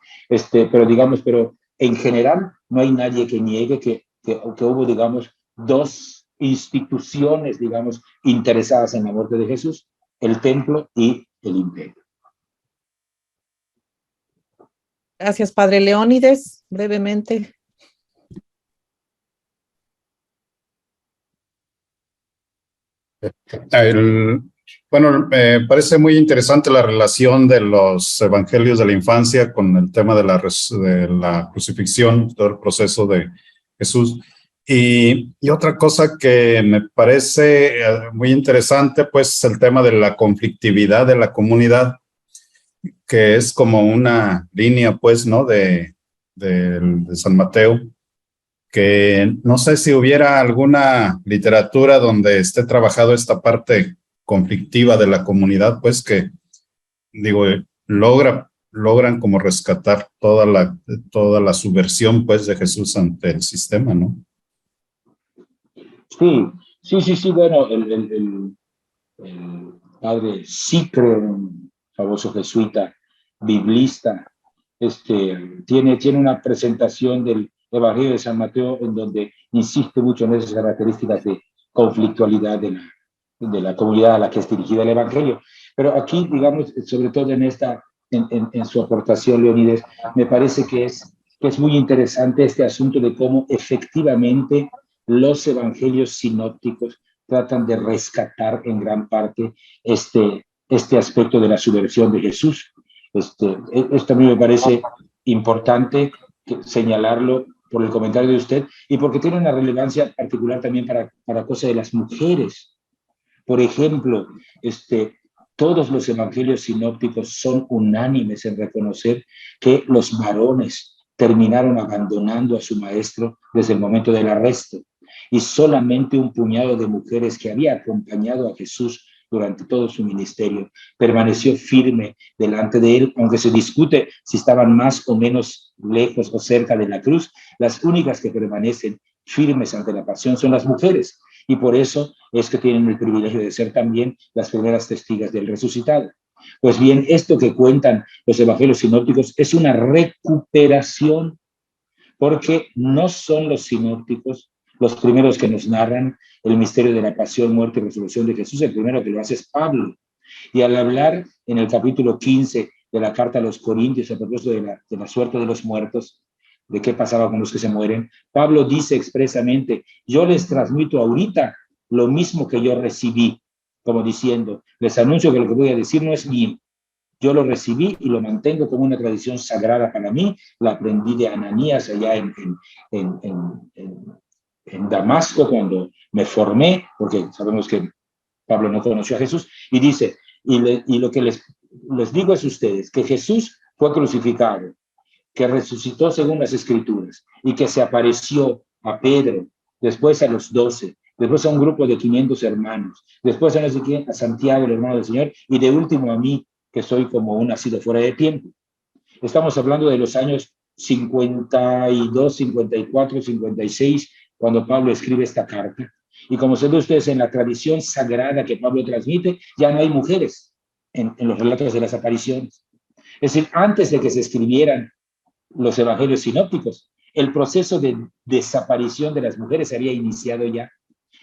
Speaker 2: pero en general no hay nadie que niegue que hubo, digamos, dos instituciones, digamos, interesadas en la muerte de Jesús: el templo y el imperio.
Speaker 3: Gracias, padre Leónides. Brevemente.
Speaker 7: Bueno, me parece muy interesante la relación de los evangelios de la infancia con el tema de la crucifixión, todo el proceso de Jesús. Y otra cosa que me parece muy interesante, pues, es el tema de la conflictividad de la comunidad, que es como una línea, pues, ¿no?, de de San Mateo, que no sé si hubiera alguna literatura donde esté trabajado esta parte conflictiva de la comunidad, pues que, digo, logran como rescatar toda la subversión, pues, de Jesús ante el sistema, ¿no?
Speaker 2: Sí, bueno, el padre Cicro, un famoso jesuita biblista, tiene una presentación del Evangelio de San Mateo en donde insiste mucho en esas características de conflictualidad de la comunidad a la que es dirigida el Evangelio. Pero aquí, digamos, sobre todo en su aportación, Leonides, me parece que es muy interesante este asunto de cómo efectivamente los evangelios sinópticos tratan de rescatar en gran parte este aspecto de la subversión de Jesús. Esto a mí me parece importante señalarlo por el comentario de usted y porque tiene una relevancia particular también para cosa de las mujeres. Por ejemplo, todos los evangelios sinópticos son unánimes en reconocer que los varones terminaron abandonando a su maestro desde el momento del arresto y solamente un puñado de mujeres que había acompañado a Jesús durante todo su ministerio permaneció firme delante de él, aunque se discute si estaban más o menos lejos o cerca de la cruz. Las únicas que permanecen firmes ante la pasión son las mujeres, y por eso es que tienen el privilegio de ser también las primeras testigas del resucitado. Pues bien, esto que cuentan los evangelios sinópticos es una recuperación, porque no son los sinópticos los primeros que nos narran el misterio de la pasión, muerte y resurrección de Jesús. El primero que lo hace es Pablo. Y al hablar en el capítulo 15 de la carta a los Corintios a propósito de la suerte de los muertos, de qué pasaba con los que se mueren, Pablo dice expresamente: yo les transmito ahorita lo mismo que yo recibí, como diciendo, les anuncio que lo que voy a decir no es mío. Yo lo recibí y lo mantengo como una tradición sagrada para mí. La aprendí de Ananías allá en Damasco cuando me formé, porque sabemos que Pablo no conoció a Jesús, y dice, y lo que les digo es a ustedes, que Jesús fue crucificado, que resucitó según las Escrituras, y que se apareció a Pedro, después a los 12, después a un grupo de 500 hermanos, después a Santiago, el hermano del Señor, y de último a mí, que soy como un nacido fuera de tiempo. Estamos hablando de los años 52, 54, 56, cuando Pablo escribe esta carta. Y como se ve ustedes en la tradición sagrada que Pablo transmite, ya no hay mujeres en los relatos de las apariciones. Es decir, antes de que se escribieran los evangelios sinópticos, el proceso de desaparición de las mujeres se había iniciado ya.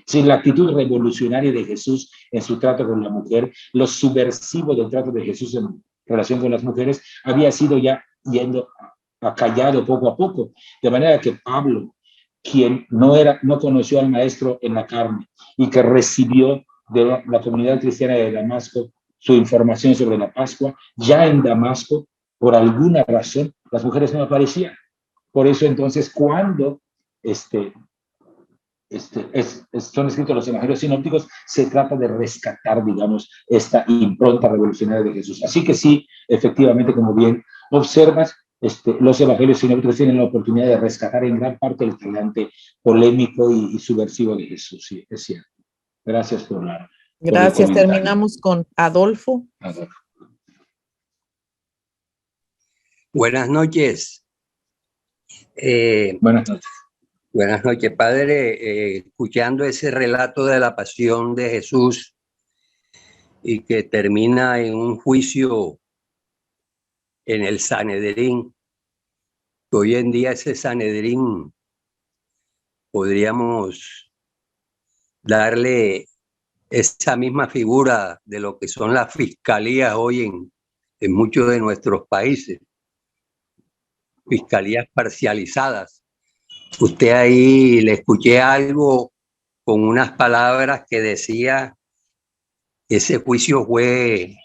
Speaker 2: Sin la actitud revolucionaria de Jesús en su trato con la mujer, lo subversivo del trato de Jesús en relación con las mujeres, había sido ya yendo acallado poco a poco. De manera que Pablo, quien no conoció al maestro en la carne y que recibió de la comunidad cristiana de Damasco su información sobre la Pascua, ya en Damasco, por alguna razón, las mujeres no aparecían. Por eso entonces, cuando son escritos los evangelios sinópticos, se trata de rescatar, digamos, esta impronta revolucionaria de Jesús. Así que sí, efectivamente, como bien observas, los evangelios sinópticos tienen la oportunidad de rescatar en gran parte el talante polémico y subversivo de Jesús. Sí, es cierto. Gracias por la...
Speaker 3: Gracias. Terminamos con Adolfo.
Speaker 8: Buenas noches.
Speaker 2: Buenas noches.
Speaker 8: Buenas noches, padre. Escuchando ese relato de la pasión de Jesús y que termina en un juicio en el Sanedrín, que hoy en día ese Sanedrín podríamos darle esa misma figura de lo que son las fiscalías hoy en muchos de nuestros países, fiscalías parcializadas. Usted ahí le escuché algo con unas palabras que decía, ese juicio fue,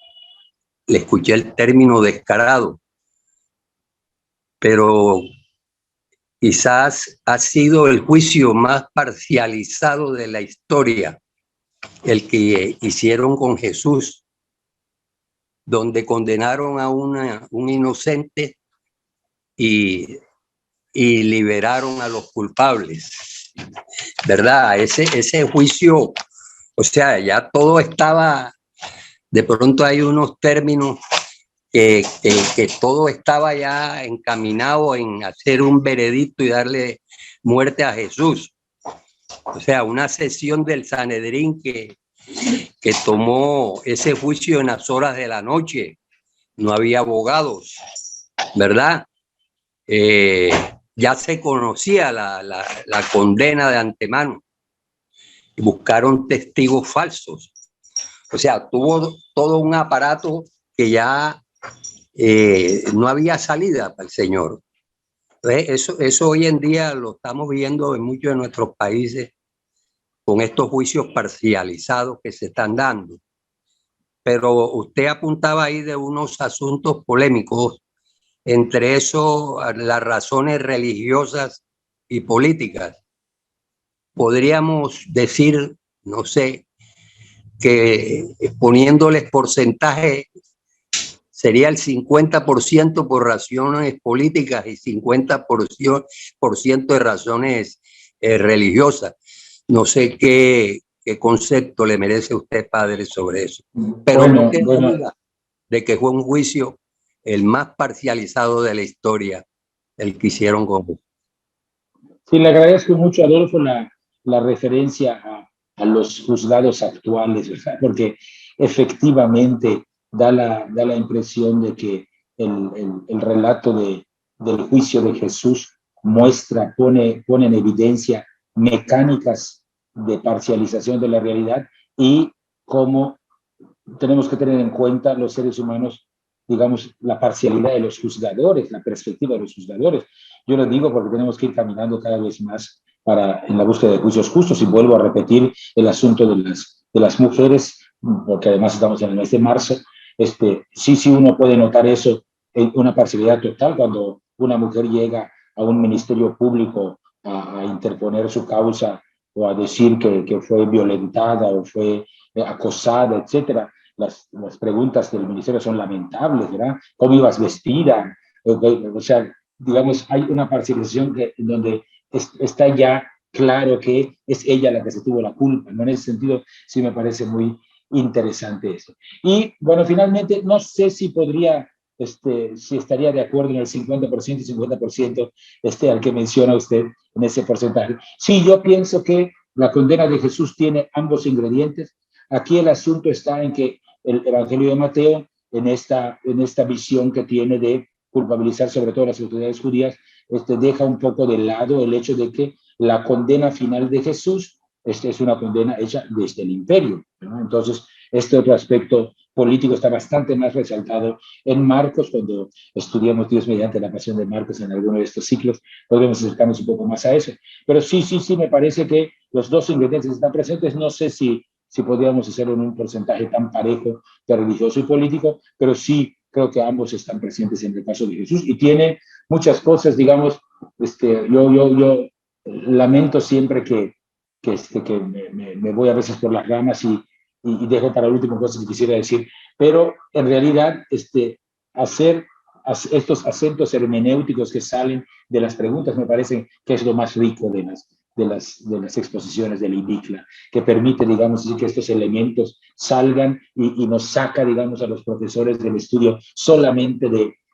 Speaker 8: le escuché el término descarado, pero quizás ha sido el juicio más parcializado de la historia, el que hicieron con Jesús, donde condenaron a un inocente y y liberaron a los culpables, ¿verdad? Ese juicio, o sea, ya todo estaba, de pronto hay unos términos que todo estaba ya encaminado en hacer un veredicto y darle muerte a Jesús. O sea, una sesión del Sanedrín que tomó ese juicio en las horas de la noche. No había abogados, ¿verdad? Ya se conocía la condena de antemano y buscaron testigos falsos. O sea, tuvo todo un aparato que ya no había salida para el Señor. Eso hoy en día lo estamos viendo en muchos de nuestros países con estos juicios parcializados que se están dando. Pero usted apuntaba ahí de unos asuntos polémicos, entre eso las razones religiosas y políticas. Podríamos decir, no sé, que poniéndoles porcentaje sería el 50% por razones políticas y 50% de razones religiosas. No sé qué concepto le merece a usted, padre, sobre eso. Pero no queda duda de que fue un juicio el más parcializado de la historia, el que hicieron con él.
Speaker 2: Sí, le agradezco mucho, Adolfo, la referencia a los juzgados actuales, ¿verdad? Porque efectivamente da la impresión de que el relato del juicio de Jesús pone en evidencia mecánicas de parcialización de la realidad y cómo tenemos que tener en cuenta los seres humanos, digamos, la parcialidad de los juzgadores, la perspectiva de los juzgadores. Yo lo digo porque tenemos que ir caminando cada vez más en la búsqueda de juicios justos, y vuelvo a repetir el asunto de las mujeres, porque además estamos en el mes de marzo. Sí, uno puede notar eso, una parcialidad total cuando una mujer llega a un ministerio público a interponer su causa o a decir que fue violentada o fue acosada, etcétera. Las preguntas del ministerio son lamentables, ¿verdad? ¿Cómo ibas vestida? O sea, digamos, hay una parcialización donde está ya claro que es ella la que se tuvo la culpa, ¿no? En ese sentido, sí me parece muy interesante eso. Y, bueno, finalmente, no sé si podría, si estaría de acuerdo en el 50% y 50% al que menciona usted en ese porcentaje. Sí, yo pienso que la condena de Jesús tiene ambos ingredientes. Aquí el asunto está en que el Evangelio de Mateo, en esta visión que tiene de culpabilizar sobre todo a las autoridades judías, deja un poco de lado el hecho de que la condena final de Jesús es una condena hecha desde el imperio, ¿no? Entonces, este otro aspecto político está bastante más resaltado en Marcos. Cuando estudiamos Dios mediante la pasión de Marcos en alguno de estos ciclos, podremos acercarnos un poco más a eso. Pero sí, me parece que los dos ingredientes están presentes. No sé si podríamos hacerlo en un porcentaje tan parejo de religioso y político, pero sí creo que ambos están presentes en el caso de Jesús, y tiene muchas cosas, digamos. Yo lamento siempre que me voy a veces por las ramas y dejo para el último cosas que quisiera decir, pero en realidad hacer estos acentos hermenéuticos que salen de las preguntas me parece que es lo más rico de las exposiciones del IDICLA, que permite, digamos, que estos elementos salgan y nos saca, digamos, a los profesores del estudio solamente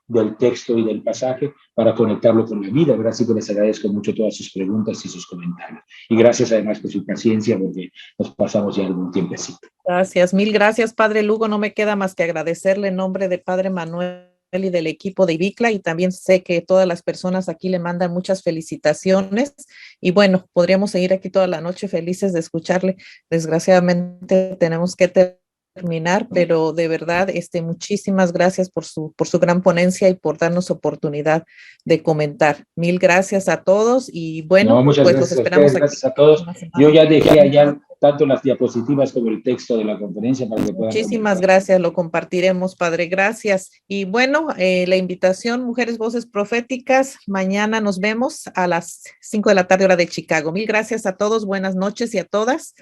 Speaker 2: del texto y del pasaje para conectarlo con la vida, ¿verdad? Así que les agradezco mucho todas sus preguntas y sus comentarios. Y gracias además por su paciencia, porque nos pasamos ya algún tiempecito.
Speaker 3: Gracias, mil gracias, Padre Lugo. No me queda más que agradecerle en nombre de Padre Manuel y del equipo de IDICLA, y también sé que todas las personas aquí le mandan muchas felicitaciones, y bueno, podríamos seguir aquí toda la noche felices de escucharle. Desgraciadamente tenemos que terminar, pero de verdad, muchísimas gracias por su gran ponencia y por darnos oportunidad de comentar. Mil gracias a todos, y bueno,
Speaker 2: muchas
Speaker 3: pues
Speaker 2: gracias,
Speaker 3: los esperamos aquí.
Speaker 2: Gracias a todos. Yo ya dejé allá tanto las diapositivas como el texto de la conferencia para que puedan.
Speaker 3: Muchísimas gracias, lo compartiremos, Padre, gracias. Y bueno, la invitación, Mujeres Voces Proféticas, mañana nos vemos a las 5 de la tarde, hora de Chicago. Mil gracias a todos, buenas noches y a todas.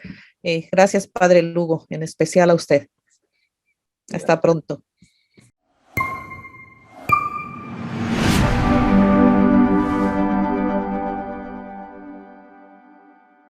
Speaker 3: Gracias, Padre Lugo, en especial a usted. Hasta pronto.